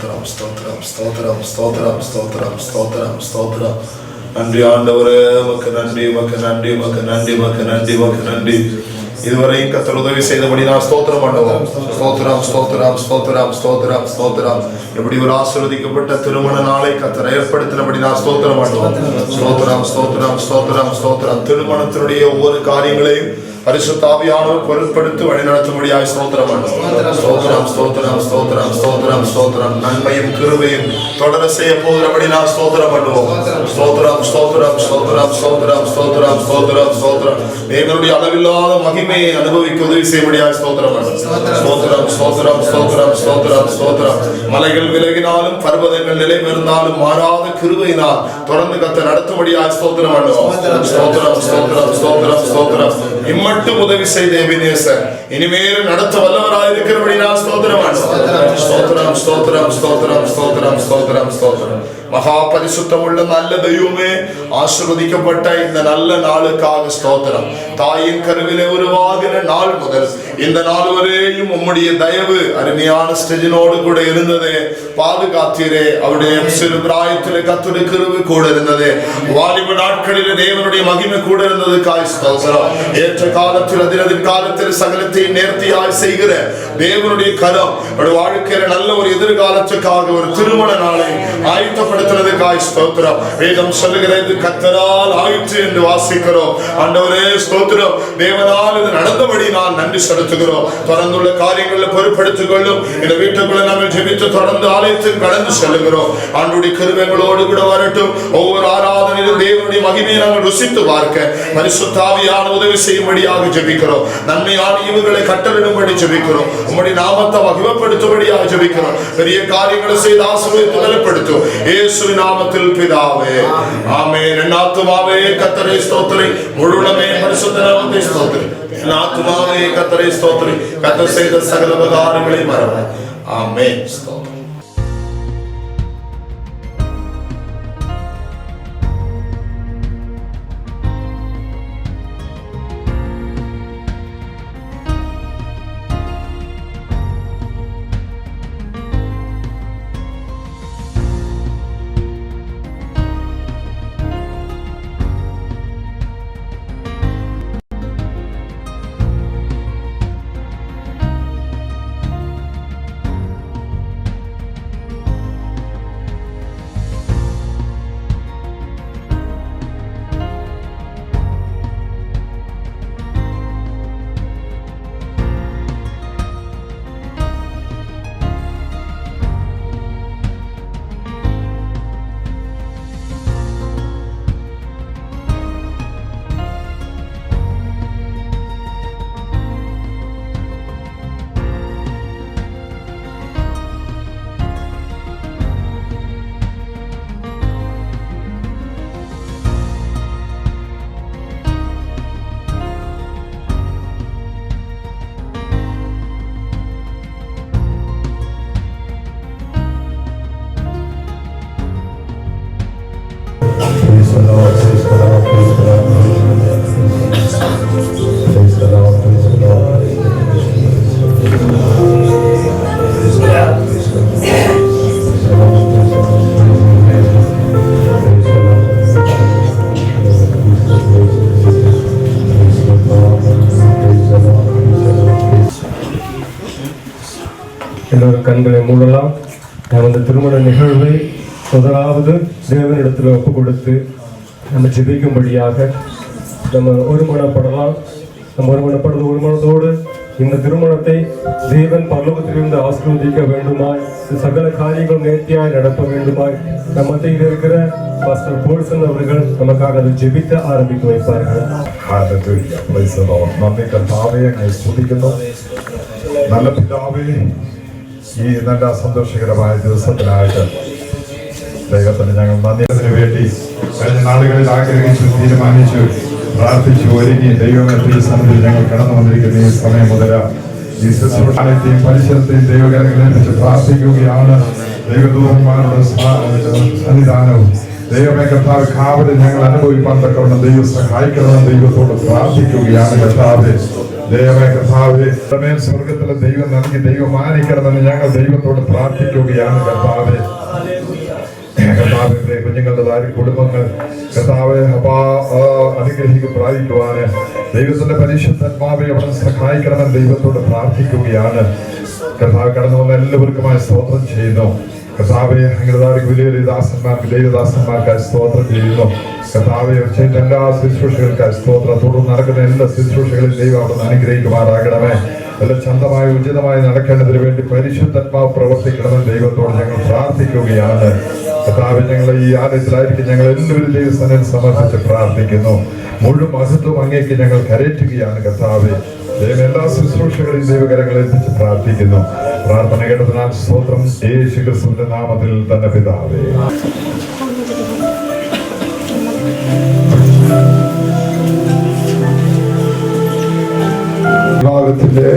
ஸ்தோத்திரம் ஸ்தோத்திரம் ஸ்தோத்திரம் ஸ்தோத்திரம் ஸ்தோத்திரம் ஸ்தோத்திரம் ஸ்தோத்திரம். நன்றி ஆண்டவரே, உமக்கு நன்றி, உமக்கு நன்றி, உமக்கு நன்றி, உமக்கு நன்றி, உமக்கு நன்றி. இதுவரையும் கர்த்தர் உதவி செய்தபடி நான் ஸ்தோத்திரம் பண்ணுவோம். ஸ்தோத்திரம் ஸ்தோத்திரம் ஸ்தோத்திரம் ஸ்தோத்திரம் ஸ்தோத்திரம். எப்படி ஒரு ஆசீர்வதிக்கப்பட்ட திருமண நாளை கர்த்தர் ஏற்படுத்தினபடி நான் ஸ்தோத்திரம் பண்ணுவோம். ஸ்தோத்திரம் ஸ்தோத்திரம் ஸ்தோத்திரம் ஸ்தோத்திரம். திருமணத்தினுடைய ஒவ்வொரு காரியங்களையும் பரிசுத்த ஆவியானவர் பொருட்படுத்தி வழிநடத்தும்படியாய் ஸ்தோத்திரம் பண்ணுவோம். ஸ்தோத்திரம் ஸ்தோத்திரம் ஸ்தோத்திரம் ஸ்தோத்திரம் ஸ்தோத்திரம். நன்மையும் கிருபையும் தொடர செய்ய போகிறபடி நான் ஸ்தோத்திரம் பண்ணுவோம். ஸ்தோத்திரம் ஸ்தோத்திரம் ஸ்தோத்திரம் ஸ்தோத்திரம் ஸ்தோத்திரம் ஸ்தோத்திரம் ஸ்தோத்திரம். எங்களுடைய அளவில்லாத மகிமையை அனுபவிக்க உதவி செய்யும்படியாய் ஸ்தோத்திரம் பண்ணுவோம். ஸ்தோத்திரம் ஸ்தோத்திரம் ஸ்தோத்திரம் ஸ்தோத்திரம் ஸ்தோத்திரம். மலைகள் விலகினாலும் பர்வதங்கள் நிலைபெறுந்தாலும் மாறாத கிருபையினால் தொடர்ந்து கர்த்தர் நடத்தும்படியாய் ஸ்தோத்திரம் பண்ணுவோம். ஸ்தோத்திரம் ஸ்தோத்திரம் ஸ்தோத்திரம் ஸ்தோத்திரம். மட்டும் உதவி செய்த எபினேசர் இனிமேல் நடத்த வல்லவராய் இருக்கிறபடி நான் ஸ்தோத்திரம் ஸ்தோத்திரம் ஸ்தோத்திரம் ஸ்தோத்திரம் ஸ்தோத்திரம் ஸ்தோத்திரம் ஸ்தோத்திரம். மகா பரிசுத்தம் உள்ள நல்ல தெய்வமே, ஆசீர்வதிக்கப்பட்ட இந்த நல்ல நாளுக்காக ஸ்தோத்திரம். தாயின் கருவிலே உருவாகின நாள் முதல் இந்த நாள் வரையும் உம்முடைய தயவு அருமையான ஸ்டெஜினோடு கூட இருந்ததே, பாதுகாத்தீரே. அவருடைய சிறு பிராயத்திலே கர்த்தருடைய கிருபை கூட இருந்தது. வாலிப நாட்களிலே தேவனுடைய மகிமை கூட இருந்ததுக்காய் ஸ்தோத்திரம். ஏற்ற காலத்தில் அதிரதின் காலத்தில் சகலத்தையும் நேர்த்தியாய் செய்கிற தேவனுடைய கரம் அவருடைய வாழ்க்கையில நல்ல ஒரு எதிர்காலத்துக்காக ஒரு திருமண நாளை ஆயத்தப்படுத்துறதுக்காய் ஸ்தோத்திரம். வேதம் சொல்லுகிறது கர்த்தரால் ஆயிற்று என்று வாசிக்கிறோம். ஆண்டவரே ஸ்தோத்திரம். தேவனால் இது நடந்தபடி நான் நன்றி செலுத்துகிறோம். தொடர்ந்துள்ள காரியங்களில் பொறுப்படுத்திக் கொள்ளும். இந்த வீட்டுக்குள்ள நாங்கள் ஜெபித்து தொடர்ந்து ஆலயத்தில் கடந்து செல்லுகிறோம். ஆண்டுடைய கிருபைகளோடு கூட வரட்டும். ஒவ்வொரு ஆராதனையிலும் தேவனுடைய மகிமையை நாங்கள் ருசித்து பார்க்க பரிசுத்த ஆவியான உதவி செய்யும்படியாக ஜெபிக்கிறோம். நன்மையான ஈவுகளை கட்டளிடும்படி ஜெபிக்கிறோம். உம்முடைய நாமத்தை மகிமைப்படுத்தும்படியாக ஜெபிக்கிறோம். பெரிய காரியங்களை செய்து ஆசீர்வதித்து பலப்படுத்தும் இயேசுவின் நாமத்தில் பிதாவே, ஆமென். என் ஆத்துமாவே கர்த்தரை ஸ்தோத்திரி, முழுவதுமே பரிசுத்த நாமத்தை ஸ்தோத்திரி. என் ஆத்துமாவே கர்த்தரை ஸ்தோத்திரி, கர்த்தர் செய்த சகல உபகாரங்களை மறவாதே. ஆமென். ஸ்தோத்திரம். எல்லோரும் கண்களை மூடலாம். நமது திருமண நிகழ்வை முதலாவது தேவனிடத்தில் ஒப்பு கொடுத்து நம்ம ஜெபிக்கும்படியாக நம்ம ஒருமனப்படலாம். நம்ம ஒருமனத்தோடு இந்த திருமணத்தை தேவன் பரலோகத்திலிருந்து ஆசீர்வதிக்க வேண்டுமாய், சகல காரியங்கள் நேர்த்தியாய் நடத்த வேண்டுமாய் நம்ம மத்தியில் இருக்கிற பாஸ்டர் போல்சன் அவர்கள் நமக்காக அதை ஜெபித்து ஆரம்பிக்க வைப்பார்கள். നന്ദി കർത്താവേ, അങ്ങ് സ്തുതിക്കുന്നു. നല്ല പിതാവേ, ഈ നല്ല സന്തോഷകരമായ ദിവസത്തിനായിട്ട് ദൈവത്തിന് ഞങ്ങൾ നന്ദിയതിനു വേണ്ടി കഴിഞ്ഞ നാളുകളിൽ ആഗ്രഹിച്ചു, തീരുമാനിച്ചു, പ്രാർത്ഥിച്ചു, ഒരുങ്ങി ദൈവമേ സന്നിധിയിൽ ഞങ്ങൾ കടന്നു വന്നിരിക്കുന്ന ഈ സമയം മുതൽ ഈ ശുശ്രൂഷയും പരിസരത്തെയും ദൈവകരങ്ങളെ വെച്ച് പ്രാർത്ഥിക്കുകയാണ്. ദൈവദൂതന്മാരുടെ സന്നിധാനവും ദൈവമേ കർത്താവ് കാവല് ഞങ്ങൾ അനുഭവിപ്പാൻ തക്കവണ്ണം ദൈവം സഹായിക്കണമെന്ന് ദൈവത്തോട് പ്രാർത്ഥിക്കുകയാണ്. കർത്താവേ, ദൈവമേ കർത്താവേ, മേൽ സ്വർഗത്തിലെ ദൈവം നൽകി ദൈവം മാനിക്കണമെന്ന് ഞങ്ങൾ ദൈവത്തോട് പ്രാർത്ഥിക്കുകയാണ് കർത്താവേ. കർത്താവിന്റെ കുഞ്ഞുങ്ങളുടെ കുടുംബങ്ങൾ കർത്താവ് അനുഗ്രഹിക്കും പ്രാപിക്കുവാന് ദൈവത്തിന്റെ പരിശുദ്ധാത്മാവെ അവിടെ സഹായിക്കണമെന്ന് ദൈവത്തോട് പ്രാർത്ഥിക്കുകയാണ്. കർത്താവ് കടന്നു വന്ന എല്ലാവർക്കുമായി സ്തോത്രം ചെയ്യുന്നു. കർത്താവെ അങ്ങനെ വലിയ ദാസന്മാർക്ക് ദൈവദാസന്മാർക്കായി സ്തോത്രം ചെയ്യുന്നു. കർത്താവെ ചെയ്ത എല്ലാ ശുശ്രൂഷകൾക്കായി സ്തോത്രം. തുടർന്ന് നടക്കുന്ന എല്ലാ ശുശ്രൂഷകളിൽ ദൈവം അവിടെ അനുഗ്രഹിക്കുമാറാകണമേ. എല്ലാം ചന്തമായി ഉചിതമായി നടക്കേണ്ടതിന് വേണ്ടി പരിശുദ്ധാത്മാവ് പ്രവർത്തിക്കണമെന്ന് ദൈവത്തോട് ഞങ്ങൾ പ്രാർത്ഥിക്കുകയാണ്. കർത്താവ് ഞങ്ങൾ ഈ ആലയത്തിലായിരിക്കും ഞങ്ങൾ എല്ലാവരും ദൈവസ്ഥാനം സമർപ്പിച്ച് പ്രാർത്ഥിക്കുന്നു. മുഴുവൻ മഹത്വം അങ്ങേക്ക് ഞങ്ങൾ കരയറ്റുകയാണ് കർത്താവെ. ദൈവം എല്ലാ ശുശ്രൂഷകളെയും ദൈവകരങ്ങളിൽ എത്തിച്ച് പ്രാർത്ഥിക്കുന്നു. പ്രാർത്ഥന കേട്ടതിനാൽ സ്തോത്രം. യേശു ക്രിസ്തുവിന്റെ നാമത്തിൽ തന്നെ പിതാവേ. വിഭാഗത്തിന്റെ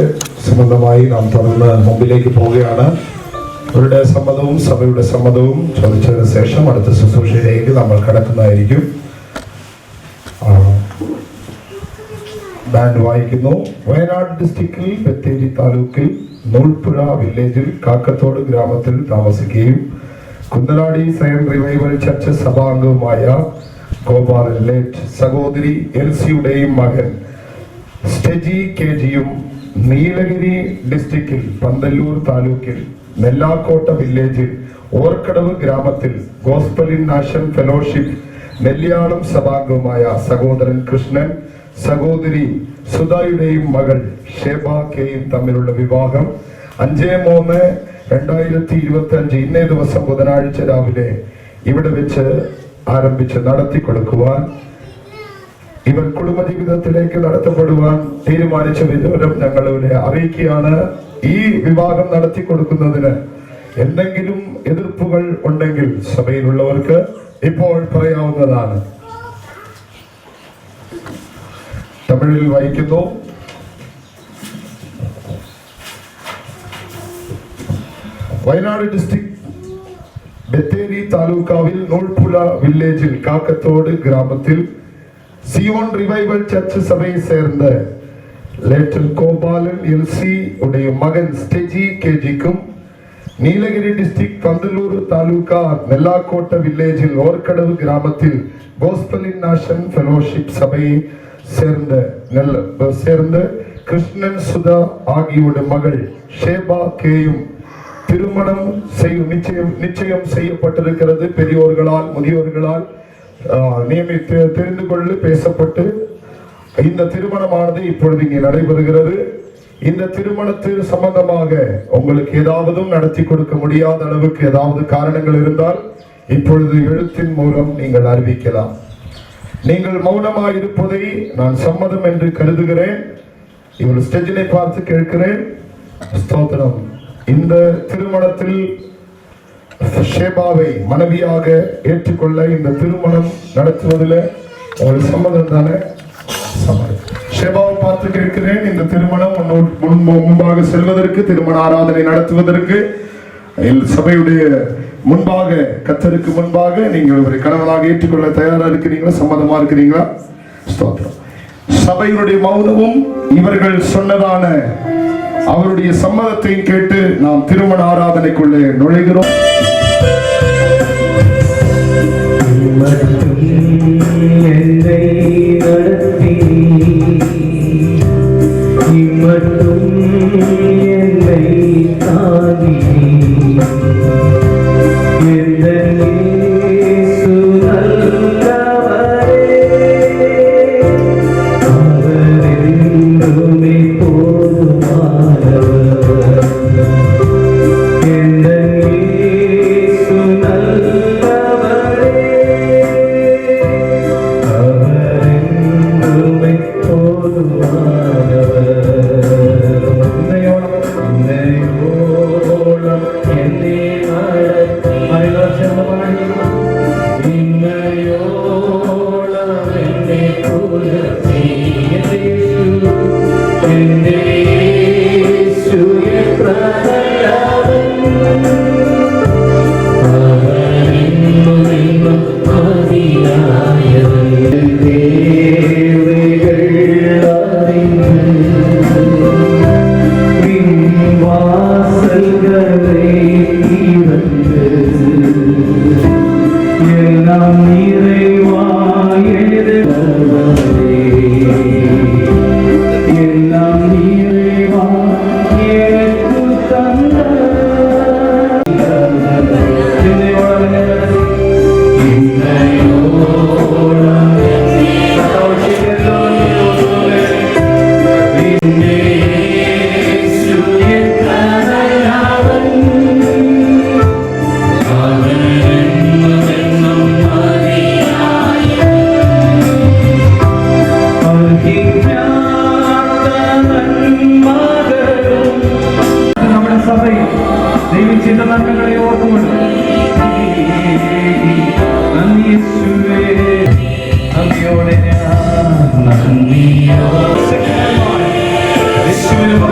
സംബന്ധമായി നാം തുടർന്ന് മുമ്പിലേക്ക് പോവുകയാണ്. അവരുടെ സമ്മതവും സഭയുടെ സമ്മതവും ചോദിച്ചതിന് ശേഷം അടുത്ത ശുശ്രൂഷയിലേക്ക് നമ്മൾ കടക്കുന്നതായിരിക്കും. ബാൻഡ് വായിക്കുന്നു. വയനാട് ഡിസ്ട്രിക്റ്റിൽ ബത്തേരി താലൂക്കിൽ നൂൽപ്പുഴ വില്ലേജിൽ കാക്കത്തോട് ഗ്രാമത്തിൽ താമസിക്കുകയും കുന്നലാടി സയൻ റിവൈവൽ ചർച്ച് സഭാംഗവുമായ ഗോപാലൻ ലേറ്റ് സഹോദരി എൽസിയുടെയും മകൻ സ്റ്റെജി കെജിയും നീലഗിരി ഡിസ്ട്രിക്റ്റിൽ പന്തല്ലൂർ താലൂക്കിൽ നെല്ലാക്കോട്ട വില്ലേജിൽ ഓർക്കടവ് ഗ്രാമത്തിൽ ഗോസ്പൽ ഇൻ നാഷൻ ഫെലോഷിപ്പ് നെല്ലിയാളം സഭാംഗവുമായ സഹോദരൻ കൃഷ്ണൻ സഹോദരി സുധയുടെയും മകൾ ഷേബ കെയും തമ്മിലുള്ള വിവാഹം 5/3/2025 ഇന്നേ ദിവസം ബുധനാഴ്ച രാവിലെ ഇവിടെ വെച്ച് ആരംഭിച്ച് നടത്തി കൊടുക്കുവാൻ ഇവർ കുടുംബജീവിതത്തിലേക്ക് നടത്തപ്പെടുവാൻ തീരുമാനിച്ച വിവരം ഞങ്ങളിവിടെ അറിയിക്കുകയാണ്. ഈ വിവാഹം നടത്തി കൊടുക്കുന്നതിന് എന്തെങ്കിലും എതിർപ്പുകൾ ഉണ്ടെങ്കിൽ സഭയിലുള്ളവർക്ക് ഇപ്പോൾ പറയാവുന്നതാണ്. തമിഴിൽ വായിക്കുന്നു. വയനാട് ഡിസ്ട്രിക്ട് ബത്തേരി താലൂക്കാവിൽ നൂൽപ്പുഴ വില്ലേജിൽ കാക്കത്തോട് ഗ്രാമത്തിൽ സിയോൺ റിവൈവൽ ചർച്ച് சபையை சேர்ந்த லேட்டல் கோபாலன் எல்சி உடைய மகன் ஸ்டெஜி கேஜிக்கும் நீலகிரி டிஸ்ட்ரிக்ட் பந்தலூர் தாலுகா நெல்லாக்கோட்ட வில்லேஜில் ஓர்க்கடவு கிராமத்தில் கோஸ்பல் இன் நேஷன் ஃபெலோஷிப் சபையை சேர்ந்த கிருஷ்ணன் சுதா ஆகியோருடைய மகள் ஷேபா கேயும் திருமணம் நிச்சயம் செய்யப்பட்டிருக்கிறது. பெரியோர்களால் முதியோர்களால் நியமித்து தெரிந்து கொள்ள பேசப்பட்டு இந்த திருமணமானது இப்பொழுது இங்கே நடைபெறுகிறது. இந்த திருமணத்தில் சம்பந்தமாக உங்களுக்கு ஏதாவது நடத்தி கொடுக்க முடியாத அளவுக்கு ஏதாவது காரணங்கள் இருந்தால் இப்பொழுது எழுத்தின் மூலம் நீங்கள் அறிவிக்கலாம். நீங்கள் மௌனமாக இருப்பதை நான் சம்மதம் என்று கருதுகிறேன். இவர் ஸ்டெஜினை பார்த்து கேட்கிறேன். ஸ்தோத்திரம். இந்த திருமணத்தில் ஷேபாவை மனைவியாக ஏற்றுக்கொள்ள இந்த திருமணம் நடத்துவதில் உங்களுக்கு சம்மதம் தானே? ஷேபாவை பார்த்து கேட்கிறேன். இந்த திருமணம் முன்பாக செல்வதற்கு, திருமண ஆராதனை நடத்துவதற்கு சபையுடைய முன்பாக, கர்த்தருக்கு முன்பாக நீங்கள் ஒரு கணவனாக ஏற்றுக்கொள்ள தயாரா இருக்கிறீங்களா? சம்மதமா இருக்கிறீங்களா? ஸ்தோத்திரம். சபையினுடைய மௌனமும் இவர்கள் சொன்னதான அவருடைய சம்மதத்தை கேட்டு நாம் திருமண ஆராதனைக்குள்ளே நுழைகிறோம். ദൈവം ചെയ്ത നന്മകളെ ഓർത്തുകൊണ്ട് നന്ദി യേശുവേ, നന്ദിയോടെ ഞാൻ നന്ദിയോടെ യേശുവേ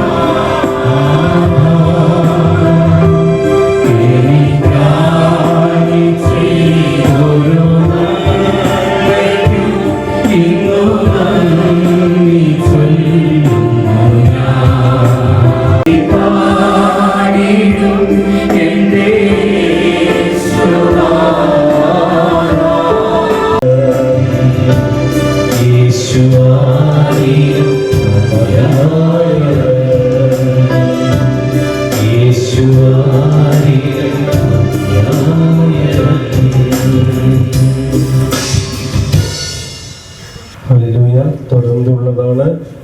ஹல்லேலூயா. தொடர்ந்துள்ளதான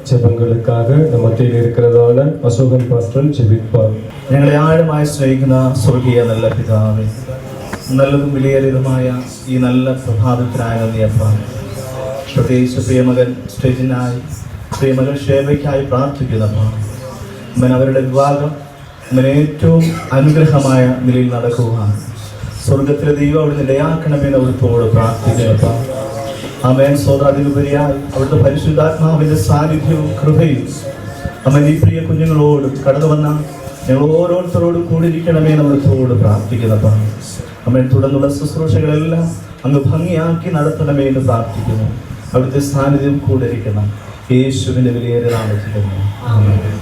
ஜெபங்களுக்காக நம்ம மத்தியில் இருக்கிறதான அசோகன் பாஸ்டர் ஜெபிப்பார். ഞങ്ങളെ ആഴമായി സ്നേഹിക്കുന്ന സ്വർഗീയ നല്ല പിതാവേ, നല്ലതും വിലയേറിയതുമായ ഈ നല്ല പ്രഭാതത്തിനായ നന്ദിയപ്പ. പ്രത്യേകിച്ച് പ്രിയമകൻ സ്റ്റേജിനായി പ്രിയമകൾ ഷേബയ്ക്കായി പ്രാർത്ഥിക്കുന്നപ്പ. അമ്മൻ അവരുടെ വിവാഹം അമ്മൻ ഏറ്റവും അനുഗ്രഹമായ നിലയിൽ നടക്കുവാൻ സ്വർഗത്തിലെ ദൈവം അവിടെ നിലയാക്കണമെന്ന് അവിടുത്തോട് പ്രാർത്ഥിക്കുന്നപ്പ. അമ്മൻ സ്വതതിലുപരിയായി അവിടുത്തെ പരിശുദ്ധാത്മാവിൻ്റെ സാന്നിധ്യവും കൃപയും അമ്മൻ ഈ പ്രിയ കുഞ്ഞുങ്ങളോട് കടന്നു വന്ന ഞങ്ങൾ ഓരോരുത്തരോടും കൂടിയിരിക്കണമേ നമ്മളോട് പ്രാർത്ഥിക്കുന്നപ്പ. അമ്മൻ തുടർന്നുള്ള ശുശ്രൂഷകളെല്ലാം അങ്ങ് ഭംഗിയാക്കി നടത്തണമേ എന്ന് പ്രാർത്ഥിക്കുന്നു. അവിടുത്തെ സാന്നിധ്യം കൂടെ ഇരിക്കണം. യേശുവിന്റെ വിലയേറിയ നാമത്തിൽ തന്നെ.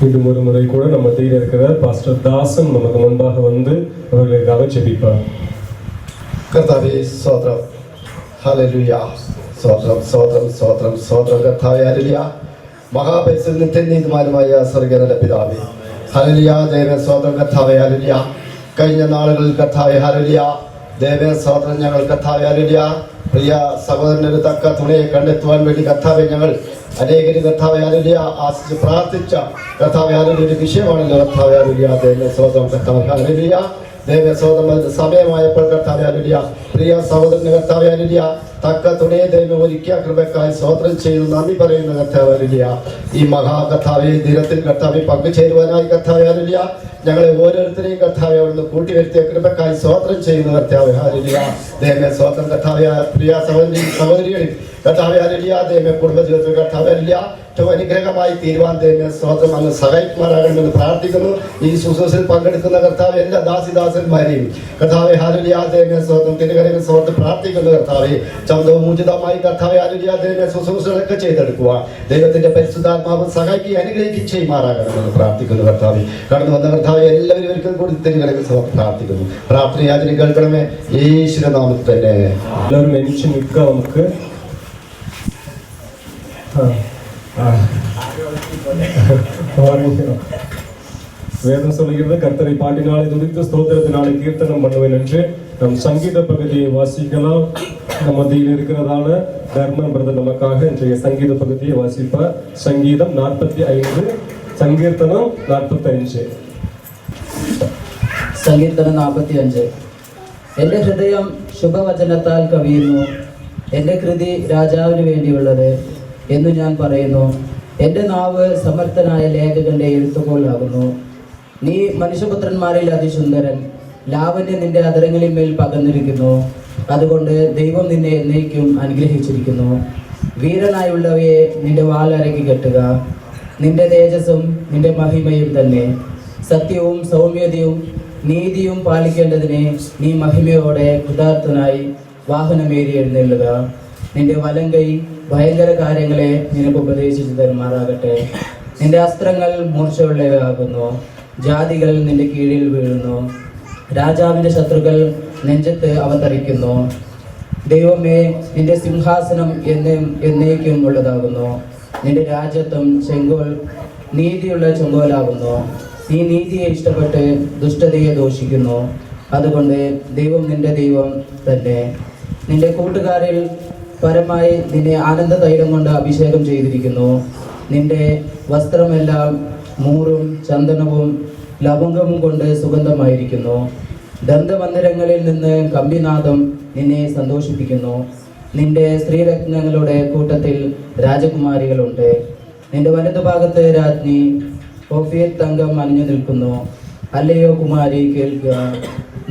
மீண்டும் ஒரு முறை கூட நம்ம மத்தியில் இருக்கிற பாஸ்டர் தாசன் நமக்கு முன்பாக வந்து அவர்களுக்காக ஜெபிப்பார். കർത്താവേ സ്തോത്രം, ഹല്ലേലൂയ, സ്തോത്രം സ്തോത്രം സ്തോത്രം സ്തോത്രം കർത്താവേ, ഹല്ലേലൂയ. മഹാപരിശുദ്ധ നിത്യനീതിമാനുമായ സ്വർഗ്ഗീയ പിതാവേ, ഹല്ലേലൂയ. ദൈവമേ സ്തോത്രം കർത്താവേ, ഹല്ലേലൂയ. കഴിഞ്ഞ നാളുകളിൽ കർത്താവേ, ഹല്ലേലൂയ, ദൈവമേ സ്തോത്രം. ഞങ്ങൾ കർത്താവേ, ഹല്ലേലൂയ, പ്രിയ സഹോദരനൊരു തക്ക തുണയെ കണ്ടെത്തുവാൻ വേണ്ടി കർത്താവേ ഞങ്ങൾ അനേകരും കർത്താവേ, ഹല്ലേലൂയ, ആശിച്ച് പ്രാർത്ഥിച്ച കർത്താവേ, ഹല്ലേലൂയ, ഒരു വിഷയമാണല്ലോ കർത്താവേ, ഹല്ലേലൂയ. ദൈവമേ സ്തോത്രം കർത്താവേ, ഹല്ലേലൂയ. ദൈവമേ സ്തോത്രം. സമയമായപ്പോൾ കർത്താവേ, ഹല്ലേലൂയ, പ്രിയ സഹോദരന് കർത്താവേ, ഹല്ലേലൂയ, തക്ക തുണയെ ദൈവം ഒരുക്കിയ കൃപക്കായി സ്തോത്രം ചെയ്തു നന്ദി പറയുന്ന കർത്താവേ, ഹല്ലേലൂയ. ഈ മഹാകർത്താവേ ദിനത്തിൽ കർത്താവേ പങ്കുചേരുവാനായി കർത്താവേ, ഹല്ലേലൂയ, ഞങ്ങളെ ഓരോരുത്തരെയും കർത്താവേ അവിടുന്ന് കൂട്ടിവരുത്തിയ കൃപക്കായി സ്തോത്രം ചെയ്യുന്ന കർത്താവേ, ഹല്ലേലൂയ. ദൈവമേ സ്തോത്രം കർത്താവേ. പ്രിയ സഹോദരികളിൽ കർത്താവേ, ഹല്ലേലൂയ, ദൈവമേ കുടുംബ ജീവിതത്തിൽ കർത്താവേ, ഹല്ലേലൂയ, ഏറ്റവും അനുഗ്രഹമായി തീരുവാൻ ദൈവമേ സ്തോത്രം അങ്ങ് സഹായിക്കുമാറാകണമെന്ന് പ്രാർത്ഥിക്കുന്നു. ഈ ശുശ്രൂഷയിൽ പങ്കെടുക്കുന്ന കർത്താവേ എല്ലാ ദാസിദാസന്മാരെയും കർത്താവേ, ഹല്ലേലൂയ, ദൈവമേ സ്തോത്രം തിരുകരങ്ങൾ സ്തോത്രം പ്രാർത്ഥിക്കുന്നു കർത്താവേ. ചന്തവും മൂജിതമായി കർത്താവേ, ഹല്ലേലൂയ, ദൈവമേ ശുശ്രൂഷകളൊക്കെ ചെയ്തെടുക്കുക. ദൈവത്തിന്റെ പരിശുദ്ധാത്മാവ് സഹായിക്കുകയും അനുഗ്രഹിക്കുകയും ചെയ്യുമാറാകണമെന്ന് പ്രാർത്ഥിക്കുന്നു കർത്താവേ. കടന്നു വന്ന കർത്താവേ എല്ലാവരും ഒരിക്കൽ കൂടി തിരുകരങ്ങൾ സ്തോത്രം പ്രാർത്ഥിക്കുന്നു. പ്രാർത്ഥന യാചന കേൾക്കണമേ യേശുവിന്റെ നാമത്തിൽ തന്നെ. എല്ലാവരും എണിച്ച് നിൽക്കുക. നമുക്ക് வேதம் சொல்லுகிறது, கர்த்தரை பாடினாலே துதித்து ஸ்தோத்திரத்தினாலே கீர்த்தனம் பண்ணுவேன் என்று நம் சங்கீத பகுதியை வாசிக்கலாம். நம் மத்தியில் இருக்கிறதான தர்மன் பிரதர் நமக்காக இன்றைய சங்கீத பகுதியை வாசிப்பார். சங்கீதம் 45, சங்கீர்த்தனம் 45. സങ്കീർത്തനം 45. എൻ്റെ ഹൃദയം ശുഭവചനത്താൽ കവിയുന്നു, എൻ്റെ കൃതി രാജാവിന് വേണ്ടിയുള്ളത് എന്ന് ഞാൻ പറയുന്നു. എൻ്റെ നാവ് സമർത്ഥനായ ലേഖകന്റെ എഴുത്തുകോലാകുന്നു. നീ മനുഷ്യപുത്രന്മാരിൽ അതിസുന്ദരൻ, ലാവണ്യം നിന്റെ അധരങ്ങളിൽ മേൽ പകർന്നിരിക്കുന്നു. അതുകൊണ്ട് ദൈവം നിന്നെ എന്നേക്കും അനുഗ്രഹിച്ചിരിക്കുന്നു. വീരനായുള്ളവയെ നിന്റെ വാലരക്കി കെട്ടുക, നിന്റെ തേജസ്സും നിന്റെ മഹിമയും തന്നെ. സത്യവും സൗമ്യതയും നീതിയും പാലിക്കേണ്ടതിനെ നീ മഹിമയോടെ കൃതാർത്ഥനായി വാഹനമേറി എഴുന്നള്ളുക. നിന്റെ വലങ്കൈ ഭയങ്കര കാര്യങ്ങളെ നിനക്ക് ഉപദേശിച്ചു തരുമാറാകട്ടെ. നിന്റെ അസ്ത്രങ്ങൾ മൂർച്ചയുള്ളവയാകുന്നു, ജാതികൾ നിന്റെ കീഴിൽ വീഴുന്നു. രാജാവിൻ്റെ ശത്രുക്കൾ നെഞ്ചത്ത് അവതരിക്കുന്നു. ദൈവമേ, നിന്റെ സിംഹാസനം എന്നേക്കും ഉള്ളതാകുന്നു. നിന്റെ രാജ്യത്വം ചെങ്കോൽ നീതിയുള്ള ചെങ്കോലാകുന്നു. നീ നീതിയെ ഇഷ്ടപ്പെട്ട് ദുഷ്ടതയെ ദോഷിക്കുന്നു. അതുകൊണ്ട് ദൈവം നിന്റെ ദൈവം തന്നെ. നിന്റെ കൂട്ടുകാരിൽ പരമായി നിന്നെ ആനന്ദ തൈലം കൊണ്ട് അഭിഷേകം ചെയ്തിരിക്കുന്നു. നിന്റെ വസ്ത്രമെല്ലാം മൂറും ചന്ദനവും ലവംഗവും കൊണ്ട് സുഗന്ധമായിരിക്കുന്നു. ദന്തമന്ദിരങ്ങളിൽ നിന്ന് കമ്പിനാദം നിന്നെ സന്തോഷിപ്പിക്കുന്നു. നിന്റെ സ്ത്രീരത്നങ്ങളുടെ കൂട്ടത്തിൽ രാജകുമാരികളുണ്ട്. നിന്റെ വലതുഭാഗത്ത് രാജ്ഞി ഓഫീർ തങ്കം അണിഞ്ഞു നിൽക്കുന്നു. അല്ലയോ കുമാരി, കേൾക്കുക,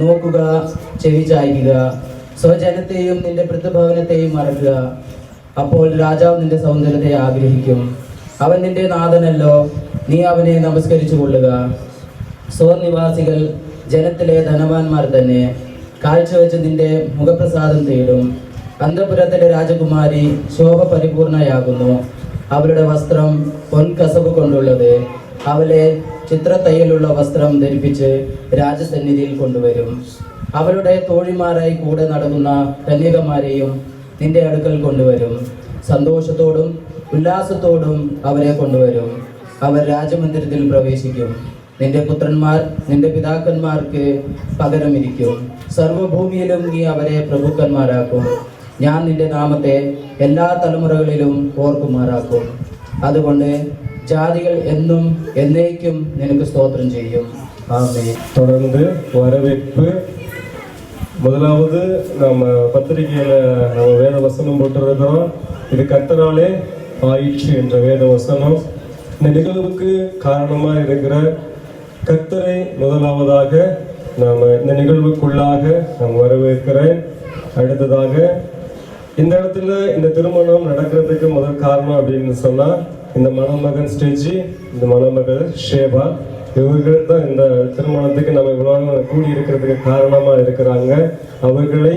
നോക്കുക, ചെവി ചായ്ക്കുക, സ്വജനത്തെയും നിന്റെ വൃദ്ധഭവനത്തെയും മറക്കുക. അപ്പോൾ രാജാവ് നിന്റെ സൗന്ദര്യത്തെ ആഗ്രഹിക്കും. അവൻ നിന്റെ നാഥനല്ലോ, നീ അവനെ നമസ്കരിച്ചു കൊള്ളുക. സ്വനിവാസികൾ ജനത്തിലെ ധനവാന്മാർ തന്നെ കാഴ്ചവെച്ച് നിന്റെ മുഖപ്രസാദം തേടും. അന്തപുരത്തിലെ രാജകുമാരി ശോഭ പരിപൂർണയാകുന്നു. അവളുടെ വസ്ത്രം പൊൻകസവ് കൊണ്ടുള്ളത്. അവളെ ചിത്രത്തയ്യലുള്ള വസ്ത്രം ധരിപ്പിച്ച് രാജസന്നിധിയിൽ കൊണ്ടുവരും. അവളുടെ തോഴിമാരായി കൂടെ നടക്കുന്ന കന്യകമാരെയും നിന്റെ അടുക്കൽ കൊണ്ടുവരും. സന്തോഷത്തോടും ഉല്ലാസത്തോടും അവരെ കൊണ്ടുവരും. അവർ രാജമന്ദിരത്തിൽ പ്രവേശിക്കും. നിന്റെ പുത്രന്മാർ നിന്റെ പിതാക്കന്മാർക്ക് പകരമിരിക്കും. സർവഭൂമിയിലും നീ അവരെ പ്രഭുക്കന്മാരാക്കും. ഞാൻ നിന്റെ നാമത്തെ എല്ലാ തലമുറകളിലും ഓർക്കുമാറാക്കും. അതുകൊണ്ട് ജാതികൾ എന്നും എന്നേക്കും നിനക്ക് സ്തോത്രം ചെയ്യും. ആമേൻ. தொடர்ந்து வரவேற்பு. முதலாவது நம்ம பத்திரிகையில நம்ம வேத வசனம் போட்டிருக்கிறோம். இது கர்த்தராலே ஆயிற்று என்ற வேத வசனம். இந்த நிகழ்வுக்கு காரணமா இருக்கிற கர்த்தரை முதலாவதாக நாம் இந்த நிகழ்வுக்குள்ளாக நாம் வரவேற்கிறேன். அடுத்ததாக இந்த இடத்துல இந்த திருமணம் நடக்கிறதுக்கு முதல் காரணம் அப்படின்னு சொன்னா இந்த மணமகன் ஸ்டேஜி, இந்த மணமகள் ஷேபா, இவர்கள் தான் இந்த திருமணத்துக்கு நம்ம இவ்வளவு கூடி இருக்கிறதுக்கு காரணமா இருக்கிறாங்க. அவர்களை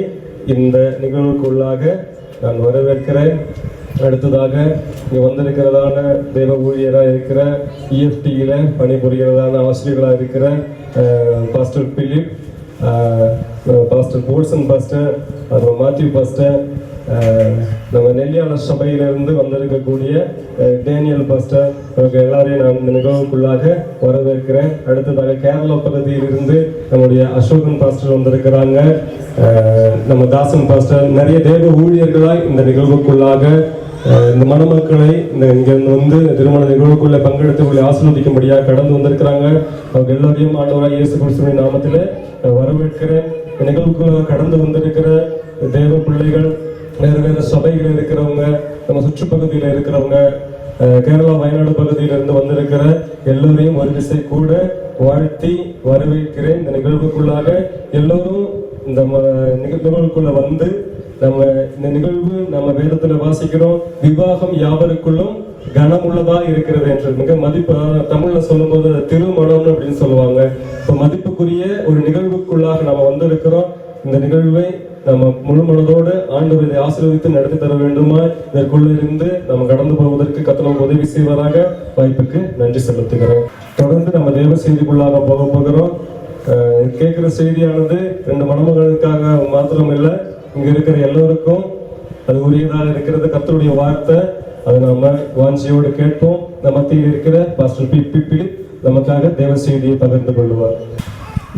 இந்த நிகழ்வுக்குள்ளாக நான் வரவேற்கிறேன். அடுத்ததாக இங்கே வந்திருக்கிறதான தேவ ஊழியராக இருக்கிற EFTயில பணிபுரிகிறதான ஆசிரியர்களாக இருக்கிற pastor Philip, pastor Paulson pastor, அப்புறம் மாத்யூ பாஸ்டர், நம்ம நெல்லியாளர் சபையிலிருந்து வந்திருக்கக்கூடிய டேனியல் பாஸ்டர், இவங்க எல்லாரையும் நான் இந்த நிகழ்வுக்குள்ளாக வரவேற்கிறேன். அடுத்ததாக கேரளா பகுதியிலிருந்து நம்முடைய அசோகன் பாஸ்டர் வந்திருக்கிறாங்க. நம்ம தாசன் பாஸ்டர், நிறைய தேவ ஊழியர்களாய் இந்த நிகழ்வுக்குள்ளாக இந்த மணமக்களை இங்க வந்து திருமண நிகழ்வுக்குள்ள பங்கெடுத்து ஆசீர்வதிக்கும்படியாக கடந்து வந்திருக்கிறாங்க. அவங்க எல்லாரையும் ஆண்டவராய் இயேசு கிறிஸ்துவின் நாமத்தில் வரவேற்கிறேன். நிகழ்வுக்குள்ள கடந்து வந்திருக்கிற தேவ பிள்ளைகள், வேறு வேறு சபைகள் இருக்கிறவங்க, நம்ம சுற்றுப்பகுதியில் இருக்கிறவங்க, கேரளா வயநாடு பகுதியிலிருந்து வந்திருக்கிற எல்லோரையும் ஒரு திசை கூட வாழ்த்தி வரவேற்கிறேன். இந்த நிகழ்வுக்குள்ளாக எல்லோரும் இந்த நிகழ்வுக்குள்ள வந்து நம்ம இந்த நிகழ்வு நம்ம வேதத்துல வாசிக்கிறோம், விவாகம் யாவருக்குள்ளும் கனமுள்ளதா இருக்கிறது என்று. மிக மதிப்பு, தமிழ்ல சொல்லும் போது திருமணம் அப்படின்னு சொல்லுவாங்க. இப்போ மதிப்புக்குரிய ஒரு நிகழ்வுக்குள்ளாக நம்ம வந்திருக்கிறோம். இந்த நிகழ்வை நம்ம முழு மனதோடு ஆண்டவர் இதை ஆசீர்வதித்து நடத்தி தர வேண்டுமா, இதற்குள்ள இருந்து நம்ம கடந்து போவதற்கு கர்த்தர் உதவி செய்வதாக வாய்ப்புக்கு நன்றி செலுத்துகிறேன். தொடர்ந்து நம்ம தேவ செய்திக்குள்ளாக போகிறோம். கேட்கிற செய்தியானது 2 மணமகளுக்காக மாத்திரம் இல்லை, இங்க இருக்கிற எல்லோருக்கும் அது உரியதாக இருக்கிறது. கர்த்தருடைய வார்த்தை, அதை நாம வாஞ்சியோடு கேட்போம். நம்ம மத்தியில் இருக்கிற பாஸ்டர் பிலிப் நமக்காக தேவ செய்தியை பகிர்ந்து கொள்வார்.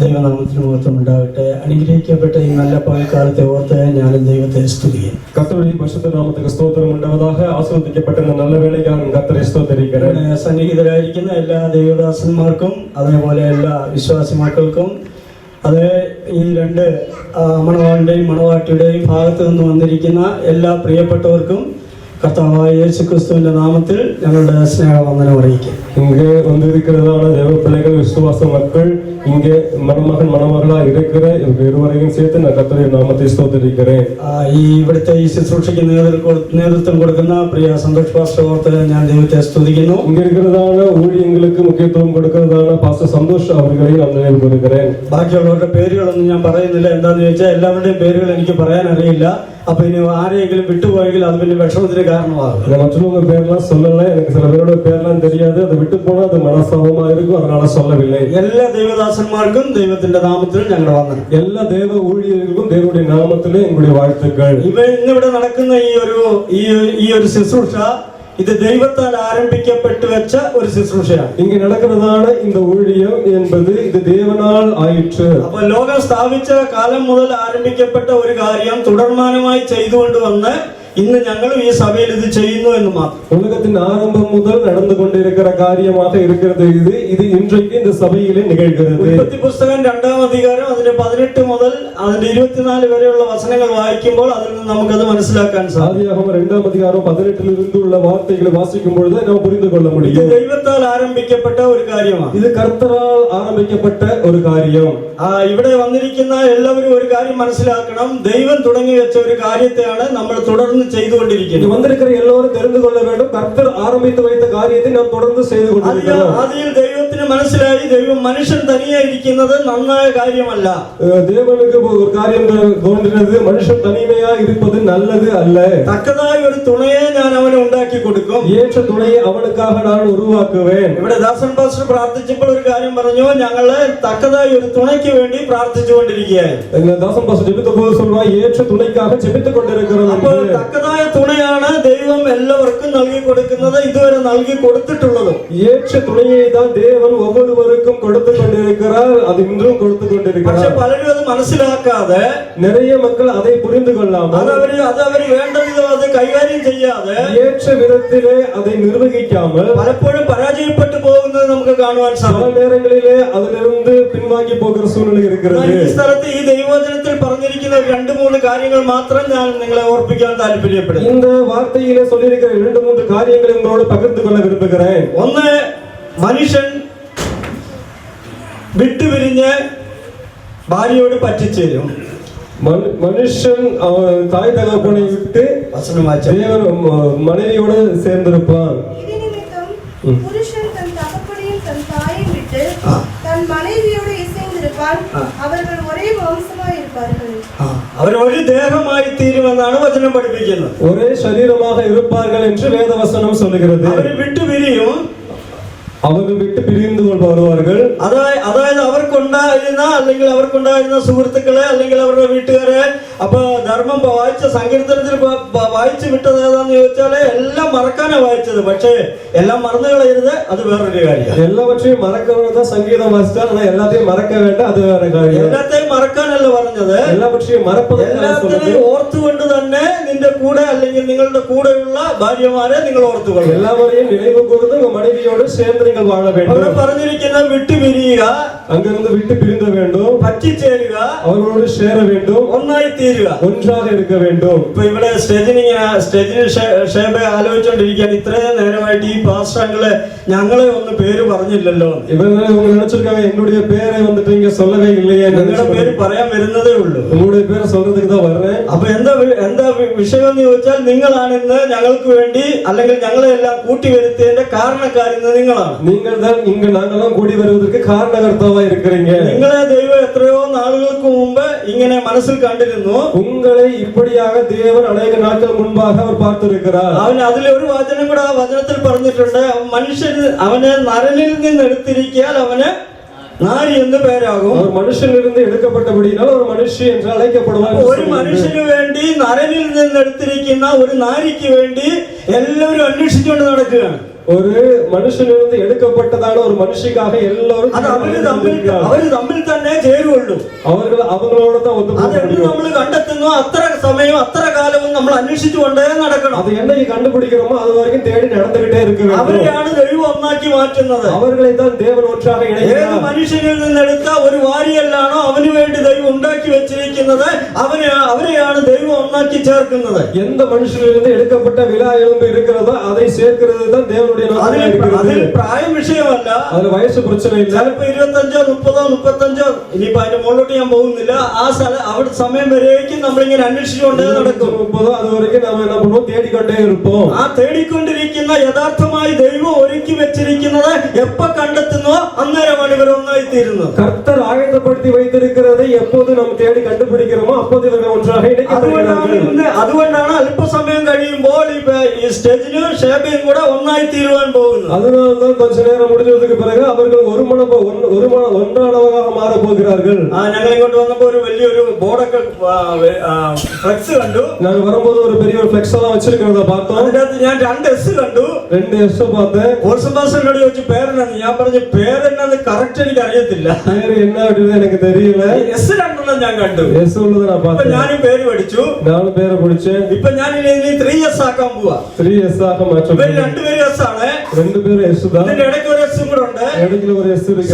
ദൈവനാമത്തിന് മഹത്വം ഉണ്ടാകട്ടെ. അനുഗ്രഹിക്കപ്പെട്ട ഈ നല്ല പകൽക്കാലത്തെ ഓർത്ത് ഞാനും ദൈവത്തെ സ്തുതിക്കും. கர்த்தருடைய பரிசுத்த நாமத்துக்கு ஸ்தோத்திரம் உண்டாவதாக. ஆசீர்வதிக்கப்பட்ட இந்த நல்ல வேளைக்காக கர்த்தரை സ്തുതിக்கிறேன். സന്നിഹിതരായിരിക്കുന്ന എല്ലാ ദൈവദാസന്മാർക്കും അതേപോലെ എല്ലാ വിശ്വാസി മക്കൾക്കും, അത് ഈ 2 മണവാളിൻ്റെയും മണവാട്ടിയുടെയും ഭാഗത്ത് നിന്ന് വന്നിരിക്കുന്ന എല്ലാ പ്രിയപ്പെട്ടവർക്കും കർത്താവായ യേശു ക്രിസ്തുവിന്റെ നാമത്തിൽ ഞങ്ങളുടെ സ്നേഹവന്ദനം അറിയിക്കും. இங்கே வந்திருக்கிறதான தேவ பிள்ளைகள், விசுவாச மக்கள், இங்கே மணமகன் மணமகளா இருக்கிற இருவரையும் சேர்த்து நான் கர்த்தருடைய நாமத்தை ஸ்தோத்திரிக்கிறேன். ഈ ഇവിടുത്തെ ഈ ശുശ്രൂഷയ്ക്ക് നേതൃത്വം കൊടുക്കുന്ന പ്രിയ സന്തോഷ് പാസ്റ്റർ ഓർത്ത് ഞാൻ ദൈവത്തെ സ്തുതിക്കുന്നു. இங்க இருக்கிறதான ஊழியங்களுக்கு முக்கியத்துவம் கொடுக்கிறதான பாஸ்டர் சந்தோஷ் அவர்களை நான் நினைவு கூறுகிறேன். ബാക്കിയുള്ളവരുടെ പേരുകളൊന്നും ഞാൻ പറയുന്നില്ല. എന്താണെന്ന് ചോദിച്ചാൽ എല്ലാവരുടെയും പേരുകൾ എനിക്ക് പറയാൻ അറിയില്ല. അപ്പൊ ഇനി ആരെയെങ്കിലും വിട്ടുപോയെങ്കിൽ അത് പിന്നെ വിഷമത്തിന് കാരണമാകും. மற்றவங்க பேர்லாம் சொல்லல, எனக்கு சில பேரோட பேர்லாம் தெரியாது. அதை விட்டு போனா அது மனஸ்தாபமா இருக்கும், அதனால சொல்லவில்லை. എല്ലാ ദൈവദാസന്മാർക്കും ദൈവത്തിന്റെ നാമത്തിൽ ഞങ്ങളുടെ വന്ദനം. எல்லா தேவ ஊழியர்களுக்கும் தேவனுடைய நாமத்திலே எங்களுடைய வாழ்த்துக்கள். ഇന്നിവിടെ നടക്കുന്ന ഈ ഒരു ശുശ്രൂഷ, ഇത് ദൈവത്താൽ ആരംഭിക്കപ്പെട്ടു വെച്ച ഒരു ശുശ്രൂഷയാണ്. இங்க நடக்கிறதான இந்த ஊழியம் என்பது இது தேவனால் ஆயிற்று. അപ്പൊ ലോകം സ്ഥാപിച്ച കാലം മുതൽ ആരംഭിക്കപ്പെട്ട ഒരു കാര്യം തുടർമാനമായി ചെയ്തുകൊണ്ട് വന്ന് ഇന്ന് ഞങ്ങളും ഈ സഭയിൽ ഇത് ചെയ്യുന്നു എന്ന് മാത്രം. உலகத்தின் ஆரம்பம் முதல் நடந்து கொண்டிருக்கிற காரியமாக இருக்கிறது இது. இது இன்றைக்கு இந்த சபையிலே நிகழ்கிறது. ഉൽപ്പത്തി പുസ്തകം 2-ാം അധ്യായം അതിന്റെ 18 മുതൽ അതിന്റെ 24 വരെയുള്ള വചനങ്ങൾ വായിക്കുമ്പോൾ അതിൽ നിന്ന് നമുക്കത് മനസ്സിലാക്കാൻ സാധിക്കും. ஆதியாகமம் 2-ാം അധ്യായം 18 ലിരുന്നുള്ള വാർത്തകൾ വാസിക്കും பொழுது நாம் புரிந்து கொள்ள ഇത് முடியும். ദൈവത്താൽ ആരംഭിക്കപ്പെട്ട ഒരു കാര്യമാണ്. இது கர்த்தரால் ஆரம்பிக்கப்பட்ட ஒரு காரியம். ഇവിടെ വന്നിരിക്കുന്ന എല്ലാവരും ഒരു കാര്യം മനസ്സിലാക്കണം. ദൈവം തുടങ്ങി വെച്ച ഒരു കാര്യത്തെയാണ് നമ്മൾ തുടർന്ന് ചെയ്തുകൊണ്ടിരിക്കുന്നത്. വന്നിരിக்கிற എല്ലാവരും தெரிந்து கொள்ள வேண்டும். கர்த்தர் ஆரம்பித்து வைத்த காரியத்தை நாம் தொடர்ந்து செய்து கொண்டிருக்கிறோம். ആദ്യം ദൈവത്തിന് മനസ്സിലായി ദൈവം മനുഷ്യൻ തനിയെ ഇരിക്കുന്നത് നന്നായ കാര്യമല്ല. தேவனுக்கு ஒரு காரியம் தோன்றினது, மனுஷன் தனிமையா இருப்பது நல்லது அல்ல. തക്കതായ ഒരു തുണയെ ഞാൻ അവന് ഉണ്ടാക്കി കൊടുക്കും. ஏற்ற துணையை அவனுக்காக நான் உருவாக்குவேன். ഇവിടെ ദാസൻ പാസ്റ്റർ പ്രാർത്ഥിച്ചപ്പോൾ ഒരു കാര്യം പറഞ്ഞു. ഞങ്ങള് തക്കതായ ഒരു തുണയ്ക്ക് വേണ്ടി പ്രാർത്ഥിച്ചുകൊണ്ടിരിക്കുകയാണ്. தாசன் பாஸ்டர் ஜெபித்த போது சொல்றா, ஏற்ற துணைக்காக ஜெபித்துக் கொண்டிருக்கிறோம். അപ്പോൾ തക്കതായ തുണയാണ് ദൈവം എല്ലാവർക്കും നൽകി കൊടുക്കുന്നത്, ഇതുവരെ നൽകി കൊടുത്തിട്ടുള്ളത്. ஏற்ற துணையை தான் தேவன் ஒவ்வொருவருக்கும் கொடுத்து கொண்டிருக்கிறார். அது இன்றும் கொடுத்து പക്ഷെ கொண்டிருக்கிறார். പലരും അത് മനസ്സിലാക്കാതെ நிறைய மக்கள் அதை புரிந்து கொள்ளாமல் അതവര് വേണ്ട വിധം അത് കൈകാര്യം ചെയ്യാതെ ஏற்ற விதத்திலே அதை நிர்வகிக்காமல் പലപ്പോഴും പരാജയപ്പെട്ടു പോകുന്നത് നമുക്ക് കാണുവാൻ பல സാധിക്കും. நேரங்களிலே அதிலிருந்து பின்வாங்கி போகிற சூழ்நிலை இருக்கிறது. ഈ സ്ഥലത്ത് ഈ ദൈവവചനത്തിൽ പറഞ്ഞിരിക്കുന്ന 2-3 കാര്യങ്ങൾ മാത്രം ഞാൻ നിങ്ങളെ ഓർപ്പിക്കാൻ താല്പര്യപ്പെടുന്നു. இந்த வார்த்தையிலே சொல்லியிருக்கிற 2-3 காரியங்களை உங்களோடு பகிர்ந்து கொள்ள விரும்புகிறேன். ഒന്ന്, മനുഷ്യൻ വിട്ടുപിരിഞ്ഞ് ഭാര്യയോട് പറ്റിച്ചേരും. மனுஷன் தாய் தகப்பனை விட்டு தேவன் மனைவியோடு சேர்ந்திருப்பான். இது நிமித்தம் புருஷன் தன் தகப்பனையும் தன் தாயையும் விட்டு தன் மனைவியோடு இசைந்திருப்பான். அவர்கள் ஒரே வம்சமாய் இருப்பார்கள். അവർ ഒരു ദേഹമായി തീരുമെന്നാണ് വചനം പഠിപ്പിക്കുന്നത്. ஒரே சரீரமாக இருப்பார்கள் என்று வேதவசனம் சொல்லுகிறது. അവർ വിട്ടുപിരിയും. അവர்கள் വിട്ട് പിരിந்து വരുവാர்கள். അതായത് അവർക്കുണ്ടായിരുന്ന സുഹൃത്തുക്കളെ അല്ലെങ്കിൽ അവരുടെ വീട്ടുകാരെ അപ്പൊ ധർമ്മം വായിച്ച സങ്കീർത്തനത്തിൽ വായിച്ചു വിട്ടത് ഏതാന്ന് ചോദിച്ചാല് എല്ലാം മറക്കാനാ വായിച്ചത്. പക്ഷേ എല്ലാം മറന്നു കളയരുത്, അത് വേറൊരു കാര്യം. എല്ലാവற்றையும் മറക്കണമെന്ന് സംഗീതം വായിച്ചാൽ എല്ലാத்தையும் മറക്ക വേണ്ട, അത് വേറെ കാര്യം. എല്ലാത്തെയും മറക്കാനല്ല പറഞ്ഞത്, എല്ലാവற்றையும் മറപ്പത്. എല്ലാത്തിനെയും ഓർത്തുകൊണ്ട് തന്നെ നിന്റെ കൂടെ അല്ലെങ്കിൽ നിങ്ങളുടെ കൂടെയുള്ള ഭാര്യമാരെ നിങ്ങൾ ഓർത്തുകൊള്ളുക. എല്ലാവരെയും നിனைவு கூர்ந்து உங்க மனைவியோடு சேர்ந்து நீங்கள் வாழ வேண்டும். അവിടെ പറഞ്ഞിരിക്കുന്നത് വിട്ടുപിരിയുക, அங்கிருந்து விட்டு பிரிந்த வேண்டும், പറ്റിച്ചേരുക, அவர்களோடு சேர வேண்டும், ഒന്നായി തീരുക, ஒன்றாக இருக்க வேண்டும். ഇപ്പൊ ഇവിടെ സ്റ്റേജിന് ഷേബ ആലോചിച്ചോണ്ടിരിക്കാൻ ഇത്രയും നേരമായിട്ട് ഈ പാസ്റ്റങ്ങളെ ഞങ്ങളെ ഒന്ന് പേര് പറഞ്ഞില്ലല്ലോ. இவங்க நினைச்சிருக்காங்க என்னுடைய பேரை வந்துட்டு இங்க சொல்லவே இல்லையே. നിങ്ങളുടെ പേര് പറയാൻ വരുന്നതേ ഉള്ളൂ. உங்களுடைய பேரை சொல்றதுக்கு தான் வர்றேன். അപ്പൊ എന്താ വിഷയം എന്ന് ചോദിച്ചാൽ നിങ്ങളാണിന്ന് ഞങ്ങൾക്ക് വേണ്ടി അല്ലെങ്കിൽ ഞങ്ങളെ എല്ലാം കൂട്ടി വരുത്തിയതിന്റെ കാരണക്കാരിന്ന് നിങ്ങളാണ്. நீங்கள் தான் இங்க நாங்கெல்லாம் கூடி வருவதற்கு காரணகர்த்தாவா இருக்கிறீங்க. നിങ്ങളെ ദൈവം എത്രയോ നാളുകൾക്ക് മുമ്പ് ഇങ്ങനെ മനസ്സിൽ കണ്ടിരുന്നു. உங்களை இப்படியாக தேவன் அநேக நாட்கள் முன்பாக அவர் பார்த்திருக்கிறார். അവന് അതിലൊരു വചനം കൂടെ ആ വചനത്തിൽ പറഞ്ഞിട്ടുണ്ട്. മനുഷ്യന് അവനെ നരനിൽ നിന്ന് എടുത്തിരിക്കാൻ അവന് നാരി എന്ന് പേരാകും. ஒரு மனுஷனிலிருந்து எடுக்கப்பட்டபடியால் ஒரு மனுஷி என்று அழைக்கப்படுவார். ഒരു മനുഷ്യന് വേണ്ടി നരനിൽ നിന്ന് എടുത്തിരിക്കുന്ന ഒരു നാരിക്ക് വേണ്ടി എല്ലാവരും അന്വേഷിച്ചുകൊണ്ട് നടക്കുകയാണ്. ஒரு മനുഷ്യനിലിருந்து എടുക്കപ്പെട്ടതാണ് ഒരു മനുഷ്യക്കാக എല്ലാവരും അവര് തമ്മിൽ തന്നെ ചേരുള്ളൂ. അവങ്ങളോട് അതെന്ത് നമ്മൾ കണ്ടെത്തുന്നു അത്ര സമയം അത്ര കാലവും നമ്മൾ അന്വേഷിച്ചുകൊണ്ടേ നടക്കണം. അത് என்னைக்கு கண்டுபிடிக்கிறோமோ அது வரைக்கும் தேடி நடந்துகிட்டே இருக்க வேண்டும். അവരെയാണ് ദൈവം ഒന്നാക്കി മാറ്റുന്നത്. அவர்களை தான் தேவன் ஒன்றாக இணைக்கிறார். ഏത് മനുഷ്യനിൽ നിന്നെടുത്ത ഒരു വാരിയല്ലാണോ അവന് വേണ്ടി ദൈവം ഉണ്ടാക്കി വെച്ചിരിക്കുന്നത് അവരെയാണ് ദൈവം ഒന്നാക്കി ചേർക്കുന്നത്. எந்த மனுஷனிலிருந்து எடுக்கப்பட்ட விலா எலும்பு இருக்கிறதோ அதை சேர்க்கிறது தான் தேவனுடைய நோக்கம். അതിൽ പ്രായം വിഷയമല്ല, അതിൽ വയസ്സ് പ്രശ്നം ഇല്ല. ചിലപ്പോ 25, 30, 35 ഇനിയിപ്പോ അതിന്റെ മുകളിലോട്ട് ഞാൻ പോകുന്നില്ല. ആ അവിടെ സമയം വരേക്കും നമ്മളിങ്ങനെ അന്വേഷിച്ചുകൊണ്ടേ നടക്കും. 30 അത് വரைக்கும் നാം என்ன பண்ணுவோம், தேடிக்கொண்டே இருப்போம். ആ തേടിക്കൊണ്ടിരിക്കുന്ന യഥാർത്ഥമായി ദൈവം ഒരുക്കി വെച്ചിരിക്കുന്നത് എപ്പോ കണ്ടെത്തുന്നോ അന്നേരമാണ് ഇവർ ഒന്നായി തീരുന്നത്. கர்த்தர் ஆயத்தப்படுத்தி வைத்திருக்கிறதை எப்போது நாம் தேடி கண்டுபிடிக்கிறோமோ அப்போது இவர்கள் ஒன்றாக இணைக்கப்படுகிறார்கள். അതുകൊണ്ടാണ് അല്പസമയം കഴിയുമ്പോൾ ഈ സ്റ്റേജിനും ഷേബയും കൂടെ ഒന്നായി തീരുവാൻ പോകുന്നത്. அதனால்தான் கொஞ்ச நேரம் முடிஞ்சதுக்கு பிறகு அவர்கள் ஒன்றானவராக மாற போகிறார்கள். ഞങ്ങൾ ഇങ്ങോട്ട് വന്നപ്പോൾ ഒരു വലിയൊരു ബോർഡൊക്കെ ഫ്ലെക്സ് കണ്ടു. நாங்க வரும்போது ஒரு பெரிய ஒரு ஃப்ளெக்ஸ் எல்லாம் வச்சிருக்கிறத பார்த்தோம். അതിനകത്ത് ഞാൻ 2 S കണ്ടു. 2 S பார்த்தேன். പോൾസൺ പാസ്റ്ററിനോട് ചോദിച്ചു പേരെന്നാന്ന്. ഞാൻ പറഞ്ഞു പേരെന്നാന്ന് കറക്റ്റ് എനിക്ക് അറിയത്തില്ല. പേര് என்ன அப்படினு எனக்கு தெரியல. S എസ് രണ്ടെണ്ണം ഞാൻ കണ്ടു. எஸ் உள்ளதை நான் ഇപ്പൊ பார்த்தேன். ഞാനും പേര് പഠിച്ചു. நானும் பேரை பிடிச்சேன். ഇപ്പൊ ഞാൻ ഇനി 3S ആക്കാൻ പോവാ. 3S ஆக மாற்ற ഇവര് രണ്ടുപേരും എസ് ആണ്. ரெண்டு பேரும் எஸ் தான். ഇതിന്റെ ഇടയ്ക്ക് ഒരു എസ് കൂടെ ഉണ്ട്. இடையில ஒரு எஸ் இருக்கு.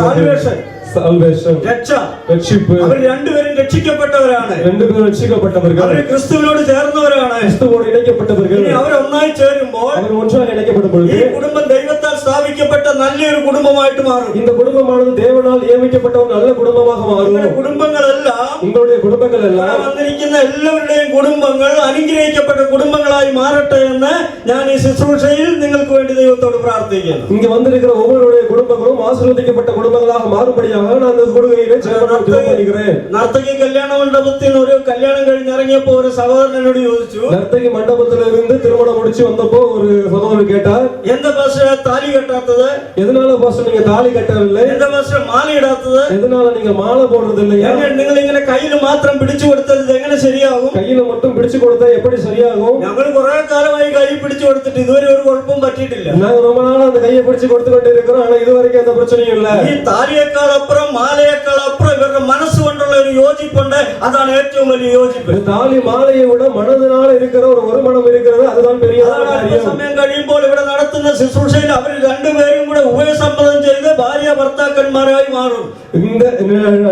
സാൽവേഷൻ, രക്ഷ. രക്ഷിപ്പ്. അവർ രണ്ടുപേരും രക്ഷിക്കപ്പെട്ടവരാണ്. രണ്ടുപേരും രക്ഷിക്കപ്പെട്ടവர்கள். അവർ ക്രിസ്തുവിനോട് ചേർന്നവരാണ്. ക്രിസ്തുവോട് ഇണയ്ക്കപ്പെട്ടവர்கள். ഇനി അവർ ഒന്നായി ചേരുമ്പോൾ അവർ ஒன்றாக இணைக்கப்படும் பொழுது ഈ കുടുംബം ദൈവത്താൽ സ്ഥാപിക്കപ്പെട്ട നല്ലൊരു കുടുംബമായിട്ട് മാറും. இந்த குடும்பமானது தேவனால் நியமிக்கப்பட்ட ஒரு நல்ல குடும்பமாக மாறும். കുടുംബങ്ങളെല്ലാം, உங்களுடைய குடும்பங்கள் எல்லாம், വന്നിരിക്കുന്ന എല്ലാവരുടെയും കുടുംബങ്ങൾ അനുഗ്രഹിക്കപ്പെട്ട കുടുംബങ്ങളായി മാറട്ടെ എന്ന് ഞാൻ ഈ ശുശ്രൂഷയിൽ നിങ്ങൾക്ക് വേണ്ടി ദൈവത്തോട് പ്രാർത്ഥിക്കുന്നു. இங்க வந்திருக்கிற ஒவ்வொருடைய குடும்பங்களும் ஆசீர்வதிக்கப்பட்ட குடும்பங்களாக மாறும்படியாக நான் இந்த கொடுகையிலே ஜெபிக்கிறேன். നർത്തകി കല്യാണ മണ്ഡപത്തിൽ ഒരു കല്യാണം കഴിഞ്ഞിറങ്ങിയപ്പോ ഒരു സഹോദരനോട് ചോദിച്ചു, நர்த்தகி மண்டபத்திலிருந்து திருமணம் முடிச்சு வந்தப்போ ஒரு சகோதரர் கேட்டார், എന്താ പാസ്റ്റർ താലി കെട്ടാത്തത്? எதனால பாஸ்டர் நீங்க தாலி கட்டவில்லை? എന്താ പാസ്റ്റർ മാല ഇടാത്തത്? எதனால நீங்க மாலை போடுறது இல்லையா? നിങ്ങൾ ഇങ്ങനെ കയ്യിൽ മാത്രം പിടിച്ചു കൊടുത്തത് ഇത് എങ്ങനെ ശരിയാകും? கையில மட்டும் பிடிச்சு கொடுத்தா எப்படி சரியாகும்? ഞങ്ങൾ കുറെ കാലമായി കൈ പിടിച്ചു കൊടുത്തിട്ട് ഇതുവരെ ഒരു കുഴപ്പവും പറ്റിയിട്ടില്ല. நாங்க ரொம்ப நாளா அந்த கையை பிடிச்சு கொடுத்துக்கிட்டு இருக்கிறோம். ஆனா இதுவரைக்கும் எந்த பிரச்சனையும் இல்ல. ഈ താലിയേക്കാൾ അപ്പുറം മാലയേക്കാൾ അപ്പുறம் ഇവരുടെ മനസ്സുകൊണ്ടുള്ള ഒരു യോജിപ്പുണ്ട്. അതാണ് ഏറ്റവും വലിയ യോജിപ്പ്. தாலி மாலையை விட மனதினால் இருக்கிற ஒரு மனம் இருக்கிறது, அதுதான் பெரிய காரியம். സമയം കഴിയുമ്പോൾ ഇവിടെ നടത്തുന്ന ശുശ്രൂഷയിൽ അവർ രണ്ടുപേരും കൂടെ ഉഭയസമ്മതം ചെയ്ത് ഭാര്യ ഭർത്താക്കന്മാരായി മാറും. இந்த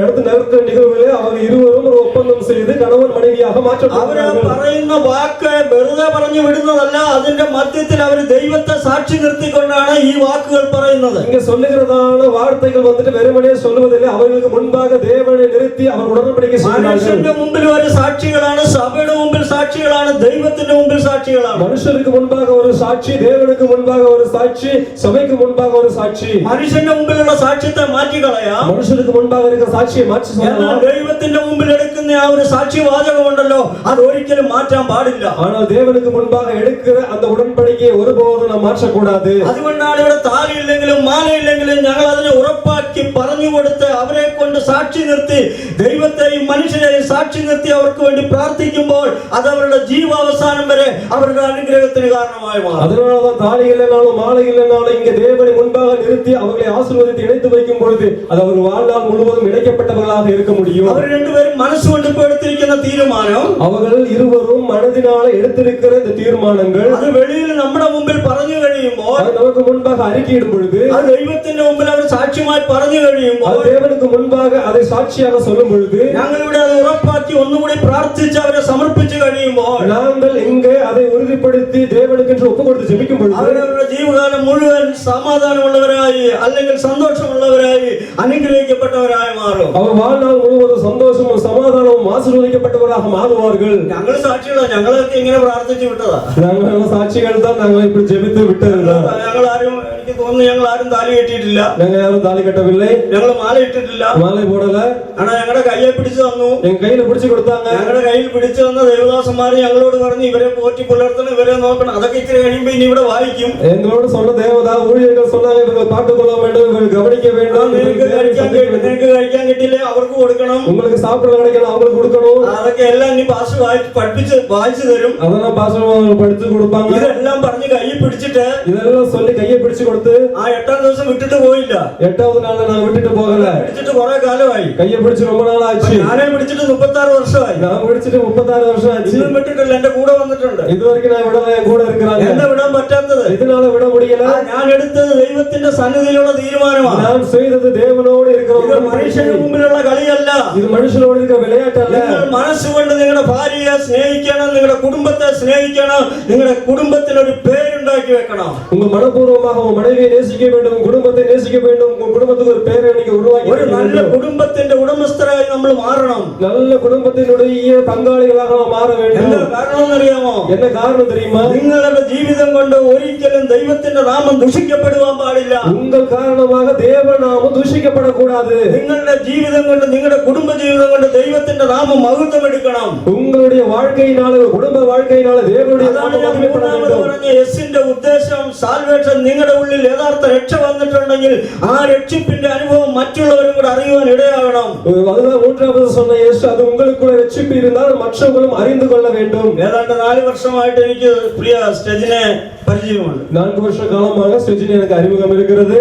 அடுத்த நடத்த நிகழ்வுകളെ അവർ ഇരുവരും ഒരു ഒപ്പന്തം ചെയ്ത് കണവൻ മனைவியாக അവര് പറയുന്ന വാക്ക് വെറുതെ പറഞ്ഞു വിടുന്നതല്ല. അതിന്റെ മധ്യത്തിൽ അവർ ദൈവത്തെ സാക്ഷി നിർത്തിക്കൊണ്ടാണ് ഈ വാക്കുകൾ പറയുന്നത്. இங்க சொல்லுகிறதான வார்த்தைகள் வந்துட்டு வெறுமனே சொல்லுவதில்லை. அவர்களுக்கு முன்பாக தேவனை நிறுத்தி அவர் உடன்படிக்கை செய்கிறார்கள். മനുഷ്യന്റെ മുമ്പിൽ ഒരു സാക്ഷികളാണ്, സഭയുടെ മുമ്പിൽ സാക്ഷികളാണ്, ദൈവത്തിന്റെ മുമ്പിൽ സാക്ഷികളാണ്. மனுஷருக்கு முன்பாக ஒரு சாட்சி, தேவனுக்கு முன்பாக ஒரு சாட்சி, சபைக்கு முன்பாக ஒரு சாட்சி. മനുഷ്യന്റെ മുമ്പിലുള്ള സാക്ഷ്യത്തെ മാറ്റിക്കളയാം. மனுஷருக்கு முன்பாக இருக்கிற சாட்சியை மாற்றி சொல்லலாம். ദൈവത്തിന്റെ മുമ്പിൽ എടുക്കുന്ന ആ ഒരു സാക്ഷ്യവാചകമുണ്ടല്ലോ, അത് ഒരിക്കലും മാറ്റാൻ പാടില്ല. ஆனால் தேவனுக்கு முன்பாக எடுக்கிற அந்த உடன்படிக்கையை ஒருபோதும் நாம் மாற்றக்கூடாது. അതുകൊണ്ടാണ് ഇവിടെ താലിയില്ലെങ്കിലും മാലയില്ലെങ്കിലും ഞങ്ങൾ അതിനെ ഉറപ്പാക്കി പറഞ്ഞു കൊടുത്ത് അവരെ കൊണ്ട് സാക്ഷി നിർത്തി ദൈവത്തെയും മനുഷ്യരെയും സാക്ഷി നിർത്തി അവർക്ക് വേണ്ടി പ്രാർത്ഥിക്കുമ്പോൾ അത് അവരുടെ ജീവാവസാനം വരെ അവരുടെ അനുഗ്രഹത്തിന് കാരണമായി മാറും. அதனாலதான் தாலி இல்லைனாலும் மாலை இல்லைனாலும் இங்க தேவனை முன்பாக நிறுத்தி அவர்களை ஆசீர்வதித்து இணைத்து வைக்கும் பொழுது அது அவர் வாழ்நாள் முழுவதும் இணைக்கப்பட்டவர்களாக இருக்க முடியும். അവർ രണ്ടുപേരും മനസ്സുകൊണ്ട് ഇപ്പോൾ എടുത്തിരിക്കുന്ന തീരുമാനം, அவர்கள் இருவரும் மனதினால எடுத்திருக்கிற இந்த தீர்மானங்கள் അത് വെളിയിൽ നമ്മുടെ മുമ്പിൽ പറഞ്ഞു കഴിയുമ്പോൾ, அது நமக்கு முன்பாக அறிக்கையிடும் பொழுது, അത് ദൈവത്തിന്റെ മുമ്പിൽ അവർ സാക്ഷ്യമായി പറഞ്ഞു കഴിയുമ്പോൾ, அது தேவனுக்கு முன்பாக அதை சாட்சியாக சொல்லும் பொழுது, ഞങ്ങളിവിടെ അത് ഉറപ്പാക്കി ഒന്നുകൂടി പ്രാർത്ഥിച്ച് അവരെ സമർപ്പിച്ചു കഴിയുമ്പോൾ, நாங்கள் இங்கே அதை உறுதிப்படுத்தி தேவனுக்கு என்று ஒப்பு கொடுத்து ஜெபிக்கும் பொழுது അവരവരുടെ ജീവകാലം മുഴുവൻ സമാധാനമുള്ളവരായി അല്ലെങ്കിൽ സന്തോഷമുള്ളവരായി അനുഗ്രഹിക്കപ്പെട്ടവരായി മാറും. அவர் வாழ்நாள் முழுவதும் சந்தோஷமும் சமாதானமும் ஆசீர்வதிக்கப்பட்டவராக மாறுவார்கள். ഞങ്ങൾ സാക്ഷികളാ, ഞങ്ങളൊക്കെ ഇങ്ങനെ പ്രാർത്ഥിച്ചു വിട്ടതാ. நாங்கள் சாட்சிகள் தான், நாங்கள் இப்படி ஜெபித்து விட்டதுதான். ഞങ്ങൾ ആരും, എനിക്ക് തോന്നുന്നു ഞങ്ങൾ ആരും താലി കെട്ടിയിട്ടില്ല, நாங்க யாரும் தாலி கட்டவில்லை, ഞങ്ങൾ മാല ഇട്ടിട്ടില്ല, மாலை போடல. ஆனா ഞങ്ങളുടെ കയ്യെ പിടിച്ചു തന്നു, என் கையில பிடிச்சு கொடுத்தாங்க. ഞങ്ങളുടെ കയ്യിൽ പിടിച്ചു തന്ന ദേവദാസന്മാര് ഞങ്ങളോട് പറഞ്ഞു ഇവരെ പോറ്റി പുലർത്തണം, ഇവരെ നോക്കണം. അതൊക്കെ ഇത്തിരി കഴിയുമ്പോ ഇനി ഇവിടെ വായിക്കും. எங்களோட சொன்ன தேவதா ஊழியர்கள் சொன்னாங்க, இவர்கள் பார்த்துக்கொள்ள வேண்டும், இவர்கள் கவனிக்க வேண்டும். നിങ്ങൾക്ക് കഴിക്കാൻ കിട്ടിയില്ലേ അവർക്ക് കൊടുക്കണം, உங்களுக்கு சாப்பிட கிடைக்கணும் அவங்களுக்கு கொடுக்கணும். അതൊക്കെ എല്ലാം ഇനി പാസ്റ്റർ പഠിപ്പിച്ച് വായിച്ചു തരും. அதெல்லாம் பாஸ்டர் படிச்சு கொடுப்பாங்க. ഇതെല്ലാം പറഞ്ഞ് കയ്യിൽ പിടിച്ചിട്ട് இதெல்லாம் சொல்லி கையை பிடிச்சு கொடுத்து ആ 8ാം ദിവസം വിട്ടിട്ട് പോയില്ല. 8வது நாள் நான் விட்டுட்டு போகல. പിടിച്ചിട്ട് കുറെ കാലമായി. கையை பிடிச்சு ரொம்ப நாள் ஆச்சு. ഞാനേ പിടിച്ചിട്ട് 36 വർഷമായി. நான் பிடிச்சிட்டு 36 வருஷம் ஆச்சு. ഇന്നും വിട്ടിട്ടില്ല, എന്റെ കൂടെ വന്നിട്ടുണ്ട്. இதுவரைக்கும் நான் விடல, என் கூட இருக்கிறாங்க. എന്താ വിടാൻ പറ്റാത്തത്? இதனால விட முடியல. ഞാൻ എടുത്തത് ദൈവത്തിന്റെ സന്നിധിയിലുള്ള തീരുമാനമാണ്. நான் செய்தது தேவனோடு இருக்கிற ഇത് മനുഷ്യന്റെ മുമ്പിലുള്ള കളിയല്ല, இது மனுஷனோடு இருக்கிற விளையாட்டல்ல. നിങ്ങൾ മനസ്സുകൊണ്ട് നിങ്ങളുടെ ഭാര്യയെ സ്നേഹിക്കണം, നിങ്ങളുടെ കുടുംബത്തെ സ്നേഹിക്കണം, നിങ്ങളുടെ കുടുംബത്തിന് ഒരു പേരുണ്ടാക്കി വെക്കണം. உங்க மனப்பூர்வமாக உங்க மனைவியை நேசிக்க வேண்டும், உங்க குடும்பத்தை நேசிக்க வேண்டும், உங்க குடும்பத்துக்கு ஒரு பேரை நீங்க உருவாக்கி ഒരു നല്ല കുടുംബത്തിന്റെ ഉടമസ്ഥരായി നമ്മൾ മാറണം. நல்ல குடும்பத்தினுடைய பங்காளிகளாக மாற வேண்டும். എന്താ കാരണം അറിയാമോ? என்ன காரணம் தெரியுமா? നിങ്ങളുടെ ജീവിതം കൊണ്ട് ഒരിക്കലും ദൈവത്തിന്റെ നാമം ദുഷിക്കപ്പെടുവാൻ പാടില്ല. உங்கள் காரணமாக தேவ நாமம் தூஷிக்கப்படக்கூடாது. നിങ്ങളുടെ ജീവിതം കൊണ്ട്, നിങ്ങളുടെ കുടുംബ ജീവിതം കൊണ്ട് ദൈവത്തിന്റെ നാമം நாம மகத்துவம் எடுக்கணும். உங்களுடைய வாழ்க்கையினால குடும்ப வாழ்க்கையினால தேவனுடைய நாமம் மகிமைப்பட வேண்டும். യെസിന്റെ ഉദ്ദേശം സാൽവേഷൻ നിങ്ങളുടെ ഉള്ളിൽ യഥാർത്ഥ രക്ഷ വന്നിട്ടുണ്ടെങ്കിൽ ആ രക്ഷിപ്പിന്റെ അനുഭവം മറ്റുള്ളവരും കൂടെ അറിയുവാൻ ഇടയാകണം. அதுதான் மூன்றாவது சொன்ன இயேசு, அது உங்களுக்குள்ள ரட்சிப்பு இருந்தால் மற்றவர்களும் அறிந்து கொள்ள வேண்டும். ഏതാണ്ട് 4 വർഷമായിട്ട് എനിക്ക് പ്രിയ സ്റ്റെജിനെ പരിചയമുണ്ട്. 4 വർഷ കാലமாக സ്റ്റെജിനെ എനിക്ക് അറിമുഖം இருக்கிறது.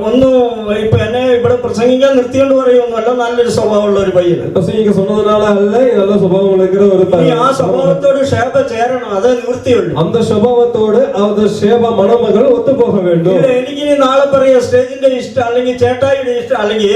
ഒന്നും ഇപ്പൊ എന്നെ ഇവിടെ പ്രസംഗിക്കാൻ നിർത്തിയോണ്ട് പറയുമൊന്നുമല്ല, നല്ലൊരു സ്വഭാവമുള്ള ഒരു പയ്യൻ. പ്രസംഗിക്ക சொன்னதனால அல்ல, நல்ல சுபாவம் இருக்கிற ஒரு பையன். ആ സ്വഭാവത്തോട് ഷേബ ചേരണം, അതേ നിവൃത്തിയുള്ളൂ. அந்த സ്വഭാവത്തോട് அந்த ഷേബ മണമകൾ ഒത്തുപോക வேண்டும். എനിക്ക് ഇനി നാളെ പറയാ സ്റ്റേജിന്റെ ഇഷ്ടം അല്ലെങ്കിൽ ചേട്ടായിയുടെ ഇഷ്ടം അല്ലെങ്കിൽ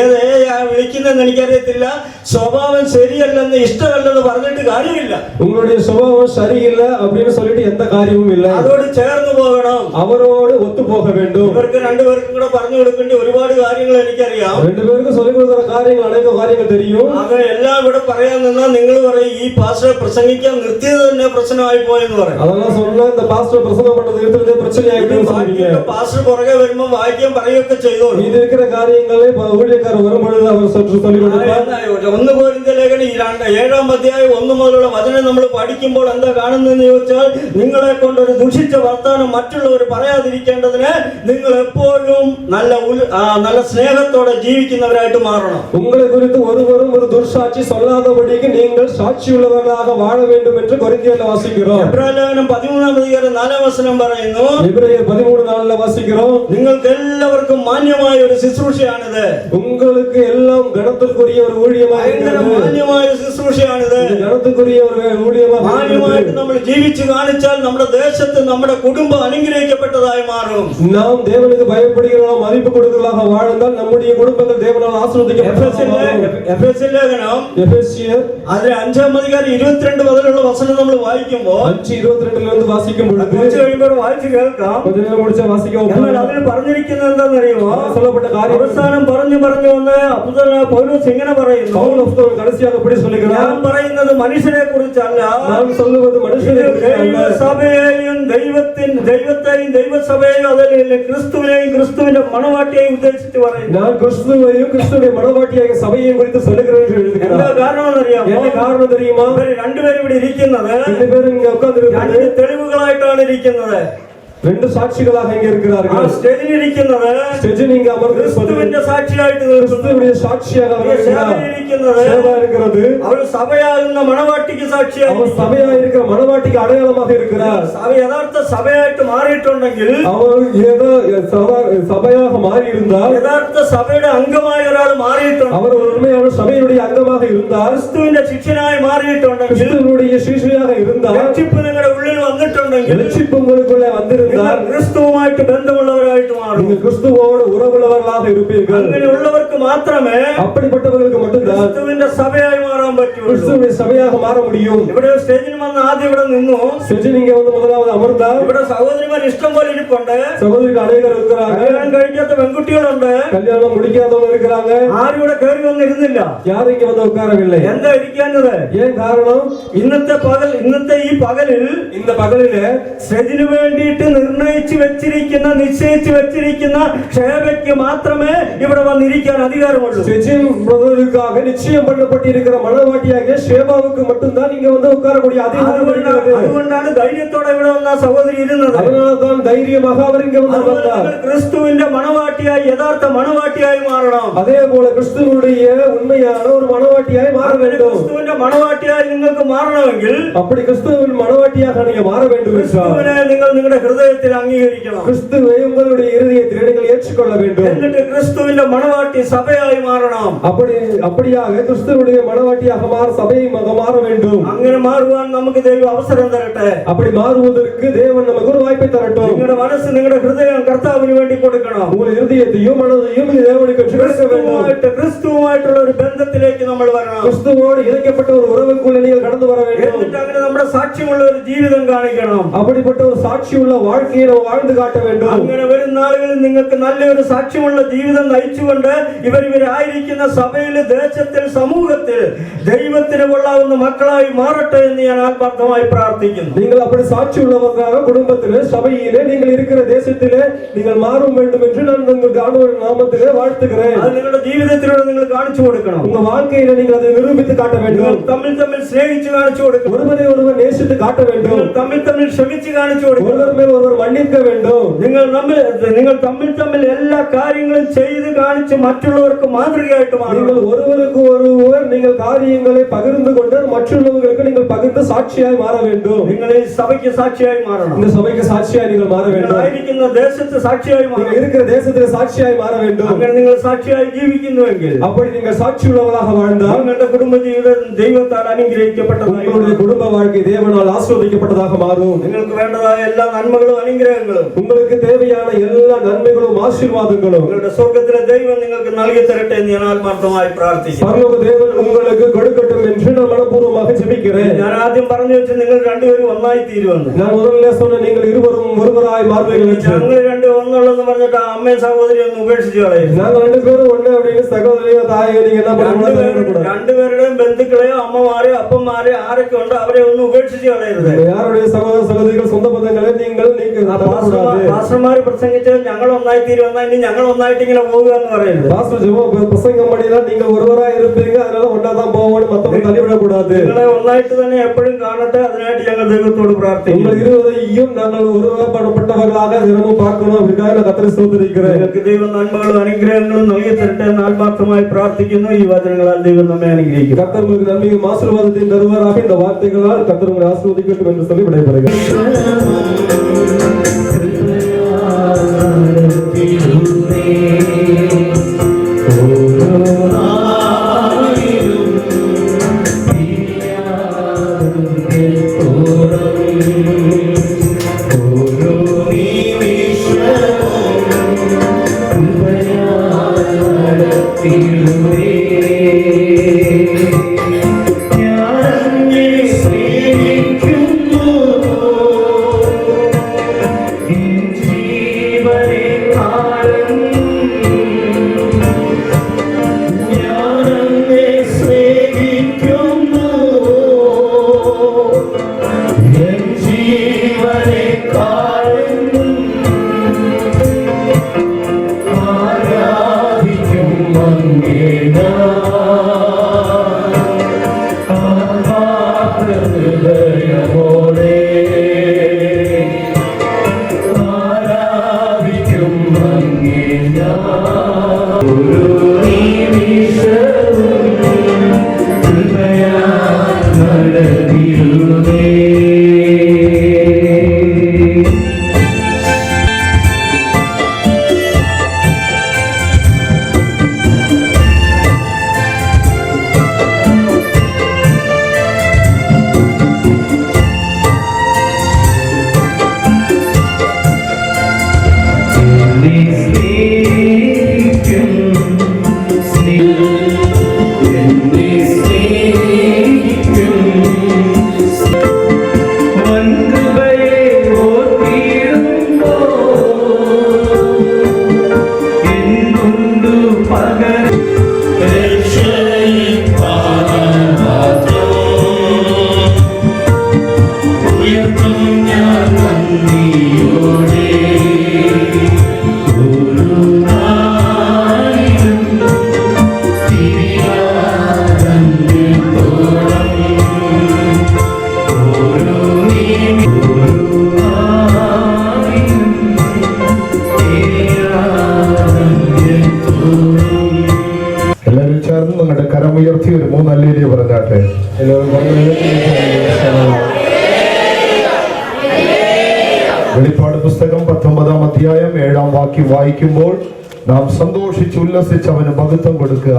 വിളിക്കുന്നെന്ന് എനിക്കറിയത്തില്ല, സ്വഭാവം ശരിയല്ലെന്ന് ഇഷ്ടമല്ലെന്ന് പറഞ്ഞിട്ട് കാര്യമില്ല. உங்களுடைய சுபாவம் சரியில்லை அப்படின்னு சொல்லிட்டு எந்த காரியமும் இல்லை. അതോട് ചേർന്ന് പോകണം, அவரோடு ஒத்து போக வேண்டும். ഇവർക്ക് രണ്ടുപേർക്കും കൂടെ പറഞ്ഞു കൊടുക്കേണ്ട ഒരുപാട് കാര്യങ്ങൾ എനിക്കറിയാം. രണ്ടുപേർക്കും சொல்லிக் கொடுக்கிற காரியங்கள் அநேக காரியங்கள் தெரியும். അത് എല്ലാം ഇവിടെ പറയാൻ നിന്നാൽ നിങ്ങൾ പറയും ഈ പാസ്റ്റർ പ്രസംഗിക്കാൻ നിർത്തിയത് തന്നെ പ്രശ്നമായി പോയെന്ന് പറയും. அதெல்லாம் சொன்னா இந்த பாஸ்டர் பிரசங்கம் பண்றது நிறுத்துறதே பிரச்சனை ஆயிடுன்னு சொல்றீங்க. പാസ്റ്റർ പുറകെ വരുമ്പോൾ വായിക്കാൻ പറയുകയൊക്കെ ചെയ്തോ. இது இருக்கிற காரியங்களை ஊழியக்காரர் வரும்பொழுது அவர் சொல்லிக் கொடுப்பார். 1 കൊരിന്ത്യർ ലേഖനം 7-ാം അധ്യായം 1 മുതലുള്ള വചനം നമ്മൾ പഠിക്കുമ്പോൾ എന്താ കാണുന്നതെന്ന് ചോദിച്ചാൽ, നിങ്ങളെ കൊണ്ടൊരു ദുഷിച്ച വർത്താനം മറ്റുള്ളവർ പറയാതിരിക്കേണ്ടതിന് നിങ്ങൾ എപ്പോഴും നല്ല സ്നേഹത്തോടെ ജീവിക്കുന്നവരായിട്ട് മാറണം. உங்களை குறித்து ஒருவரும் ஒரு துர்சாட்சி சொல்லாதபடிக்கு நீங்கள் சாட்சியுள்ளவர்களாக வாழ வேண்டும் என்று கொரிந்தியர்ல வாசிக்கிறோம். എബ്രായർ ലേഖനം 13-ാം അധ്യായം 4-ാം വചനം പറയുന്നു, எபிரேயர் 13:4 வாசிக்கிறோம், നിങ്ങൾക്ക് എല്ലാവർക്കും മാന്യമായ ഒരു ശുശ്രൂഷയാണിത്. உங்களுக்கு எல்லாம் கனத்திற்குரிய ஒரு ஊழியமாக இருக்கிறது. മാന്യമായ ശുശ്രൂഷയാണിത്. கனத்திற்குரிய ஒரு ஊழியமாக മാന്യമായിട്ട് നമ്മൾ ജീവിച്ചു കാണിച്ചാൽ നമ്മുടെ ദേശത്ത് നമ്മുടെ കുടുംബം അനുഗ്രഹിക്കപ്പെട്ടതായി മാറും. நாம் தேவனுக்கு பயப்படுகிறோம், மதிப்பு கொடுக்கிறவர்களாக வாழ்ந்தால் நம்முடைய குடும்பங்கள் தேவனால் ஆசீர்வதிக்கப்படும். എഫെസ്യർ ലേഖനം எபேசியர் അതിലെ 5-ാം അധ്യായം 22 മുതലുള്ള വചനം നമ്മൾ വായിക്കുമ്പോൾ 5:22 லிருந்து வாசிக்கும் பொழுது കുറച്ച് കഴിയുമ്പോൾ വായിച്ചു കേൾക്കാം. கொஞ்ச நேரம் முடிச்சா வாசிக்க എന്നാൽ അതിൽ പറഞ്ഞിരിക്കുന്നത് എന്താണെന്നറിയുമോ? சொல்லப்பட்ட காரியம் അവസാനം പറഞ്ഞു വന്ന് അപ്പോസ്തലനായ പൗലോസ് ഇങ്ങനെ പറയുന്നു, பவுல் அப்போஸ்தலன் கடைசியாக இப்படி சொல்லுகிறார், ഞാൻ പറയുന്നത് മനുഷ്യരെ കുറിച്ചല്ല, நான் சொல்லுவது மனுஷரை குறித்தல்ல, ദൈവസഭയെയും ദൈവത്തെയും ദൈവസഭയെയും അതിൽ ക്രിസ്തുവിനെയും ക്രിസ്തുവിന്റെ മണവാട്ടിയെയും ഉദ്ദേശിച്ച് പറയുന്നു. நான் கிறிஸ்துவையும் கிறிஸ்துவின் மணவாட்டியாகிய சபையையும் குறித்து சொல்லுகிறேன் என்று எழுதுகிறார். എന്താ കാരണം എന്നറിയാമോ? என்ன காரணம் தெரியுமா? രണ്ടുപേരും ഇവിടെ ഇരിക്കുന്നത് 2 பேரும் இங்க உட்கார்ந்திருக்கிறார்கள். 2 തെളിവുകളായിട്ടാണ് ഇരിക്കുന്നത്. 2 സാക്ഷികളാக ഇങ്ങനെ இருக்கிறார்கள். സ്റ്റേജിൽ ഇരിക്കുന്നത് സ്റ്റേജിൽ இங்க அமர்ந்திருப்பது ക്രിസ്തുവിന്റെ സാക്ഷിയായിട്ട് கிறிஸ்துவுடைய சாட்சியாக ഇരിക്കുന്നത്. இருக்கிறது. അവർ സഭയാകുന്ന മണവാട്ടിക്ക് സാക്ഷിയായി, அவர் சபையாக இருக்கிற மணவாட்டிக்கு அடையாளமாக இருக்கிறார். സഭ യഥാർത്ഥ സഭയായിട്ട് മാറിയിട്ടുണ്ടെങ്കിൽ, அவர் ஏதோ சபையாக மாறி இருந்தால், യഥാർത്ഥ സഭയുടെ അംഗമായ ഒരാൾ മാറിയിട്ടുണ്ട്, அவர் ஒரு உண்மையான சபையினுடைய அங்கமாக இருந்தால், ക്രിസ്തുവിന്റെ ശിഷ്യനായി മാറിയിട്ടുണ്ടെങ്കിൽ, கிறிஸ்துவுடைய சிஷ்யனாக இருந்தால், രക്ഷിപ്പ് നിങ്ങളുടെ ഉള്ളിൽ വന്നിട്ടുണ്ടെങ്കിൽ, ரட்சிப்பு உங்களுக்குள்ளே வந்திருந்தால், ക്രിസ്തുവുമായിട്ട് ബന്ധമുള്ളവരായിട്ട് മാറും. நீங்கள் கிறிஸ்துவோடு உறவுள்ளவர்களாக இருப்பீர்கள். അങ്ങനെയുള്ളവർക്ക് മാത്രമേ அப்படிப்பட்டவர்களுக்கு மட்டும்தான் ക്രിസ്തുവിന്റെ സഭയായി മാറാൻ പറ്റുള്ളൂ. கிறிஸ்துவுடைய சபையாக மாற முடியும். ഇവിടെ സ്റ്റേജിൽ വന്ന് ആദ്യം ഇവിടെ നിന്നു, സ്റ്റേജിൽ இங்க வந்து முதலாவது அமர்ந்தால், ഇവിടെ സഹോദരിമാർ ഇഷ്ടം പോലെ ഇരിപ്പുണ്ട്, சகோதரிகள் அநேகர் இருக்கிறாங்க, കല്യാണം കഴിക്കാത്ത പെൺകുട്ടികളുണ്ട്, கல்யாணம் முடிக்காதவங்க இருக்கிறாங்க. ആരും ഇവിടെ കയറി വന്നിരുന്നില്ല. யாரும் இங்க வந்து உட்காரவில்லை. എന്താ ഇരിക്കാഞ്ഞത്? ஏன் காரணம்? ഇന്നത്തെ ഈ പകലിൽ இந்த பகலிலே സ്റ്റേജിന് വേണ്ടിയിട്ട് നിശ്ചയിച്ചു വെച്ചിരിക്കുന്ന ക്ഷേമയ്ക്ക് മാത്രമേ ഇവിടെ വന്നിരിക്കാൻ അധികാരമുള്ളൂ. സ്റ്റേജിன் பிரதருக்காக நிச்சயம் பண்ணப்பட்டிருக்கிற மணவாட்டியாகிய ஷேபாவுக்கு மட்டும்தான் இங்க வந்து உட்காரக்கூடிய அதிகாரம் இருக்கிறது. അതുകൊണ്ടാണ് ധൈര്യത്തോടെ ഇവിടെ വന്ന സഹോദരി ഇരുന്നത്. அதனால்தான் தைரியமாக அவர் இங்க வந்து அமர்ந்தார். ക്രിസ്തുവിന്റെ മണവാട്ടിയായി, യഥാർത്ഥ മണവാട്ടിയായി മാറണം. அதே போல கிறிஸ்துவுடைய உண்மையான ஒரு மணவாட்டியாய் மாற வேண்டும். ക്രിസ്തുവിന്റെ മണവാട്ടിയായി നിങ്ങൾക്ക് മാറണമെങ്കിൽ, அப்படி கிறிஸ்துவின் மணவாட்டியாக நீங்க மாற வேண்டும் என்றால், നിങ്ങൾ നിങ്ങളുടെ ഹൃദയത്തിൽ അംഗീകരിക്കണം. கிறிஸ்துவை உங்களுடைய இருதயத்தில் நீங்கள் ஏற்றுக்கொள்ள வேண்டும். എന്നിട്ട് ക്രിസ്തുവിന്റെ മണവാട്ടി സഭയായി മാറണം. அப்படியாக கிறிஸ்துவுடைய மணவாட்டியாக மாற சபையை மாற வேண்டும். അങ്ങനെ മാറുവാൻ നമുക്ക് ദൈവം അവസരം തരട്ടെ. அப்படி மாறுவதற்கு தேவன் நமக்கு ஒரு வாய்ப்பை தரட்டும். നിങ്ങളുടെ മനസ്സ്, നിങ്ങളുടെ ഹൃദയം കർത്താവിന് വേണ്ടി കൊടുക്കണം. உங்கள் இருதயத்தையும் மனதையும் தேவனுக்கு கொடுக்க வேண்டும். ക്രിസ്തുവുമായിട്ടുള്ള ഒരു ബന്ധത്തിലേക്ക് നമ്മൾ വരണം. கிறிஸ்துவோடு இணைக்கப்பட்ட ஒரு உறவுக்குள்ள நீங்கள் கடந்து வர வேண்டும். എന്നിട്ട് അങ്ങനെ നമ്മുടെ സാക്ഷ്യമുള്ള ഒരു ജീവിതം കാണിക്കണം. அப்படிப்பட்ட ஒரு சாட்சியுள்ள வாழ்க்கையை நாம் வாழ்ந்து காட்ட வேண்டும். അങ്ങനെ വരുന്ന നാളുകളിൽ നിങ്ങൾക്ക് നല്ലൊരു സാക്ഷ്യമുള്ള ജീവിതം നയിച്ചുകൊണ്ട് ഇവരായിരിക്കുന്ന സഭയിൽ, ദേശത്തിൽ, സമൂഹത്തിൽ ദൈവത്തിന് കൊള്ളാവുന്ന മക്കളായി മാറട്ടെ എന്ന് ഞാൻ ആത്മാർത്ഥമായി പ്രാർത്ഥിക്കുന്നു. நீங்கள் அப்படி சாட்சியுள்ளவர்களாக குடும்பத்திலே சபையிலே நீங்கள் இருக்கிற தேசத்திலே நீங்கள் மாறும் வேண்டும் என்று நான் உங்கள் ஆண்டவரின் நாமத்திலே வாழ்த்துகிறேன். அது നിങ്ങളുടെ ജീവിതത്തിലൂടെ നിങ്ങൾ കാണിച്ചു കൊടുക്കണം. உங்க வாழ்க்கையில நீங்கள் அதை நிரூபித்து காட்ட வேண்டும். തമ്മിൽ തമ്മിൽ സ്നേഹിച്ച് കാണിച്ചു കൊടുക്കണം. ஒருவரை ஒருவர் நேசித்து காட்ட வேண்டும். തമ്മിൽ തമ്മിൽ ക്ഷമിച്ച് കാണിച്ചു കൊടുക്കണം. ஒருவர் மேல் ஒருவர் மன்னிக்க வேண்டும். നിങ്ങൾ തമ്മിൽ എല്ലാ കാര്യങ്ങളും ചെയ്ത് കാണിച്ച് മറ്റുള്ളവർക്ക് മാതൃകയായിട്ട് മാറണം. நீங்கள் ஒருவருக்கு ஒருவர் நீங்கள் காரியங்களை பகிர்ந்து கொண்டு மற்றவர்களுக்கு நீங்கள் பகிர்ந்து சாட்சியாய் மாற வேண்டும். നിങ്ങൾ ഈ സഭയ്ക്ക് സാക്ഷിയായി മാറണം. இந்த சபைக்கு சாட்சியாய் நீங்கள் மாற வேண்டும். ആയിരിക്കുന്ന ദേശത്ത് സാക്ഷിയായി മാറണം. நீங்கள் இருக்கிற தேசத்திலே சாட்சியாய் மாற வேண்டும். അങ്ങനെ നിങ്ങൾ സാക്ഷിയായി ജീവിക്കുന്നുവെങ്കിൽ அப்படி நீங்கள் சாட்சியுள்ளவராக வாழ்ந்தால் നിങ്ങളുടെ കുടുംബജീവിതം ദൈവത്താൽ അനുഗ്രഹിക്കപ്പെട്ടതായി உங்களுடைய குடும்ப வாழ்க்கை தேவனால் ஆசீர்வதிக்கப்பட்டதாக மாறும். നിങ്ങൾക്ക് വേണ്ടതായ എല്ലാ നന്മകളും അനുഗ്രഹങ്ങളും உங்களுக்கு தேவையான எல்லா நன்மைகளும் ஆசீர்வாதங்களும் നിങ്ങളുടെ സ്വർഗ്ഗത്തിലെ ദൈവം നിങ്ങൾക്ക് നൽകി തരട്ടെ എന്ന് ഞാൻ ആത്മാർത്ഥമായി പ്രാർത്ഥിക്കുന്നു. பரலோக தேவன் உங்களுக்கு கொடுக்கட்டும் என்று நான் மனப்பூர்வமாக ஜெபிக்கிறேன். ഞാൻ ആദ്യം പറഞ്ഞു വെച്ച് നിങ്ങൾ രണ്ടുപേരും ഒന്നായി തീരുമെന്ന്. நான் முதல்ல சொன்ன நீங்கள் இருவரும் ஒருவராய் மாறுவீர்கள் என்று. ഞങ്ങൾ രണ്ടും ഒന്നുള്ളെന്ന് പറഞ്ഞിട്ട് അമ്മയും സഹോദരിയും ഒന്ന് ഉപേക്ഷിച്ച് കളയും. நாங்கள் ரெண்டு பேரும் ஒண்ணு அப்படின்னு சகோதரியோ தாயோ நீங்க என்ன பண்ணுவீங்க? രണ്ടുപേരുടെയും ബന്ധുക്കളെയോ അമ്മമാരെയോ അപ്പന്മാരെ ആരൊക്കെ ഉണ്ട് അവരെ ഒന്നും ഉപേക്ഷിച്ച് കളയരുത്. யாருடைய சகோதர சகோதரிகள் சொந்த பந்தங்களை நீங்கள் പാസ്റ്റർമാർ പ്രസംഗിച്ച് ഞങ്ങൾ ഒന്നായി തീരുമെന്നാ ഇനി ഞങ്ങൾ ഒന്നായിട്ട് ഇങ്ങനെ പോകുക എന്ന് പറയുന്നത്. பாஸ்டர் ஜெபோ பிரசங்கம் பண்ணினா நீங்க ஒருவராய் இருப்பீங்க, அதனால ஒண்ணா தான் போகணும், மத்தவங்க தள்ளிவிட கூடாது. നിങ്ങളെ ഒന്നായിട്ട് തന്നെ എപ്പോഴും കാണട്ടെ, അതിനായിട്ട് ഞങ്ങൾ ദൈവത്തോട് പ്രാർത്ഥിക്കുന്നു. உங்கள் இருவரையும் நாங்கள் ஒருவரப்பட்டவர்களாக தினமும் பார்க்கணும், அப்படிக்காக நான் கர்த்தரை ஸ்தோத்திரிக்கிறேன். നിങ്ങൾക്ക് ദൈവം നന്മകളും അനുഗ്രഹങ്ങളും നൽകി തരട്ടെ എന്ന് ആത്മാർത്ഥമായി പ്രാർത്ഥിക്കുന്നു. ഈ വചനങ്ങളാൽ ദൈവം നമ്മെ അനുഗ്രഹിക്കും. கர்த்தர் உங்களுக்கு நன்மையும் ஆசீர்வாதத்தையும் தருவாராக. இந்த வார்த்தைகளால் கர்த்தர் உங்களை ஆசீர்வதிக்கட்டும் என்று சொல்லி விடைபெறுகிறேன். ഉയർത്തി ഒരു മൂന്നല്ലേരിയ പറഞ്ഞാട്ടെ. വെളിപ്പാട് പുസ്തകം 19-ാം അധ്യായം 7-ാം വാക്യം വായിക്കുമ്പോൾ നാം സന്തോഷിച്ച് ഉല്ലസിച്ച് അവന് മഹത്വം കൊടുക്കുക.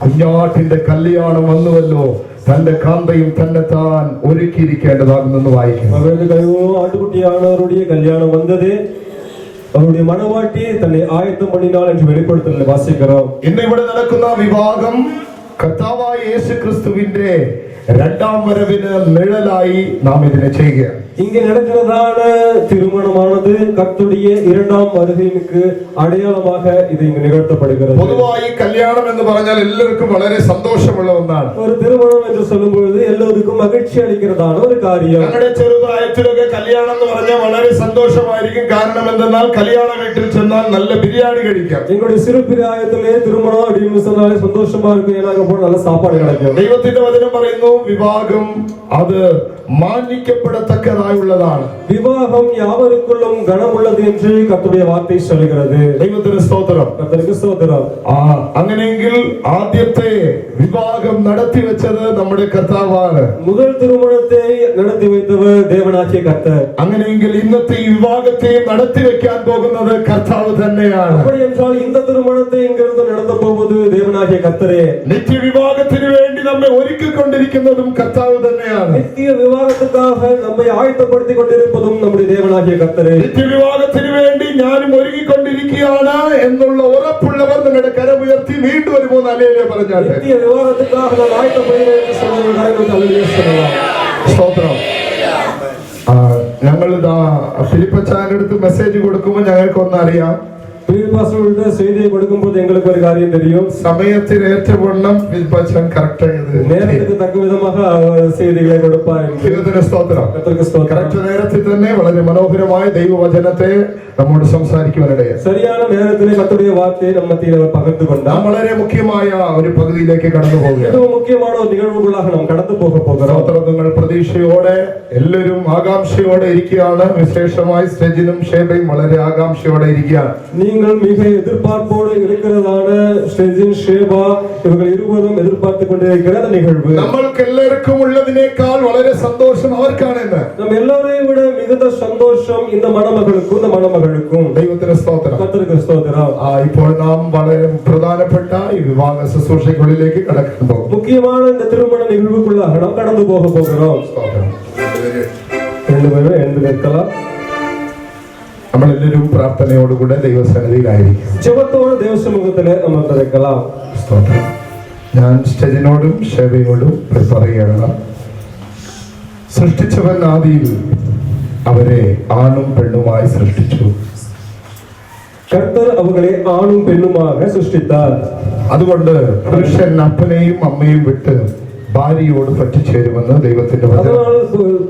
കുഞ്ഞാട്ടിന്റെ കല്യാണം വന്നുവല്ലോ, തന്റെ കാന്തയും തന്നെ താൻ ഒരുക്കിയിരിക്കേണ്ടതാകുന്നെന്ന് വായിക്കും. ആട്ടുകുട്ടിയാണ് അവരുடைய കല്യാണം വന്നത്, അവരുടെ മണവാട്ടി തന്നെ ആയത്തം പണിനാൾ എന്ന് വെളിപ്പെടുത്തൽ വാസിக்கிறோம். ഇന്ന് ഇവിടെ നടക്കുന്ന വിവാഹം കർത്താവായ യേശു ക്രിസ്തുവിന്റെ രണ്ടാം വരവിന് നിഴലായി നാം ഇതിനെ ചെയ്യുക. இங்கே நடக்கிறதான திருமணமானது கர்த்தருடைய இரண்டாம் வருகைக்கு அடையாளமாக இது இங்கு நிகழ்த்தப்படுகிறது. പൊതുവായി കല്യാണം എന്ന് പറഞ്ഞാൽ എല്ലാവർക്കും വളരെ സന്തോഷമുള്ള ഒന്നാണ്. ஒரு திருமணம் என்று சொல்லும்போது எல்லோருக்கும் மகிழ்ச்சி அளிக்கிறதான ஒரு காரியம். ഞങ്ങളുടെ ചെറുപ്രായത്തിലൊക്കെ കല്യാണം എന്ന് പറഞ്ഞാൽ വളരെ സന്തോഷമായിരിക്കും. കാരണം എന്തെന്നാൽ കല്യാണ വീട്ടിൽ ചെന്നാൽ നല്ല ബിരിയാണി കഴിക്കാം. எங்களுடைய சிறு பிராயத்திலே திருமணம் அப்படின்னு சொன்னாலே சந்தோஷமா இருக்கும். ஏன்னா போய் நல்ல சாப்பாடு கிடைக்கும். ദൈവത്തിന്റെ വചനം പറയുന്നു വിവാഹം അത് മാനിക്കപ്പെടത്തക്കതായുള്ളതാണ്. விவாகம் யாவருக்குள்ளும் கனமுள்ளது என்று கர்த்தருடைய வார்த்தை சொல்கிறது. ദൈവത്തിന് സ്തോത്രം. கர்த்தருக்கு ஸ்தோத்திரம். അങ്ങനെയെങ്കിൽ ആദ്യത്തെ വിവാഹം നടത്തി വെച്ചത് നമ്മുടെ കർത്താവാണ്. முதல் திருமணத்தை நடத்தி வைத்தவர் தேவனாகிய கர்த்தர். അങ്ങനെയെങ്കിൽ ഇന്നത്തെ ഈ വിവാഹത്തെ നടത്തി വെക്കാൻ പോകുന്നത് കർത്താവ് തന്നെയാണ്. அப்படி என்றால் இந்த திருமணத்தை இங்கிருந்து நடத்த போவது தேவனாகிய கர்த்தரே. നിത്യവിവാഹത്തിന് വേണ്ടി നമ്മെ ഒരുക്കിക്കൊണ്ടിരിക്കുന്നതും കർത്താവ് തന്നെയാണ്. நித்திய விவாகத்துக்காக நம்மை ஆயத்தப்படுத்திக் கொண்டிருப்பதும் நம்முடைய தேவனாகிய கர்த்தரே. നിത്യവിവാഹത്തിന് വേണ്ടി ഞാനും ഒരുങ്ങിക്കൊണ്ടിരിക്കുകയാണ് എന്നുള്ള ഉറപ്പുള്ളവർ നിങ്ങളുടെ കരമുയർത്തി വീണ്ടും ഒരു 3 അല്ലേലൂയ പറഞ്ഞാട്ടെ. நித்திய விவாகத்துக்காக நான் ஆயத்தப்படுகிறேன் என்று சொல்லுகிறார்கள். அல்லேலூயா சொல்லலாம். സ്തോത്രം. ഞങ്ങളിതാ ഫിലിപ്പച്ചാന്റെ അടുത്ത് മെസ്സേജ് കൊടുക്കുമ്പോൾ ഞങ്ങൾക്കൊന്നും അറിയാം. பாஸ்டர்கிட்ட செய்தியை கொடுக்கும்போது எங்களுக்கு ஒரு காரியம் தெரியும். സമയത്തിന് ഏറ്റവും ഫിലിപ്പച്ചാൻ കറക്റ്റ് നേരத்துக்கு தக்க விதமாக செய்திகளை கொடுப்பார். കറക്റ്റ് നേരത്തിൽ തന്നെ വളരെ മനോഹരമായ ദൈവവചനത്തെ നമ്മോട് സംസാരിക്കുവാനിടയായി. சரியான நேரத்திலே கர்த்தருடைய வார்த்தையை நம்ம மத்தியில் பகிர்ந்து கொண்டார். നാം വളരെ മുഖ്യമായ ഒരു പകുതിയിലേക്ക് കടന്നു പോവുകയാണ്. இது முக்கியமான ஒரு நிகழ்வுகளாக நாம் கடந்து போக போகிறோம். നിങ്ങൾ പ്രതീക്ഷയോടെ എല്ലാവരും ആകാംക്ഷയോടെ ഇരിക്കുകയാണ്. വിശേഷമായി സ്റ്റെജിനും ഷേബയും വളരെ ആകാംക്ഷയോടെ ഇരിക്കുകയാണ്. நீங்கள் மிக எதிர்பார்ப்போடு இருக்கிறதான ஸ்டெஜின் ஷேபா இவர்கள் இருவரும் எதிர்பார்த்து கொண்டிருக்கிற நிகழ்வு. നമ്മൾക്ക് എല്ലാവർക്കും ഉള്ളതിനേക്കാൾ വളരെ സന്തോഷം അവർക്കാണ് ഇന്ന്. நம்ம எல்லாரையும் விட மிகுந்த சந்தோஷம் இந்த மணமகளுக்கும் இந்த மணமகளுக்கும். ദൈവത്തിന് സ്തോത്രം. கர்த்தருக்கு ஸ்தோத்திரம். ഇപ്പോൾ നാം വളരെ പ്രധാനപ്പെട്ട ഈ വിവാഹ ശുശ്രൂഷകളിലേക്ക് കടക്കുമ്പോൾ முக்கியமான இந்த திருமண நிகழ்வுக்குள்ளாக நாம் கடந்து போக போகிறோம். രണ്ടുപേരും எழுந்து நிற்கலாம். നമ്മളെല്ലാവരും പ്രാർത്ഥനയോടുകൂടെ ദൈവസന്നിധിയിലായിരിക്കും. ജപത്തോട് ദൈവസമുഖത്തില് അമർന്നിരിക്കണം. സ്തോത്രം. ഞാൻ സ്റ്റെജിനോടും ഷേബയോടും പറയുകയാണ്. സൃഷ്ടിച്ചവൻ ആദിയിൽ അവരെ ആണും പെണ്ണുമായി സൃഷ്ടിച്ചു. കർത്തർ അവരെ ആണും പെണ്ണുമായി സൃഷ്ടിത്താർ. അതുകൊണ്ട് പുരുഷൻ അപ്പനെയും അമ്മയും വിട്ട് ഭാര്യയോട് പറ്റിച്ചേരുമെന്ന് ദൈവത്തിന്റെ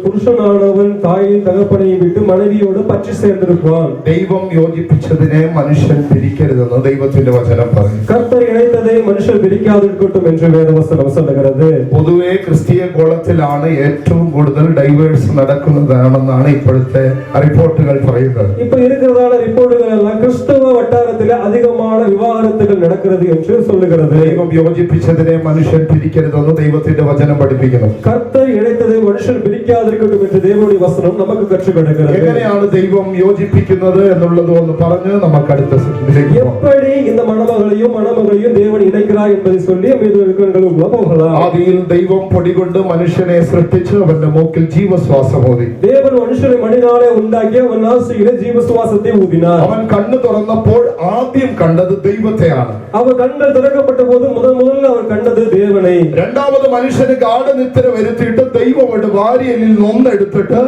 പുരുഷനാണവൻ തായെയും തകപ്പനെയും വിട്ട് മனைவியோடு പറ്റി ചേർന്നിരിക്കുവാൻ. ദൈവം യോജിപ്പിച്ചതിനെ മനുഷ്യൻ പിരിക്കരുതെന്ന് ദൈവത്തിന്റെ വചനം പറയും. കർത്തർ ഇണൈത്തதை മനുഷ്യർ പിരിക്കാതിരിക്കട്டும் എന്ന് വേദവചനം சொல்லுகிறது. പൊതുവെ ക്രിസ്തീയ കോളത്തിലാണ് ഏറ്റവും കൂടുതൽ ഡൈവേഴ്സ് നടക്കുന്നതാണെന്നാണ് ഇപ്പോഴത്തെ റിപ്പോർട്ടുകൾ പറയുന്നത്. ഇപ്പൊ இருக்கிறதான റിപ്പോർട്ടുകൾ എല്ലാം ക്രിസ്തവ വട്ടാരത്തിൽ അധികமான വിവാഹങ്ങൾ നടക്കുന്നത് എന്ന് சொல்லுகிறது. ദൈവം യോജിപ്പിച്ചതിനെ മനുഷ്യൻ പിരിക്കരുതെന്ന് ദൈവത്തിന്റെ വചനം പഠിപ്പിക്കുന്നു. കർത്തർ ഇണൈത്തதை മനുഷ്യർ പിരിക്കാതിരിക്കട്டும் എന്ന് ദൈവത്തിന്റെ വചനം നമുക്ക് കற்றுകൊടുക്കുന്നത്. എങ്ങനെയാണ് ദൈവം യോജിപ്പിക്കുന്നത് എന്നുള്ളത് ഒന്ന് പറഞ്ഞ് നമുക്ക് അടുത്ത സെഷനിലേക്ക് പോകാം. எப்படி இந்த மணமகளையும் மணமகளையும் தேவன் இணைக்கிறார் என்பதை சொல்லி மீதுள்ள போகலாம். ആദിയിൽ ദൈവം പൊടി കൊണ്ട് മനുഷ്യനെ സൃഷ്ടിച്ച് അവന്റെ മൂക്കിൽ ജീവശ്വാസം ഊതി. தேவன் மனுஷனை மனிதனாலே ഉണ്ടാക്കി അവൻ നാസിയിലെ ജീവശ്വാസത്തെ ഊതിനാർ. അവൻ കണ്ണു തുറന്നപ്പോൾ ആദ്യം കണ്ടത് ദൈവത്തെയാണ്. അവൻ കണ്ണുകൾ തുറക്കപ്പെട്ടപ്പോൾ முதல்ல அவர் കണ്ടത് ദേവനെ. രണ്ടാമത് മനുഷ്യന് ഗാഢനിദ്ര വരുത്തിയിട്ട് ദൈവം അവരുടെ ഭാര്യയിൽ നിന്നൊന്നെടുത്തിട്ട്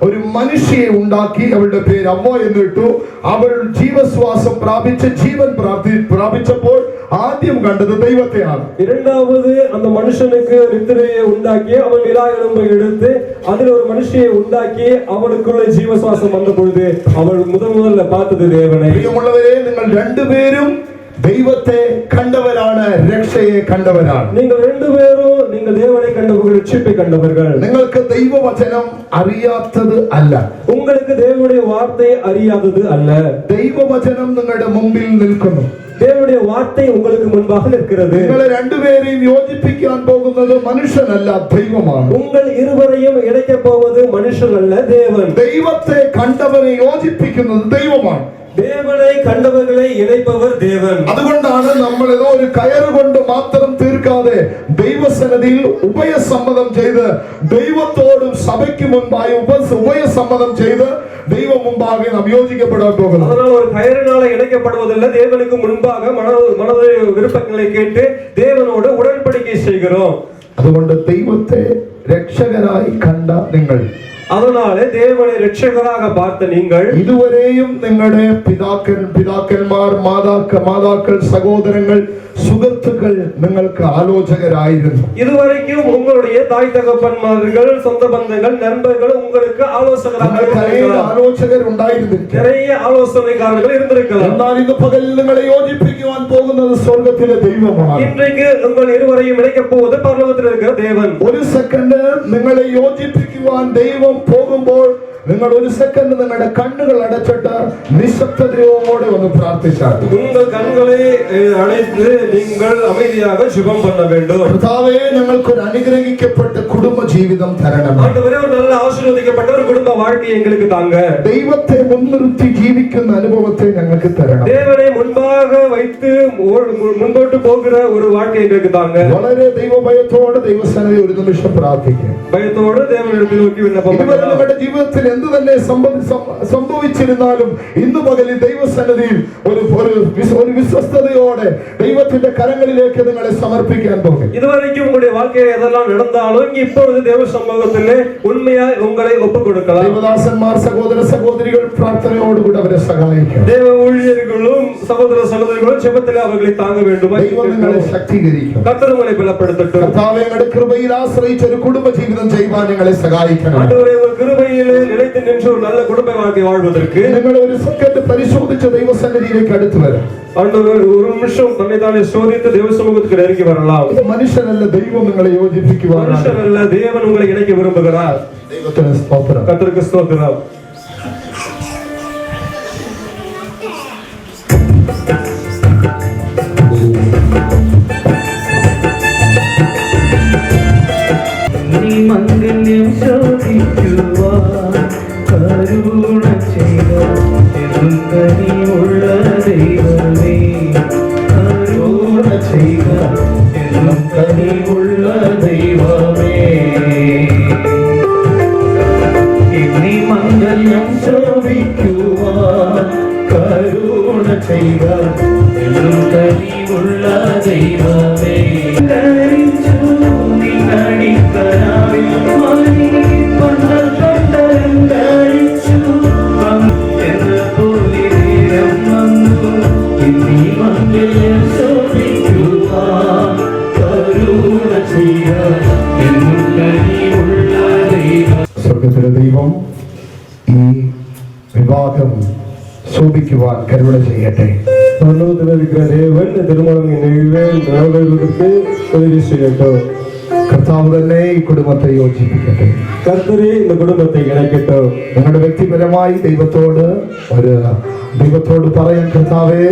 ഒരു മനുഷ്യയെ ഉണ്ടാക്കി അവളുടെ പേര് അവ്വ എന്നിട്ടു. അവൾ ജീവശ്വാസം പ്രാപിച്ച് ജീവൻ പ്രാപിച്ചപ്പോൾ ആദ്യം കണ്ടത് ദൈവത്തെയാണ്. இரண்டாவது அந்த மனுஷனுக்கு நித்திரையை ഉണ്ടാക്കി அவன் விலாயெலும்பை எடுத்து அதில் ஒரு மனுஷியை ഉണ്ടാക്കി அவளுக்குள்ள ജീവശ്വാസം വന്ന பொழுது അവൾ முதல்ல பார்த்தது தேவனை. പ്രിയമുള്ളവരെ, നിങ്ങൾ രണ്ടുപേരും ദൈവത്തെ കണ്ടവരാണ്, രക്ഷയെ കണ്ടവരാണ്. നിങ്ങൾ രണ്ടുപേരും നിങ്ങൾ ദേവനെ കണ്ടവர்கள், രക്ഷയെ കണ്ടവர்கள். നിങ്ങൾക്ക് ദൈവവചനം അറിയാത്തത് അല്ല. உங்களுக்கு தேவனுடைய வார்த்தை அறியாதது அல்ல. ദൈവവചനം നിങ്ങളുടെ മുമ്പിൽ നിൽക്കുന്നു. தேவனுடைய வார்த்தை உங்களுக்கு முன்பாக நிற்கிறது. നിങ്ങളെ രണ്ടുപേരെയും യോജിപ്പിക്കാൻ പോകുന്നത് മനുഷ്യനല്ല, ദൈവമാണ്. உங்கள் இருவரையும் இணைக்க போவது மனுஷன் அல்ல, தேவன். ദൈവത്തെ കണ്ടവരെ യോജിപ്പിക്കുന്നത് ദൈവമാണ്. தேவனை கண்டவர்களை இணைப்பவர் தேவன். അതുകൊണ്ടാണ് നമ്മൾ ഏതോ ഒരു കയറ് കൊണ്ട് മാത്രം തീർക്കാതെ ദൈവസന്നിധിയിൽ ഉഭയസമ്മതം ചെയ്ത് ദൈവത്തോടും സഭയ്ക്ക് മുൻപായി ഉഭയസമ്മതം ചെയ്ത് ദൈവ മുമ്പാകെ നാം യോജിക്കപ്പെടാൻ പോകുന്നു. அதனால் ஒரு கயிறினால இணைக்கப்படுவதில்லை, தேவனுக்கு முன்பாக மனது விருப்பங்களை கேட்டு தேவனோடு உடன்படிக்கை செய்கிறோம். അതുകൊണ്ട് ദൈവത്തെ രക്ഷകനായി കണ്ട നിങ്ങൾ, அதனாலே தேவனை இரட்சகராக பார்த்த நீங்கள், ഇതുവരെയും നിങ്ങളുടെ പിതാക്കന്മാർ, മാതാക്കൾ, സഹോദരങ്ങൾ, സുഹൃത്തുക്കൾ നിങ്ങൾക്ക് ആലോചകരായിരുന്നു. இதுவரைக்கும் உங்களுடைய தாய் தகப்பன்மார்கள், சொந்த பந்தங்கள், நண்பர்கள் உங்களுக்கு ஆலோசகராக ആലോചകർ ഉണ്ടായിരുന്നില്ല. நிறைய ആലോசனைക്കാரர்கள் இருந்திருக்கலாம். എന്നാൽ ഇന്ന് പകൽ നിങ്ങളെ യോജിപ്പിക്കുവാൻ പോകുന്നത് സ്വർഗ്ഗത്തിലെ ദൈവമാണ്. இன்றைக்கு உங்கள் இருவரையும் இணைக்கப் போவது பரலோகத்தில் இருக்கிற தேவன். ഒരു സെക്കൻഡ് നിങ്ങളെ യോജിപ്പിക്കുവാൻ ദൈവം പോകുമ്പോൾ നിങ്ങൾ ഒരു സെക്കൻഡ് നിങ്ങളുടെ കണ്ണുകൾ അടച്ചിട്ട് നിശബ്ദതയോടെ ഒന്ന് പ്രാർത്ഥിച്ചാൽ, உங்கள் கண்களை அடைத்து நீங்கள் அமைதியாக ஜெபம் பண்ண வேண்டும். കർത്താവേ, ഞങ്ങൾക്ക് ഒരു അനുഗ്രഹിക്കപ്പെട്ട കുടുംബ ജീവിതം തരണം. ஆண்டவரே, ஒரு நல்ல ஆசீர்வதிக்கப்பட்ட ஒரு குடும்ப வாழ்க்கையை எங்களுக்கு தாங்க. ദൈവത്തെ മുൻനിർത്തി ജീവിക്കുന്ന അനുഭവത്തെ ഞങ്ങൾക്ക് തരണം. தேவனை முன்பாக வைத்து முன்போட்டு போகிற ஒரு வாழ்க்கை எங்களுக்கு தாங்க. വളരെ ദൈവഭയത്തോടെ ദൈവസന്നിധി ഒരു നിമിഷം പ്രാർത്ഥിക്കുക. ഭയത്തോടെ ദൈവത്തെ നോക്കി വിണ്ണപ്പം ഇതുവരെ നമ്മുടെ ജീവിതത്തിൽ എന്ത് തന്നെ സംഭവിച്ചിരുന്നാലും ഇന്ന് പകലിൽ ദൈവസന്നിധിയിൽ ഒരു വിശ്വസ്തയോടെ ദൈവത്തിന്റെ കരങ്ങളിലേക്ക് നിങ്ങളെ സമർപ്പിക്കാൻ പോകും. இதுவரைக்கும் உங்களுடைய வாழ்க்கையில் எதெல்லாம் நடந்தாலும் இப்பொழுது தேவ சமூகத்திலே உண்மையாய் உங்களை ஒப்புக் கொடுக்கலாம். ദൈവദാസന്മാർ, സഹോദര സഹോദരികൾ പ്രാർത്ഥനയോടുകൂടി അവരെ സഹായിക്കും. தேவ ஊழியர்களும் சகோதர சகோதரிகளும் ஜெபத்தில் அவர்களை தாங்க வேண்டும். ദൈവം നിങ്ങളെ ശക്തീകരിക്കും. കർത്താവ് നിങ്ങളെ ബലപ്പെടുത്തട്ടെ. കർത്താവേ, അങ്ങയുടെ കൃപയിൽ ആശ്രയിച്ച് ഒരു കുടുംബ ജീവിതം ചെയ്യുവാൻ നിങ്ങളെ സഹായിക്കണം. ആண்டവരേ, உங்கள் கிருபையிலே நிலைத்து நின்று ஒரு நல்ல குடும்ப வாழ்க்கை வாழ்வதற்கு നിങ്ങൾ ഒരു സെക്കൻഡ് പരിശോധിച്ച് ദൈവസന്നിധിയിലേക്ക് അടുത്ത് വരാം. ஆண்டவர் ஒரு நிமிஷம் தன்னைத்தானே சோதித்து தேவ சமூகத்துக்கு நெருங்கி வரலாம். ഇത് മനുഷ്യനല്ല, ദൈവം നിങ്ങളെ യോജിപ്പിക്കുവാൻ. மனுஷனல்ல, தேவன் உங்களை இணைக்க விரும்புகிறார். ദൈവത്തിന് സ്തോത്രം. கர்த்தருக்கு ஸ்தோத்திரம். നീ മംഗല്യം ശോഭിക്കുവാൻ കരുണ ചെയ്ത കനിയുള്ള ദൈവമേ, കരുണ ചെയ്ത കനിയുള്ള ദൈവമേ, നീ മംഗല്യം ശോഭിക്കുവാൻ കരുണ ചെയ്ത കനിയുള്ള ദൈവമേ, സ്വർഗ്ഗത്തിലെ ദൈവം ഈ വിവാഹം ശോഭിക്കുവാൻ കരുണ ചെയ്യട്ടെ. பரலோகத்தில் இருக்கிற தேவன் திருமணம் நிறைவேறுவதற்கு உதவி செய்யட்டும். കർത്താവ് തന്നെ ഈ കുടുംബത്തെ യോജിപ്പിക്കട്ടെ. கர்த்தரே இந்த குடும்பத்தை இணைக்கட்டும். നിങ്ങളുടെ വ്യക്തിപരമായി ദൈവത്തോട് പറയാൻ, കർത്താവേ,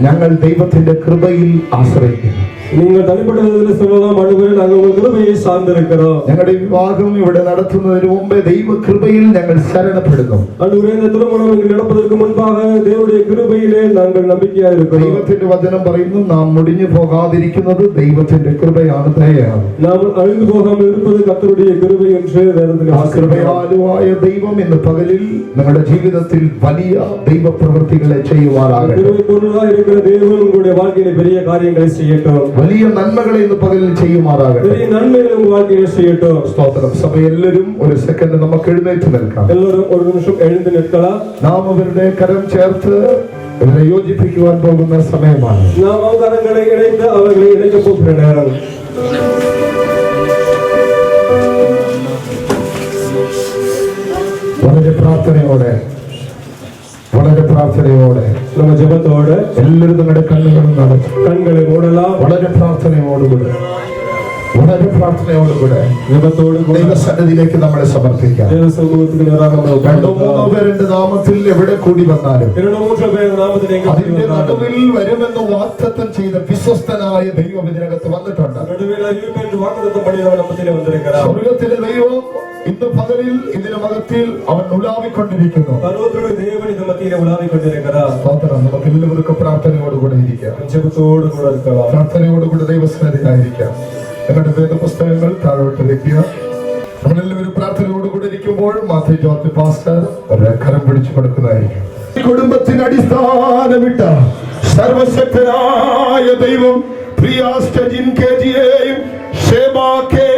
ഞങ്ങൾ ദൈവത്തിന്റെ കൃപയിൽ ആശ്രയിക്കുന്നു. நீங்கள் தனிப்பட்ட விதத்தில் சொல்லலாம், ஆண்டவரே, நாங்கள் உங்கள் கிருபையை சார்ந்திருக்கிறோம். ഞങ്ങളുടെ വിവാഹം ഇവിടെ നടത്തുന്നതിന് മുമ്പേ ദൈവ കൃപയിൽ ഞങ്ങൾ ശരണപ്പെടുന്നു. ஆண்டவரே, இந்த திருமணம் இங்கு நடப்பதற்கு முன்பாக தேவனுடைய கிருபையிலே நாங்கள் நம்பிக்கையாக இருக்கிறோம். ദൈവത്തിന്റെ വചനം പറയുന്നു, നാം മുടിഞ്ഞു പോകാതിരിക്കുന്നത് ദൈവത്തിന്റെ കൃപയാണ്, ദയയാണ്. நாம் அழிந்து போகாமல் இருப்பது கர்த்தருடைய கிருபை என்று வேதத்தில் കൃപയാലുവായ ദൈവം ഇന്ന് പകലിൽ നിങ്ങളുടെ ജീവിതത്തിൽ വലിയ ദൈവപ്രവൃത്തികളെ ചെയ്യുവാനാകട്ടെ. கிருபை பொருளாக இருக்கிற தேவன் உங்களுடைய வாழ்க்கையிலே பெரிய காரியங்களை செய்யட்டும். വലിയ നന്മകളെ ഇന്ന് പകലിൽ ചെയ്യുമാറാകട്ടെ. பெரிய நன்மைகளை உங்கள் வாழ்க்கையிலே செய்யட்டும். സ്തോത്രം. സഭ എല്ലാവരും ഒരു സെക്കൻഡ് നമുക്ക് എഴുന്നേറ്റ് നിൽക്കാം. எல்லாரும் ஒரு நிமிஷம் எழுந்து நிற்கலாம். നാം അവരുടെ കരം ചേർത്ത് ഇവരെ യോജിപ്പിക്കുവാൻ പോകുന്ന സമയമാണ്. நாம் கரங்களை இணைத்து அவர்களை இணைக்க போகிற நேரம். വളരെ പ്രാർത്ഥനയോടെ நம்ம ஜெபத்தோடு എല്ലാവരും നിങ്ങളുടെ കണ്ണുകളും നടക്കും. கண்களை மூடலாம். വളരെ പ്രാർത്ഥനയോടുകൂടെ ദൈവസന്നിധിയിലേക്ക് നമ്മളെ സമർപ്പിക്കാം. தேவ சமூகத்துக்கு நேராக நம்ம രണ്ടോ മൂന്നോ പേരുടെ നാമത്തിൽ എവിടെ കൂടി വന്നാലും അതിന്റെ നടുവിൽ വരുമെന്ന് വാഗ്ദത്തം ചെയ്ത വിശ്വസ്തനായ ദൈവം ഇതിനകത്ത് വന്നിട്ടുണ്ട്. സ്വർഗ്ഗത്തിലെ ദൈവം ഇന്ന് പകലിൽ ഇതിന് മകത്തിൽ അവൻ ഉലാവിക്കൊണ്ടിരിക്കുന്നു. നമുക്ക് എല്ലാവർക്കും പ്രാർത്ഥനയോടുകൂടെ ഇരിക്കാം. പ്രാർത്ഥനയോടുകൂടെ ദൈവസന്നിധിയിലായിരിക്കാം. ഞങ്ങളുടെ വേദപുസ്തകങ്ങൾ താഴോട്ട് വെക്കുക. നമ്മളെല്ലാവരും പ്രാർത്ഥനയോടുകൂടി ഇരിക്കുമ്പോൾ മാത്യു ജോർജ് പാസ്റ്റർ ഒരു കരം പിടിച്ചു കൊടുക്കുന്നതായിരിക്കും. കുടുംബത്തിന് അടിസ്ഥാനമിട്ട സർവശക്തനായ ദൈവം പ്രിയ സ്റ്റജിൻ കെ ജിയെയും ഷേബ കെ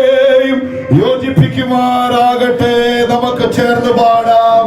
അനുഗ്രഹിക്കുമാറാകട്ടെ. നമുക്ക് ചേർന്ന് പാടാം.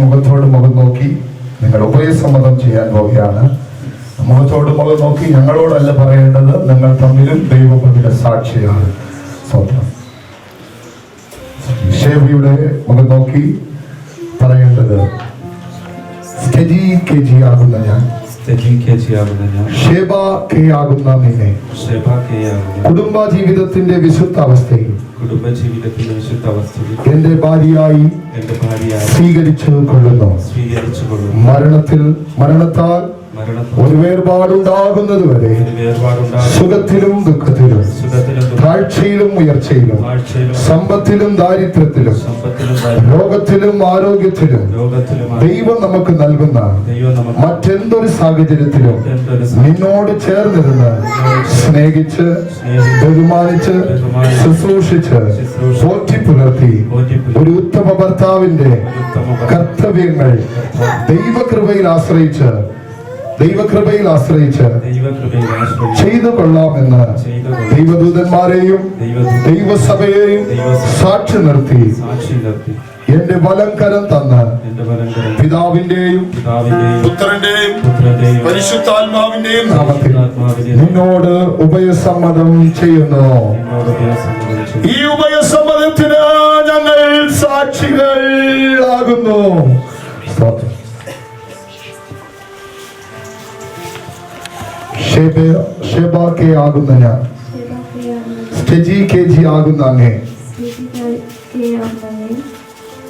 മുഖത്തോട് മുഖം നോക്കി നിങ്ങൾ ഉഭയസമ്മതം ചെയ്യാൻ പോവുകയാണ്. മുഖത്തോട് മുഖം നോക്കി ഞങ്ങളോടല്ല പറയേണ്ടത്, നിങ്ങൾ തമ്മിലും ദൈവത്തിന്റെ സാക്ഷിയാണ്. സ്വന്തം ഷേബയുടെ മുഖം നോക്കി പറയേണ്ടത്, സ്റ്റെജി കെ ജി ആകുന്ന ഞാൻ, ഷേബ കെ ആകുന്ന നിന്നെ കുടുംബ ജീവിതത്തിന്റെ വിശുദ്ധ അവസ്ഥയിൽ എന്റെ ഭാര്യയായി സ്വീകരിച്ചു കൊള്ളുന്നു. മരണത്താൽ ഒരു വേർപാടുണ്ടാകുന്നത് വരെ സുഖത്തിലും ദുഃഖത്തിലും താഴ്ചയിലും ഉയർച്ചയിലും സമ്പത്തിലും ദാരിദ്ര്യത്തിലും രോഗത്തിലും ആരോഗ്യത്തിലും ദൈവം നമുക്ക് നൽകുന്ന മറ്റെന്തൊരു സാഹചര്യത്തിലും നിന്നോട് ചേർന്നിരുന്ന് സ്നേഹിച്ച് ബഹുമാനിച്ച് ശുശ്രൂഷിച്ച് പോറ്റി പുലർത്തി ഒരു ഉത്തമ ഭർത്താവിന്റെ കർത്തവ്യങ്ങൾ ദൈവകൃപയിൽ ആശ്രയിച്ച് ചെയ്തു കൊള്ളാമെന്ന് ദൈവദൂതന്മാരെയും ദൈവസഭയെയും സാക്ഷി നിർത്തി എന്റെ വലം കരം തന്ന് പിതാവിന്റെയും പുത്രന്റെയും പരിശുദ്ധാത്മാവിന്റെയും നാമത്തിൽ നിന്നോട് ഉഭയസമ്മതം ചെയ്യുന്നു. ഈ ഉഭയസമ്മതത്തിന് ഞങ്ങൾ സാക്ഷികളാകുന്നു. ഷേബ കെ ആകുന്ന ഞാൻ, സ്റ്റെജി കെ ജി ആകുന്ന അങ്ങേ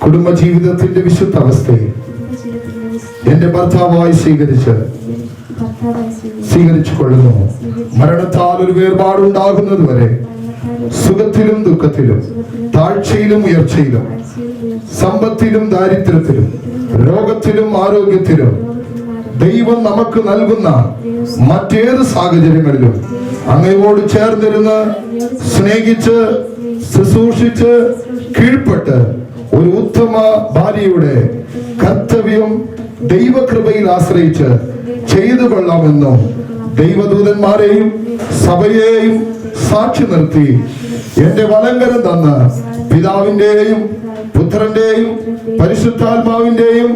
കുടുംബ ജീവിതത്തിന്റെ വിശുദ്ധ അവസ്ഥയെ എന്റെ ഭർത്താവായി സ്വീകരിച്ചു കൊള്ളുന്നു. മരണത്താൽ ഒരു വേർപാടുണ്ടാകുന്നത് വരെ സുഖത്തിലും ദുഃഖത്തിലും താഴ്ചയിലും ഉയർച്ചയിലും സമ്പത്തിലും ദാരിദ്ര്യത്തിലും രോഗത്തിലും ആരോഗ്യത്തിലും ദൈവം നമുക്ക് നൽകുന്ന മറ്റേത് സാഹചര്യങ്ങളിലും അങ്ങയോട് ചേർന്നിരുന്ന് സ്നേഹിച്ച് ശുശ്രൂഷിച്ച് കീഴ്പ്പെട്ട് ഒരു ഉത്തമ ഭാര്യയുടെ കർത്തവ്യം ദൈവകൃപയിൽ ആശ്രയിച്ച് ചെയ്തു കൊള്ളാമെന്നും ദൈവദൂതന്മാരെയും സഭയെയും സാക്ഷി നിർത്തി എന്റെ വലങ്കരം തന്ന് പിതാവിന്റെയും പുത്രന്റെയും പരിശുദ്ധാത്മാവിന്റെയും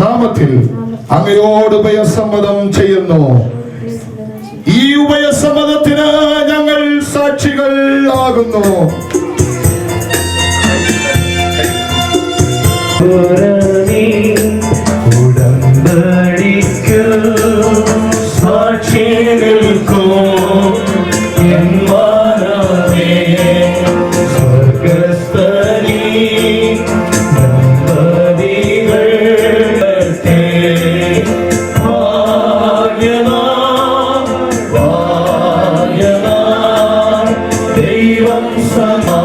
നാമത്തിൽ അങ്ങയോട് ഉഭയസമ്മതം ചെയ്യുന്നു. ഈ ഉഭയസമ്മതത്തിന് ഞങ്ങൾ സാക്ഷികളാകുന്നു. ഉടമ്പടിക്ക് സാക്ഷി നിൽക്കൂ സ്വർഗസ്ഥലി ദൈവം സമാ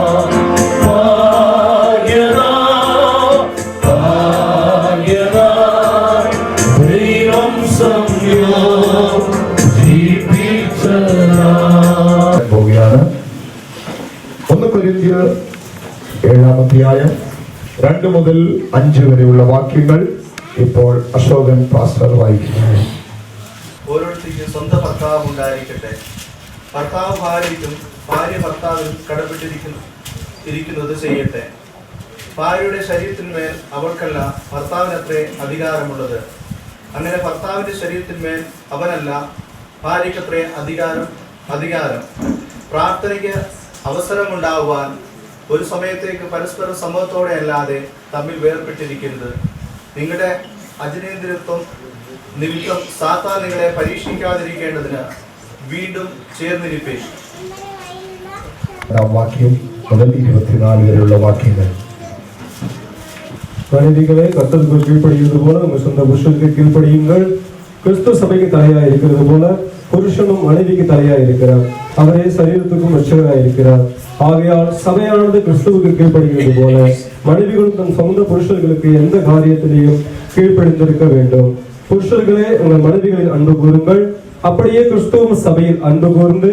പോവുകയാണ്. 1 കൊരിന്ത്യർ 7-ാം അധ്യായം 2 മുതൽ 5 വരെയുള്ള വാക്യങ്ങൾ ഇപ്പോൾ അശോകൻ പാസ്റ്റർ വായിക്കുന്നു. ഓരോരുത്തർക്കും സ്വന്തം ഭർത്താവ് ഉണ്ടായിരിക്കട്ടെ. ഭർത്താവ് ഭാര്യയ്ക്കും ഭാര്യ ഭർത്താവിനും കടപ്പെട്ടിരിക്കുന്നത് ചെയ്യട്ടെ. ഭാര്യയുടെ ശരീരത്തിന്മേൽ അവൾക്കല്ല ഭർത്താവിനത്രേ അധികാരമുള്ളത്. അങ്ങനെ ഭർത്താവിന്റെ ശരീരത്തിന്മേൽ അവനല്ല ഭാര്യയ്ക്കത്രേ അധികാരം. പ്രാർത്ഥനയ്ക്ക് അവസരമുണ്ടാകുവാൻ ഒരു സമയത്തേക്ക് പരസ്പര സമ്മതത്തോടെ അല്ലാതെ തമ്മിൽ വേർപെട്ടിരിക്കരുത്. നിങ്ങളുടെ അജനേന്ദ്രിയത്വം നിമിത്തം സാത്താൻ നിങ്ങളെ പരീക്ഷിക്കാതിരിക്കേണ്ടതിന് വീണ്ടും ചേർന്നിരിപ്പേ. വാക്യം മുതൽ 24 വരെയുള്ള വാക്യങ്ങൾ. மனைவிகளே கர்த்தருக்கு கீழ்ப்படிகிறது போல உங்கள் சொந்த புருஷனுக்கு கீழ்ப்படியுங்கள். கிறிஸ்து சபைக்கு தலையா இருக்கிறது போல புருஷனும் மனைவிக்கு தலையா இருக்கிறார். அவரே சரீரத்துக்கும் ரட்சகராய் இருக்கிறார். ஆகையால் சபையானது கிறிஸ்துவுக்கு கீழ்ப்படுகிறது போல மனைவிகளும் தன் சொந்த புருஷர்களுக்கு எந்த காரியத்திலையும் கீழ்ப்படிந்திருக்க வேண்டும். புருஷர்களே உங்கள் மனைவிகளில் அன்பு கூறுங்கள். அப்படியே கிறிஸ்துவும் சபையில் அன்பு கூர்ந்து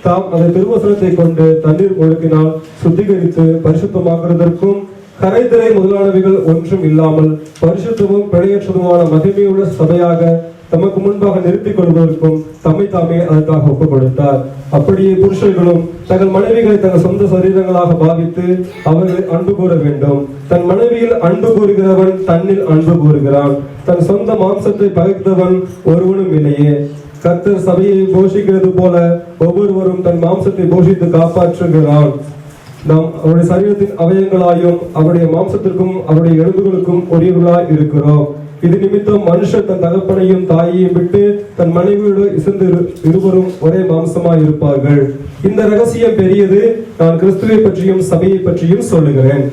தாம் அந்த திருவசனத்தை கொண்டு தண்ணீர் ஒழுக்கினால் சுத்திகரித்து பரிசுத்தமாக்குவதற்கும் கரைதிரை முதலானவைகள் ஒன்றும் இல்லாமல் பரிசுத்தமும் பிழையற்றதுமான மகிமையுள்ள சபையாக தமக்கு முன்பாக நிறுத்திக் கொள்வதற்கும் தம்மை தாமே அதற்காக ஒப்புக் கொடுத்தார். அப்படியே புருஷர்களும் தங்கள் மனைவிகளை தங்கள் சொந்த சரீரங்களாக பாவித்து அவர்களை அன்பு கூற வேண்டும். தன் மனைவியில் அன்பு கூறுகிறவன் தன்னில் அன்பு கூறுகிறான். தன் சொந்த மாம்சத்தை பகைத்தவன் ஒருவனும் இல்லையே. கர்த்தர் சபையை போஷிக்கிறது போல ஒவ்வொருவரும் தன் மாம்சத்தை போஷித்து காப்பாற்றுகிறான். நாம் அவருடைய சரீரத்தின் அவயங்களாயும் அவருடைய மாம்சத்திற்கும் அவருடைய எலும்புகளுக்கும் உரியவர்களாய் இருக்கிறோம். இது நிமித்தம் மனுஷர் தன் தகப்பனையும் தாயையும் விட்டு தன் மனைவியோடு இசைந்து இருவரும் ஒரே மாம்சமாய் இருப்பார்கள். இந்த ரகசியம் பெரியது. நான் கிறிஸ்துவை பற்றியும் சபையை பற்றியும் சொல்லுகிறேன்.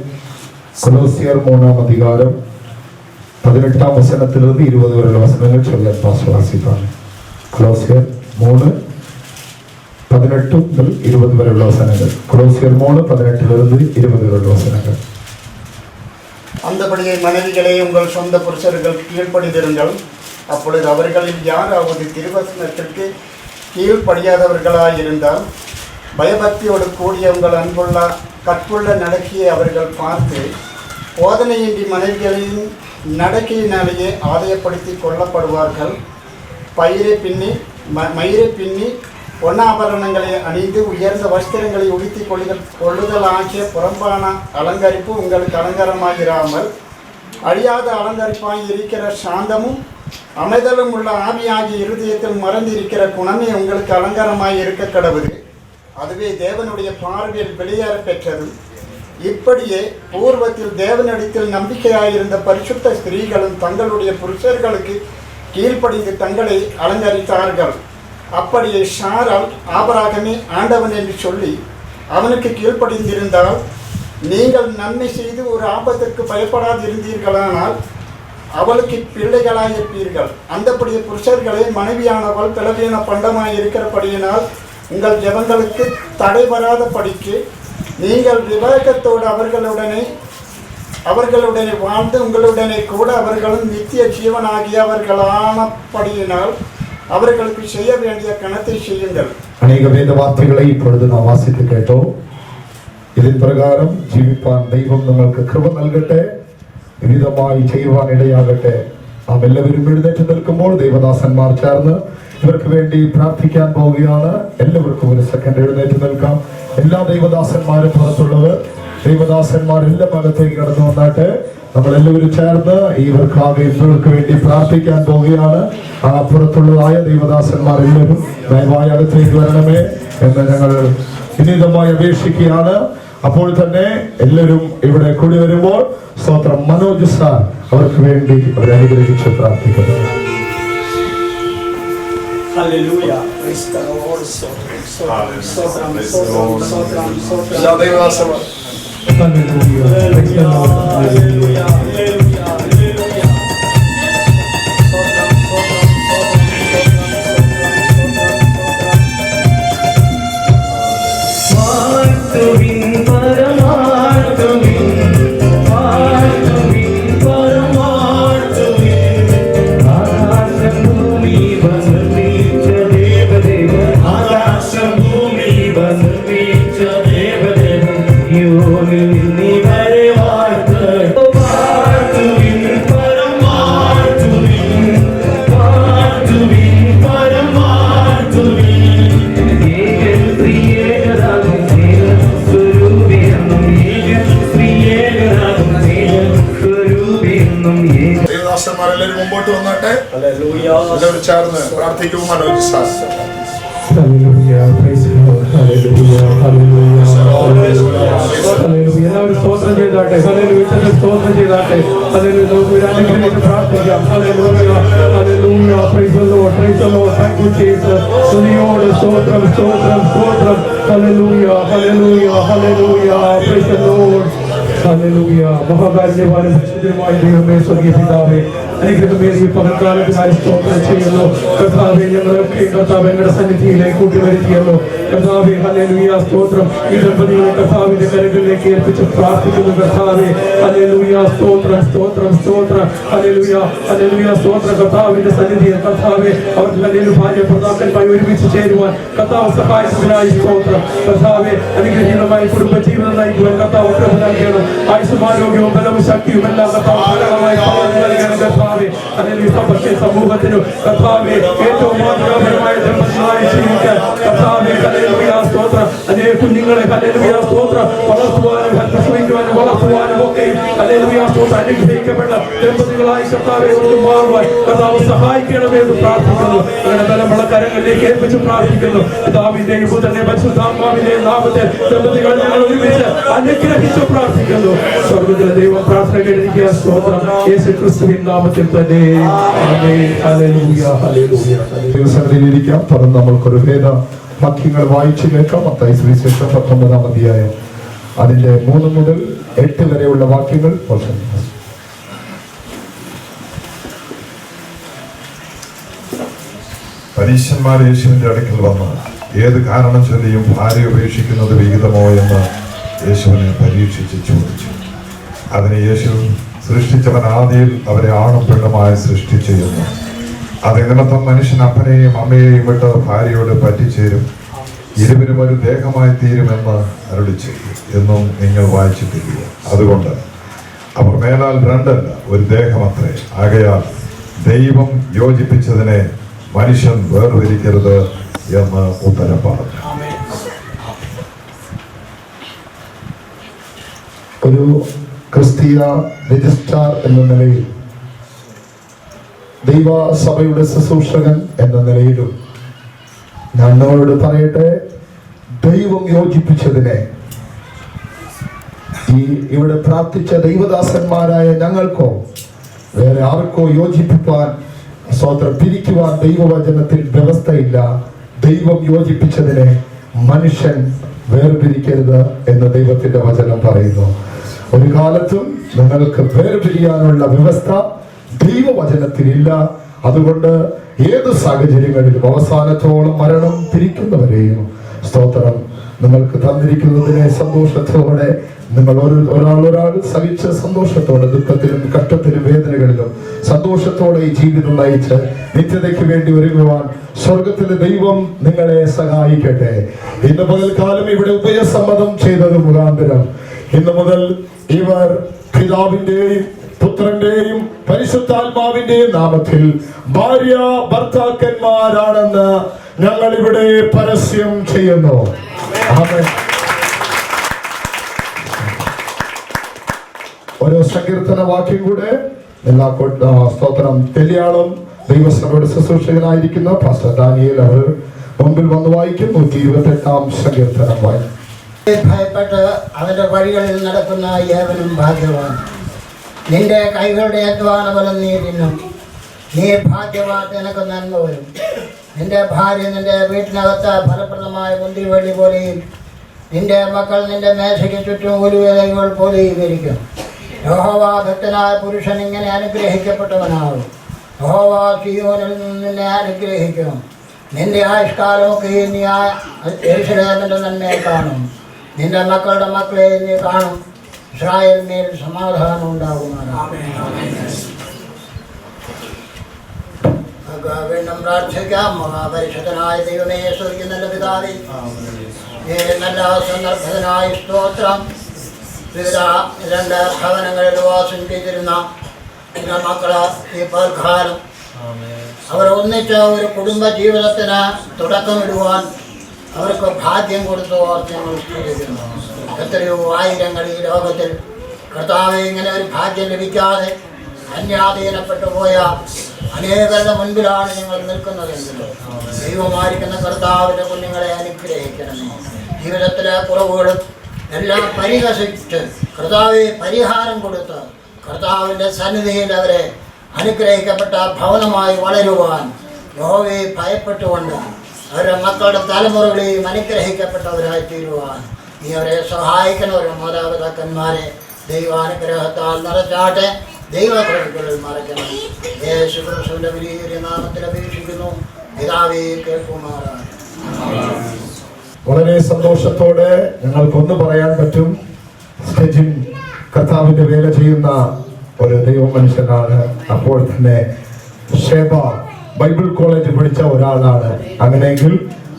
கொலோசியர் 3ஆம் அதிகாரம் 18ஆம் வசனத்திலிருந்து 20 வரை வசனங்கள் சொல்ல வாசிப்பாங்க. கொலோசியர் 3:18 முதல் 20 வரை உள்ள வசனங்கள். கொலோசியர் 3:18 20 வரை உள்ள வசனங்கள். அந்தபடியே மனைவிகளே உங்கள் சொந்த புருஷர்கள் கீழ்ப்படிந்திருங்கள். அப்பொழுது அவர்களில் யாராவது திருவசனத்திற்கு கீழ்ப்படியாதவர்களாயிருந்தால் பயபக்தியோடு கூடிய உங்கள் அன்புள்ள கற்புள்ள நடக்கையை அவர்கள் பார்த்து போதனையின்றி மனைவிகளின் நடக்கையினாலேயே ஆதாயப்படுத்தி கொள்ளப்படுவார்கள். மயிரை பின்னி பொன்னாபரணங்களை அணிந்து உயர்ந்த வஸ்திரங்களை உடுத்தி கொள்ளுதல் ஆகிய புறம்பான அலங்கரிப்பு உங்களுக்கு அலங்காரமாகிறாமல் அழியாத அலங்கரிப்பாய் இருக்கிற சாந்தமும் அமைதலும் உள்ள ஆவியாகிய இருதயத்தில் மறந்திருக்கிற குணமே உங்களுக்கு அலங்காரமாய் இருக்க கடவுது. அதுவே தேவனுடைய பார்வையில் வெளியேற பெற்றதும். இப்படியே பூர்வத்தில் தேவனிடத்தில் நம்பிக்கையாயிருந்த பரிசுத்த ஸ்திரீகளும் தங்களுடைய புருஷர்களுக்கு கீழ்ப்படிந்து தங்களை அலங்கரித்தார்கள். அப்படியே சாரால் ஆபராகமே ஆண்டவன் என்று சொல்லி அவனுக்கு கீழ்ப்படிந்திருந்தால் நீங்கள் நன்மை செய்து ஒரு ஆபத்திற்கு பயப்படாதிருந்தீர்களானால் அவளுக்கு பிள்ளைகளாயிருப்பீர்கள். அந்தபடியே புருஷர்களே மனைவியானவள் பிளவீன பண்டமாய் இருக்கிறபடியினால் உங்கள் ஜெபங்களுக்கு தடை வராத படிக்கு நீங்கள் விவேகத்தோடு அவர்களுடனே வாழ்ந்து உங்களுடனே கூட அவர்களும் நித்திய ஜீவனாகியவர்களானபடியினால் அவர்களுக்கு செய்ய வேண்டிய கணத்தை செய்யுங்கள். அநேக வேத வார்த்தைகளை இப்பொழுது நாம் வாசித்து கேட்டோம். இதன் பிரகாரம் ജീവിപ്പാൻ ദൈവം നിങ്ങൾക്ക് കൃപ നൽകട്ടെ, വിവിധമായി ചെയ്യുവാൻ ഇടയാകട്ടെ. നാം എല്ലാവരും എഴുന്നേറ്റ് നിൽക്കുമ്പോൾ ദൈവദാസന്മാർ ചേർന്ന് ഇവർക്ക് വേണ്ടി പ്രാർത്ഥിക്കാൻ പോവുകയാണ്. എല്ലാവർക്കും ഒരു സെക്കൻഡ് എഴുന്നേറ്റ് നിൽക്കാം. എല്ലാ ദൈവദാസന്മാരും പുറത്തുള്ളവർ ദൈവദാസന്മാരെല്ലാം അകത്തേക്ക് കടന്നു വന്നാട്ടെ. നമ്മളെല്ലാവരും ചേർന്ന് ഇവർക്ക് വേണ്ടി പ്രാർത്ഥിക്കാൻ പോവുകയാണ്. ആ പുറത്തുള്ളതായ ദൈവദാസന്മാർ എല്ലാവരും ദയവായി അകത്തേക്ക് വരണമേ എന്ന് ഞങ്ങൾ വിനീതമായി അപേക്ഷിക്കുകയാണ്. അപ്പോൾ തന്നെ എല്ലാവരും ഇവിടെ കൂടി വരുമ്പോൾ സ്തോത്രം മനോജ് സാർ അവർക്ക് വേണ്ടി അവരെ അനുഗ്രഹിച്ച് പ്രാർത്ഥിക്കുന്നു. എല്ലാവരും മുമ്പോട്ട് വന്നാട്ടെ. എല്ലാവരും ചേർന്ന് പ്രാർത്ഥിക്കും. മനോജ് സാർ എല്ലാവരും സ്തോത്രം ചെയ്താട്ടെ. സ്തോത്രം ചെയ്താട്ടെ. പ്രാർത്ഥിക്കാം. സ്തോത്രം സ്തോത്രം സ്തോത്രം. ഹല്ലേലൂയ ഹല്ലേലൂയ ഹല്ലേലൂയ. Praise the Lord. ഹല്ലേലൂയ. മഹാകാരുണ്യവാനും പരിശുദ്ധനുമായ ദൈവമേ, സ്വർഗീയ പിതാവേ, അനുഗ്രഹമേറിയ പകൽക്കാലത്തിനായി സ്തോത്രം ചെയ്യുന്നു. കർത്താവേ, ഞങ്ങളൊക്കെ കർത്താവ് ഞങ്ങളുടെ സന്നിധിയിലേക്ക് കൂട്ടിവരുത്തിയല്ലോ. കർത്താവേ, ഹല്ലേലൂയ, സ്തോത്രം. ഈ ദമ്പതികളെ കർത്താവിന്റെ കരങ്ങളിലേക്ക് ഏൽപ്പിച്ച് പ്രാർത്ഥിക്കുന്നു. കർത്താവേ, ഹല്ലേലൂയ, സ്തോത്രം, സ്തോത്രം, സ്തോത്രം. ഹല്ലേലൂയ, ഹല്ലേലൂയ, സ്തോത്രം. കർത്താവിന്റെ സന്നിധിയിൽ കർത്താവേ, അവർക്ക് ഹല്ലേലൂയ ഭാര്യ ഭർത്താക്കന്മാർ ഒരുമിച്ച് ചേരുവാൻ കർത്താവ് സഹായിച്ചതിനായി സ്തോത്രം. കർത്താവേ, അനുഗ്രഹീതമായ കുടുംബജീവിതം നയിക്കുവാൻ കർത്താവ് കൃപ നൽകണം. ആയുസ്സും ആരോഗ്യവും ബലവും ശക്തിയും എല്ലാം കർത്താവ് ധാരാളമായി നൽകണം. കർത്താവേ, ഹല്ലേലൂയ, സഭയ്ക്ക് സമൂഹത്തിനും കർത്താവേ ഏറ്റവും മാതൃകാപരമായ ദമ്പതികളായി ജീവിക്കാൻ കർത്താവേ, ഹല്ലേലൂയ, സ്തോത്രം. അനേക കുഞ്ഞുങ്ങളെ ഹല്ലേലൂയ, സ്തോത്രം വളർത്തുവാനും പ്രസവിക്കുവാനും വളർത്തുവാനും ഒക്കെ ഹല്ലേലൂയ, സ്തോത്രം അനുഗ്രഹിക്കപ്പെട്ട ദമ്പതികളായി കർത്താവെ മാറുവാൻ കർത്താവ് സഹായിക്കണമേ എന്ന് പ്രാർത്ഥിക്കുന്നു. അങ്ങനെ ബലമുള്ള കരങ്ങളിലേക്ക് ഏൽപ്പിച്ച് പ്രാർത്ഥിക്കുന്നു. പിതാവിന്റെയും പുത്രന്റെയും പരിശുദ്ധാത്മാവിന്റെയും നാമത്തിൽ ദമ്പതികൾ ഞങ്ങൾ ഒരുമിച്ച് അനുഗ്രഹിച്ച് പ്രാർത്ഥിക്കുന്നു. സ്വർഗ്ഗത്തിലെ ദൈവം പ്രാർത്ഥന കേട്ടിരിക്കുക. സ്തോത്രം യേശു ക്രിസ്തുവിൻ നാമത്തിൽ തന്നെ. ആമേൻ. ഹല്ലേലൂയ, ഹല്ലേലൂയ. ദിവസങ്ങളിലിരിക്കാം. തുടർന്ന് നമ്മൾക്കൊരു വേദ വാക്യങ്ങൾ വായിച്ചു കേൾക്കാം. മത്തായി സുവിശേഷം 19-ാം അധ്യായം അതിന്റെ 3 മുതൽ 8 വരെയുള്ള വാക്യങ്ങൾ. പരീശന്മാർ യേശുവിന്റെ അടുക്കൽ വന്ന് ഏത് കാരണം ചൊല്ലിയും ഭാര്യ ഉപേക്ഷിക്കുന്നത് വിഹിതമോ എന്ന് യേശുവിനെ പരീക്ഷിച്ച് ചോദിച്ചു. അതിന് യേശു, സൃഷ്ടിച്ചവൻ ആദിയിൽ അവരെ ആണും പെണ്ണുമായി സൃഷ്ടിച്ചിരുന്നു. അതിനർത്ഥം മനുഷ്യൻ അപ്പനെയും അമ്മയെയും വിട്ട് ഭാര്യയോട് പറ്റിച്ചേരും, ഇരുവരും ഒരു ദേഹമായി തീരുമെന്ന് അരുളിച്ചെയ്തു എന്നും നിങ്ങൾ വായിച്ചിട്ടില്ല. അതുകൊണ്ട് അവർ മേലാൽ രണ്ടല്ല, ഒരു ദേഹമത്രേ. ആകയാൽ ദൈവം യോജിപ്പിച്ചതിനെ മനുഷ്യൻ വേർതിരിക്കരുത് എന്ന് ഉത്തരം പറഞ്ഞു. ഒരു ക്രിസ്തീയ രജിസ്ട്രാർ എന്ന നിലയിൽ, ദൈവസഭയുടെ ശുശ്രൂഷകൻ എന്ന നിലയിലും ഞാൻ നിങ്ങളോട് പറയട്ടെ, ദൈവം യോജിപ്പിച്ചതിനെ ഇവിടെ പ്രാർത്ഥിച്ച ദൈവദാസന്മാരായ ഞങ്ങൾക്കോ വേറെ ആർക്കോ യോജിപ്പിക്കാൻ, സ്വതന്ത്രം പിരിക്കുവാൻ ദൈവവചനത്തിൽ വ്യവസ്ഥയില്ല. ദൈവം യോജിപ്പിച്ചതിനെ മനുഷ്യൻ വേർപിരിക്കരുത് എന്ന് ദൈവത്തിന്റെ വചനം പറയുന്നു. ഒരു കാലത്തും നിങ്ങൾക്ക് വേർപിരിയാനുള്ള വ്യവസ്ഥ ദൈവവചനത്തിലില്ല. അതുകൊണ്ട് ഏത് സാഹചര്യങ്ങളിലും അവസാനത്തോളം മരണം പിരിക്കുന്നവരെയും സ്തോത്രം നിങ്ങൾക്ക് തന്നിരിക്കുന്നതിനെ സന്തോഷത്തോടെ നിങ്ങൾ ഒരാൾ സഹിച്ച് സന്തോഷത്തോടെ ദുഃഖത്തിലും കഷ്ടത്തിലും വേദനകളിലും സന്തോഷത്തോടെ ഈ ജീവിതം നയിച്ച് നിത്യതയ്ക്ക് വേണ്ടി ഒരുങ്ങുവാൻ സ്വർഗത്തിലെ ദൈവം നിങ്ങളെ സഹായിക്കട്ടെ. ഇന്ന് പകൽക്കാലം ഇവിടെ ഉഭയസമ്മതം ചെയ്തത് മുഖാന്തരം ഇന്നു മുതൽ ഇവർ പിതാവിന്റെയും പുത്രന്റെയും പരിശുദ്ധാത്മാവിന്റെയും നാമത്തിൽ ഭാര്യ ഭർത്താക്കന്മാരാണെന്ന് ഞങ്ങൾ ഇവിടെ പരസ്യം ചെയ്യുന്നു. ആമേൻ. ഒരു സങ്കീർത്തന വാക്യം കൂടെ എല്ലാ സ്തോത്രം തെല്ലിയാളും ദൈവസഭയുടെ ശുശ്രൂഷകനായിരിക്കുന്ന പാസ്റ്റർ ഡാനിയേൽ അവർ മുമ്പിൽ വന്ന് വായിക്കും. 128-ാം സങ്കീർത്തനം വായിക്കും. ഭയപ്പെട്ട് അവന്റെ വഴികളിൽ നടക്കുന്ന ഏവനും ഭാഗ്യവാൻ. നിന്റെ കൈകളുടെ അധ്വാന ഫലം നീ തിന്നും. നീ ഭാഗ്യവാൻ, നിനക്ക് നന്മ വരും. നിന്റെ ഭാര്യ നിന്റെ വീട്ടിനകത്ത് ഫലപ്രദമായ മുന്തിരിവള്ളി പോലെയും നിന്റെ മക്കൾ നിന്റെ മേശയ്ക്ക് ചുറ്റും ഉരുവിലകൾ പോലെയും ഇരിക്കും. യഹോവ ഭക്തനായ പുരുഷൻ ഇങ്ങനെ അനുഗ്രഹിക്കപ്പെട്ടവനാകും. യഹോവ സിയോനിൽ നിന്ന് നിന്നെ അനുഗ്രഹിക്കും. നിന്റെ ആയുഷ്കാലമൊക്കെ നീ യെരൂശലേമിന്റെ നന്മയെ കാണും. നിന്റെ മക്കളുടെ മക്കളെ നീ കാണും. ഇസ്രായേൽ മേൽ സമാധാനം ഉണ്ടാകുമാറാകട്ടെ. വീണ്ടും പ്രാർത്ഥിക്കാം. മഹാപരിശുദ്ധനായ ദൈവമേ, സ്വർഗ്ഗീയ നല്ല പിതാവേ, നല്ല സന്ദർഭത്തിനായ സ്തോത്രം. വിവിധ 2 ഭവനങ്ങളിൽ വാസം ചെയ്തിരുന്ന മക്കളെ ഈ പൽക്കാലം അവർ ഒന്നിച്ച ഒരു കുടുംബ ജീവിതത്തിന് തുടക്കമിടുവാൻ അവർക്ക് ഭാഗ്യം കൊടുത്തു ഓർത്ത് ഞങ്ങൾ സ്തുതിക്കുന്നു. എത്രയോ ആയിരങ്ങൾ ഈ ലോകത്തിൽ കർത്താവെ ഇങ്ങനെ ഒരു ഭാഗ്യം ലഭിക്കാതെ അന്യാധീനപ്പെട്ടു പോയ അനേകരുടെ മുൻപിലാണ് ഞങ്ങൾ നിൽക്കുന്നതെങ്കിലും ദൈവമായിരിക്കുന്ന കർത്താവിൻ്റെ കുഞ്ഞുങ്ങളെ അനുഗ്രഹിക്കണമേ. ജീവിതത്തിലെ കുറവുകളും എല്ലാം പരിഹസിച്ച് കർത്താവെ പരിഹാരം കൊടുത്ത് കർത്താവിൻ്റെ സന്നിധിയിൽ അവരെ അനുഗ്രഹിക്കപ്പെട്ട ഭവനമായി വളരുവാൻ യഹോവയെ ഭയപ്പെട്ടുകൊണ്ട് അവരുടെ മക്കളുടെ തലമുറകളെയും അനുഗ്രഹിക്കപ്പെട്ടവരായി തീരുവാൻ നീ അവരെ സഹായിക്കണവരുടെ മാതാപിതാക്കന്മാരെ ദൈവാനുഗ്രഹത്താൽ നിറച്ചാട്ടെ. ദൈവകൃപകളിൽ മറയ്ക്കണം. യേശു ക്രിസ്തുവിന്റെ വലിയ നാമത്തിൽ അപേക്ഷിക്കുന്നു. പിതാവേ കേൾക്കുമാറാണ്. വളരെ സന്തോഷത്തോടെ ഞങ്ങൾക്കൊന്ന് പറയാൻ പറ്റും. സ്റ്റെജിൻ കർത്താവിന്റെ വേല ചെയ്യുന്ന ഒരു ദൈവ മനുഷ്യനാണ്. അപ്പോൾ തന്നെ ഷേബ ബൈബിൾ കോളേജ് പഠിച്ച ഒരാളാണ്. അങ്ങനെയെങ്കിൽ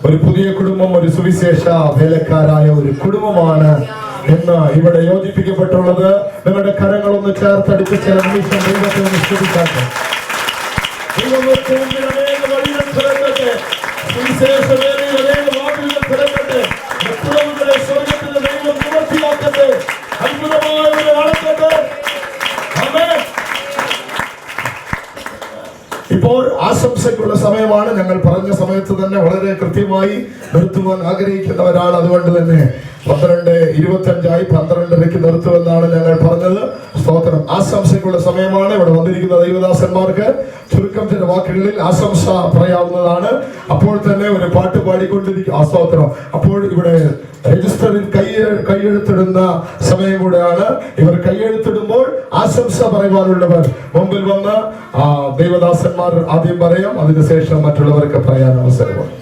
ഒരു പുതിയ കുടുംബം, ഒരു സുവിശേഷ വേലക്കാരായ ഒരു കുടുംബമാണ് എന്ന് ഇവിടെ യോജിപ്പിക്കപ്പെട്ടുള്ളത്. നിങ്ങളുടെ കരങ്ങളൊന്ന് ചേർത്തടിച്ച് ചില നിമിഷം ദൈവത്തെ ഒന്ന് സ്തുതിക്കാട്ടെ. സുവിശേഷ വേലയിൽ അനേക വാക്കുകൾ പിറക്കട്ടെ. മറ്റുള്ളവരുടെ സ്വർഗത്തിന്റെ ദൈവം നിവർത്തിയാക്കട്ടെ. അത്ഭുതമായ നടക്കട്ടെ. ആമേൻ. ഇപ്പോൾ ആശംസയ്ക്കുള്ള സമയമാണ്. ഞങ്ങൾ പറഞ്ഞ സമയത്ത് തന്നെ വളരെ കൃത്യമായി നിർത്തുവാൻ ആഗ്രഹിക്കുന്നവരാണ്. അതുകൊണ്ട് തന്നെ 12:25 12:30 നിർത്തുമെന്നാണ് ഞങ്ങൾ പറഞ്ഞത്. സ്തോത്രം. ആശംസയ്ക്കുള്ള സമയമാണ്. ഇവിടെ വന്നിരിക്കുന്ന ദൈവദാസന്മാർക്ക് ചുരുക്കം ചില വാക്കുകളിൽ ആശംസ പറയാവുന്നതാണ്. അപ്പോൾ തന്നെ ഒരു പാട്ട് പാടിക്കൊണ്ടിരിക്കും. സ്തോത്രം. അപ്പോൾ ഇവിടെ രജിസ്റ്ററിൽ കൈയെഴുത്തിടുന്ന സമയം കൂടെയാണ്. ഇവർ കൈയെഴുത്തിടുമ്പോൾ ആശംസ പറയുവാനുള്ളവർ മുമ്പിൽ വന്ന് ദൈവദാസന്മാർ ആദ്യം പറയാം. അതിനുശേഷം മറ്റുള്ളവർക്ക് പറയാൻ അവസരമാണ്.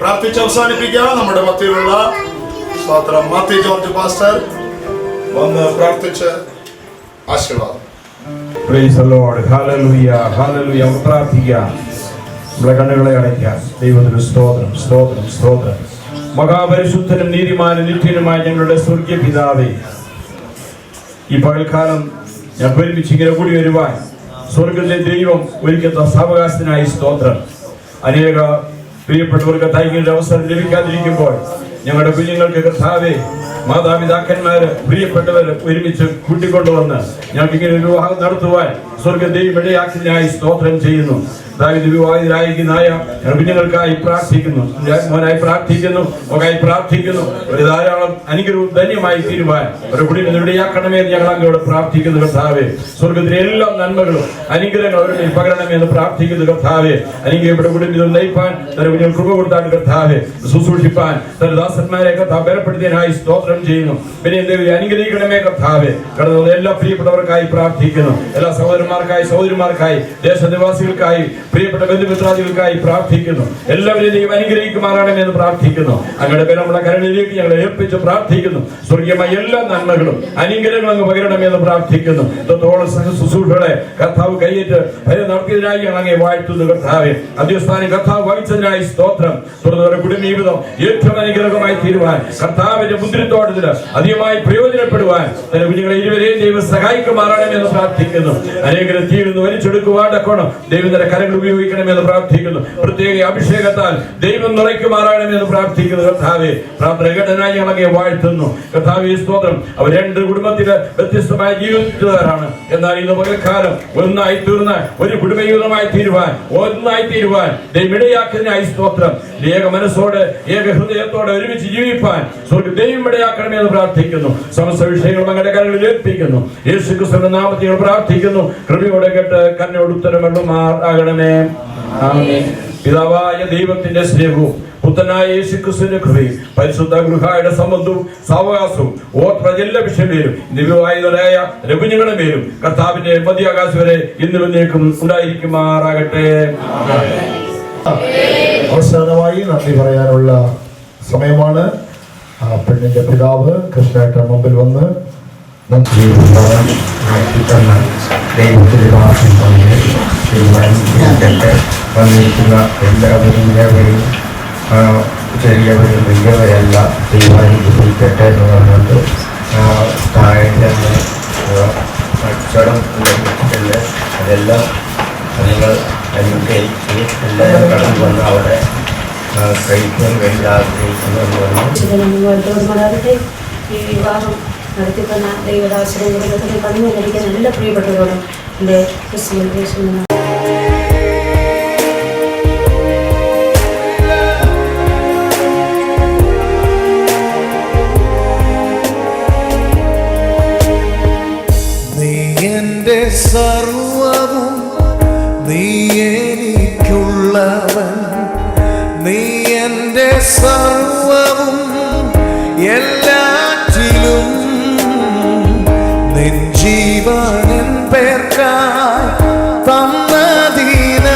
പ്രാർത്ഥിച്ച് അവസാനിപ്പിക്കാം. നമ്മുടെ മധ്യയിലുള്ള മാത്യു ജോർജ് പാസ്റ്റർ വന്ന് പ്രാർത്ഥിച്ച് ആശീർവാദം. Praise the Lord. Hallelujah. Hallelujah. പ്രാർത്ഥിക്കാം. നമ്മുടെ കണ്ണുകളെ അടയ്ക്കാം. ദൈവത്തിന് സ്തോത്രം, സ്തോത്രം, സ്തോത്രം. മഹാപരിശുദ്ധനും നീതിമാനും നിത്യനുമായ ഞങ്ങളുടെ സ്വർഗീയ പിതാവേ, ഈ പകൽക്കാലം ഞാൻ ഒരുമിച്ച് ഇങ്ങനെ കൂടി വരുവാൻ സ്വർഗത്തിലെ ദൈവം ഒരുക്കുന്ന സാവകാശത്തിനായി സ്തോത്രം. അനേക പ്രിയപ്പെട്ടവർക്ക് തൈകളുടെ അവസരം ലഭിക്കാതിരിക്കുമ്പോൾ ഞങ്ങളുടെ കുഞ്ഞുങ്ങൾക്ക് കർത്താവേ, മാതാപിതാക്കന്മാര് പ്രിയപ്പെട്ടവർ ഒരുമിച്ച് കൂട്ടിക്കൊണ്ടുവന്ന് ഞങ്ങൾക്ക് ഇങ്ങനെ വിവാഹം നടത്തുവാൻ സ്വർഗദൈവം ഇടയാക്കിയതിനായി സ്തോത്രം ചെയ്യുന്നു. ദാവീദ് വിവാഹിതരായിരിക്കുന്നതായ കുഞ്ഞുങ്ങൾക്കായി പ്രാർത്ഥിക്കുന്നു, മോനായി പ്രാർത്ഥിക്കുന്നു, മകനായി പ്രാർത്ഥിക്കുന്നു. ഒരു ധാരാളം അനുഗ്രഹവും ധന്യമായി തീരുവാൻ ഒരു കുടുംബം ഇടയാക്കണമേ എന്ന് ഞങ്ങൾ അങ്ങോട്ട് പ്രാർത്ഥിക്കുന്നു കർത്താവേ. സ്വർഗത്തിലെ എല്ലാ നന്മകളും അനുഗ്രഹങ്ങൾ അവരുടെ പകരണമെന്ന് പ്രാർത്ഥിക്കുന്നു കർത്താവേ. അനുഗ്രഹപ്പെട്ട കുടുംബം നയിപ്പാൻ തന്റെ കുഞ്ഞുങ്ങൾ കൃപ കൊടുത്താണ് കർത്താവേ. ശുശ്രൂഷിപ്പാൻ തന്റെ ദാസന്മാരെ കർത്താവ് ബലപ്പെടുത്തിയതിനായി സ്തോത്രം ചെയ്യുന്നു. പിന്നെ എന്തെങ്കിലും അനുഗ്രഹിക്കണമേ കർത്താവേ. കടന്നു എല്ലാ പ്രിയപ്പെട്ടവർക്കായി പ്രാർത്ഥിക്കുന്നു. എല്ലാ സഹോദരന്മാർക്കായി, സഹോദരിമാർക്കായി, ദേശനിവാസികൾക്കായി, പ്രിയപ്പെട്ട ബന്ധുമിത്രാദികൾക്കായി പ്രാർത്ഥിക്കുന്നു. എല്ലാവരെയും ദൈവം അനുഗ്രഹിക്കുമാറാണെന്ന് പ്രാർത്ഥിക്കുന്നു. അങ്ങയുടെ പേര് നമ്മുടെ കരങ്ങളിലേക്ക് ഞങ്ങളെ ഏൽപ്പിച്ച് പ്രാർത്ഥിക്കുന്നു. സ്വർഗീയമായ എല്ലാ നന്മകളും അനുഗ്രഹങ്ങളും അങ്ങ് പകരണമെന്ന് പ്രാർത്ഥിക്കുന്നു. ഇത്രത്തോളം ശുശ്രൂഷകളെ കർത്താവ് കൈയേറ്റ് നടത്തിയതിനായി ഞങ്ങൾ അങ്ങേ വാഴ്ത്തുന്നു കർത്താവേ. അധ്യസ്ഥാനം കർത്താവ് വഹിച്ചതിനായി സ്തോത്രം. തുടർന്ന് കുടുംബ ജീവിതം ഏറ്റവും അനുഗ്രഹമായി തീരുവാൻ കർത്താവിന്റെ മുദ്രത്തോട്ടത്തിന് അധികമായി പ്രയോജനപ്പെടുവാൻ തന്റെ കുഞ്ഞുങ്ങളെ ഇരുവരെയും ദൈവം സഹായിക്കുമാറാണെന്ന് പ്രാർത്ഥിക്കുന്നു. അനേകം തീയിൽ നിന്ന് വലിച്ചെടുക്കുവാൻ ദൈവത്തിന്റെ കരങ്ങൾ ഉപയോഗിക്കണമെന്ന് പ്രാർത്ഥിക്കുന്നു. പ്രത്യേക അഭിഷേകത്താൽ ദൈവം നിറയ്ക്കുമാറാകണമെന്ന് പ്രാർത്ഥിക്കുന്നു. കർത്താവെ, പ്രാർത്ഥനഘടനായി ഞങ്ങളെ വാഴ്ത്തുന്നു. കർത്താവെ, സ്തോത്രം. അവർ രണ്ട് കുടുംബത്തില് വ്യത്യസ്തമായ ജീവിതത്തിലാണ്. എന്നാൽ ഇന്ന് പകൽക്കാലം ഒന്നായി തീർന്ന ഒരു കുടുംബജീവിതമായി തീരുവാൻ, ഒന്നായി തീരുവാൻ ദൈവം ഇടയാക്കുന്നതിനായി സ്തോത്രം. ഏക മനസ്സോടെ ഏക ഹൃദയത്തോടെ ഒരുമിച്ച് ജീവിപ്പാൻ ദൈവം ഇടയാക്കണമെന്ന് പ്രാർത്ഥിക്കുന്നു. സമസ്ത വിഷയങ്ങളും അങ്ങയുടെ കരങ്ങളിൽ ഏൽപ്പിക്കുന്നു. യേശുക്രിസ്തുവിന്റെ നാമത്തിൽ പ്രാർത്ഥിക്കുന്നു. കൃപയോടെ കേട്ട് കന്നോട് ഉത്തരമെള്ളുമാറാകണമേ. ആമേൻ. പിതാവായ ദൈവത്തിന്റെ സ്നേഹവും പുത്രനായ യേശുക്രിസ്തുവിന്റെ കൃപയും പരിശുദ്ധ ഗൃഹായുടെ സംബന്ധവും സാവകാശവും എല്ലാ വിഷയമേലും ദിവ്യവായുധനായ രഘുഞ്ഞങ്ങളുടെ മേലും കർത്താവിന്റെ മധ്യാകാശം വരെ ഇന്നും എന്നേക്കും ഉണ്ടായിരിക്കുമാറാകട്ടെ. അവസാനമായി നന്ദി പറയാനുള്ള സമയമാണ്. പെണ്ണിന്റെ പിതാവ് കൃഷ്ണേട്ടൻ മുമ്പിൽ വന്ന് വന്നിരിക്കുന്ന എല്ലാവരും ചെറിയവരും വലിയവരെല്ലാം തീരുമാനിക്കട്ടെ എന്ന് പറഞ്ഞുകൊണ്ട് താഴെ തന്നെ അക്ഷരം ലഭിച്ചിട്ടില്ല. അതെല്ലാം നിങ്ങൾ അനുഗ്രഹിച്ച് എല്ലാവരും കടന്നു വന്ന് അവിടെ കഴിക്കാൻ വേണ്ടി ആഗ്രഹിക്കുന്നു എന്ന് പറഞ്ഞു. ഈ വിവാഹം നടത്തിത്തന്ന ദൈവദാസനും കുടുംബത്തിന് കടന്നു ലഭിക്കുന്ന എല്ലാ പ്രിയപ്പെട്ടവരോടും എൻ്റെ ക്രിസ്ത്യൻ സർവവും നീ എനിക്കുള്ളവൻ, നീ എൻ്റെ സർവവും എല്ലാറ്റിലും നിൻ ജീവൻ പേർക്കായി തന്നതിന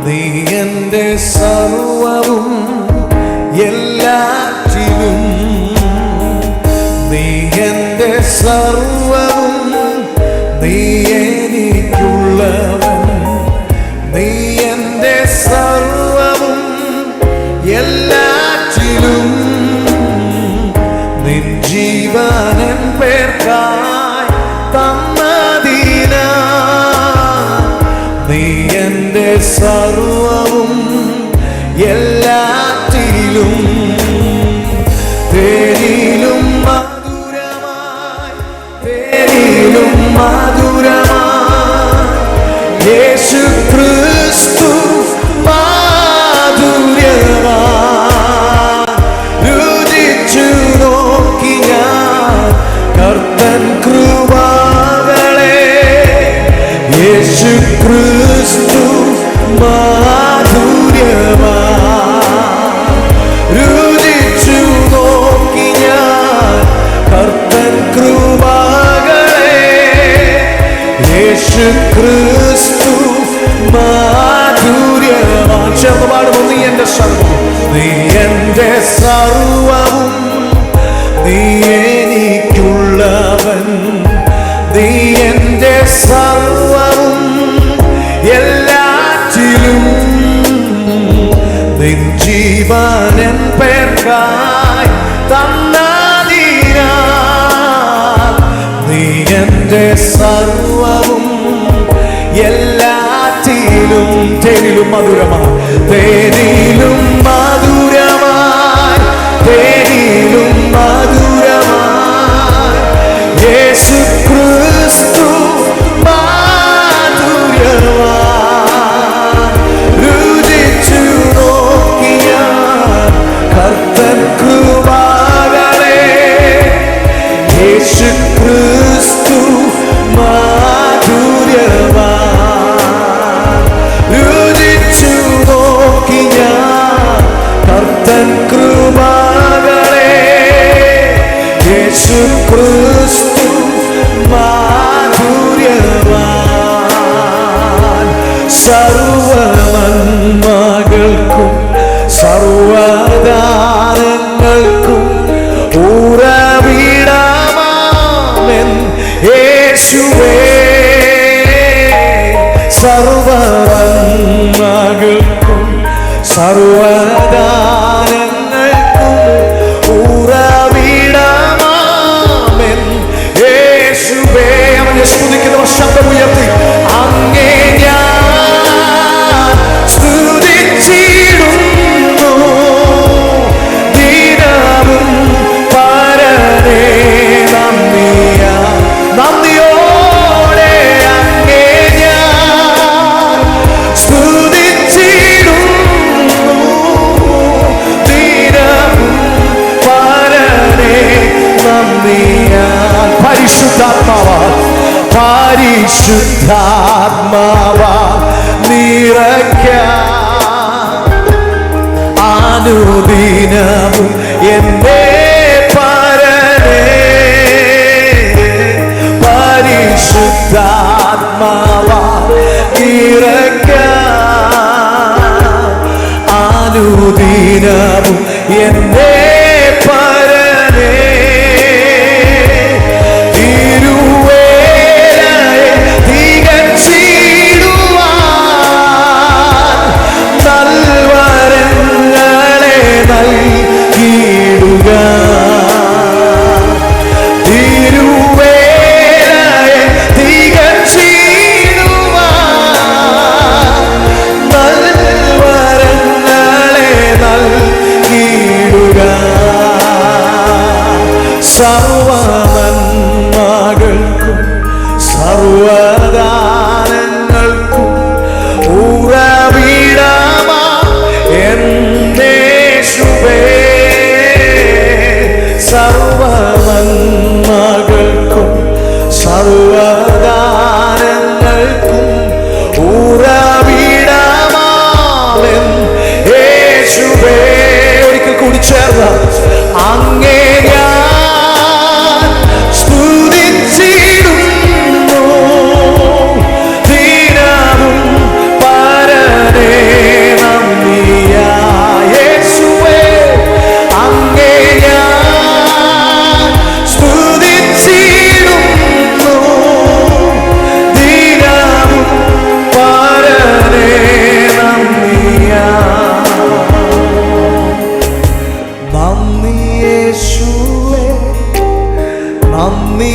നീ എൻ്റെ സർവവും എല്ലാറ്റിലും നീ എൻ്റെ സർവവും നീ എനിക്കുള്ളവൻ, നീ എൻ്റെ സർവവും എല്ലാറ്റിലും നിൻ ജീവൻ പേർക്കായി തന്നതിന നീ എൻ്റെ സർവവും എല്ലാറ്റിലും തേനിലും മധുരമായി യേശു ക്രിസ്തു മാധുര്യമായി രുചിച്ചു നോക്കി ഞാൻ കർത്തൻ കൃപകളെ യേശു ക്രിസ്തു മാധുര്യമായി രുചിച്ചു നോക്കി ഞാൻ കർത്തൻ കൃപകളെ യേശു ക്രിസ്തു മാധുര്യമായി. ചേർന്ന് പാടുമ്പോൾ നീ എൻ്റെ സർവവും, നീ എൻ്റെ സർവവും, നീ എനിക്കുള്ളവൻ, നീ എൻ്റെ സർവവും എല്ലാറ്റിലും നിൻ ജീവൻ പേർക്കായി തന്നതിനാ നീ എൻ്റെ സർവവും എല്ലാറ്റിലും തേനിലും മധുരമായി തേനിലും മധുരമായി തേനിലും മധുരമായി യേശു ക്രിസ്തു മാധുര്യമായി രുചിച്ചു നോക്കിയ കർത്തൻ കൃപകളെ യേശു ക്രിസ്തു മാധുര്യമായി രുചിച്ചു നോക്കിയ കർത്തൻ കൃപകളെ യേശു ക്രിസ്തു മാധുര്യമായി സർവനന്മകൾക്കും സർവദാനങ്ങൾക്കും ഉറവിടമാമെൻ യേശുവേ സർവനന്മകൾക്കും സർവദാനങ്ങൾക്കും ഉറവിടമാമെൻ യേശുവേ അവനെ സ്തുതിക്കുന്ന ശബ്ദമുയർത്തി അങ്ങേ ഞാൻ പരിശുദ്ധാത്മാവാ നിറയ്ക്കാൻ അനുദിനവും എന്നെ പരനേ പരിശുദ്ധാത്മാവാ നിറയ്ക്കാൻ അനുദിനവും എന്നെ പരനേ തിരുവേലയെ തികച്ചിടുവാൻ നൽവരങ്ങളെ നൽകിയിടുക തിരുവേലയെ തികച്ചിടുവാൻ നൽവരങ്ങളെ നൽകിയിടുക സർവനന്മകൾക്കും സർവദാനങ്ങൾക്കും ഉറവിടമാ എന്നേശുവേ സർവനന്മകൾക്കും സർവദാനങ്ങൾക്കും ഉറവിടമാവൻ യേശുവേ ഒരിക്കൽ കൂടി ചേർന്ന് അങ്ങേ ഞാൻ സ്തുതിച്ചിടുന്നു ദിനവും പരനേ നന്ദിയായ യേശുവേ അങ്ങേ ഞാൻ സ്തുതിച്ചിടുന്നു ദിനവും പരനേ നന്ദി യേശുവേ നന്ദി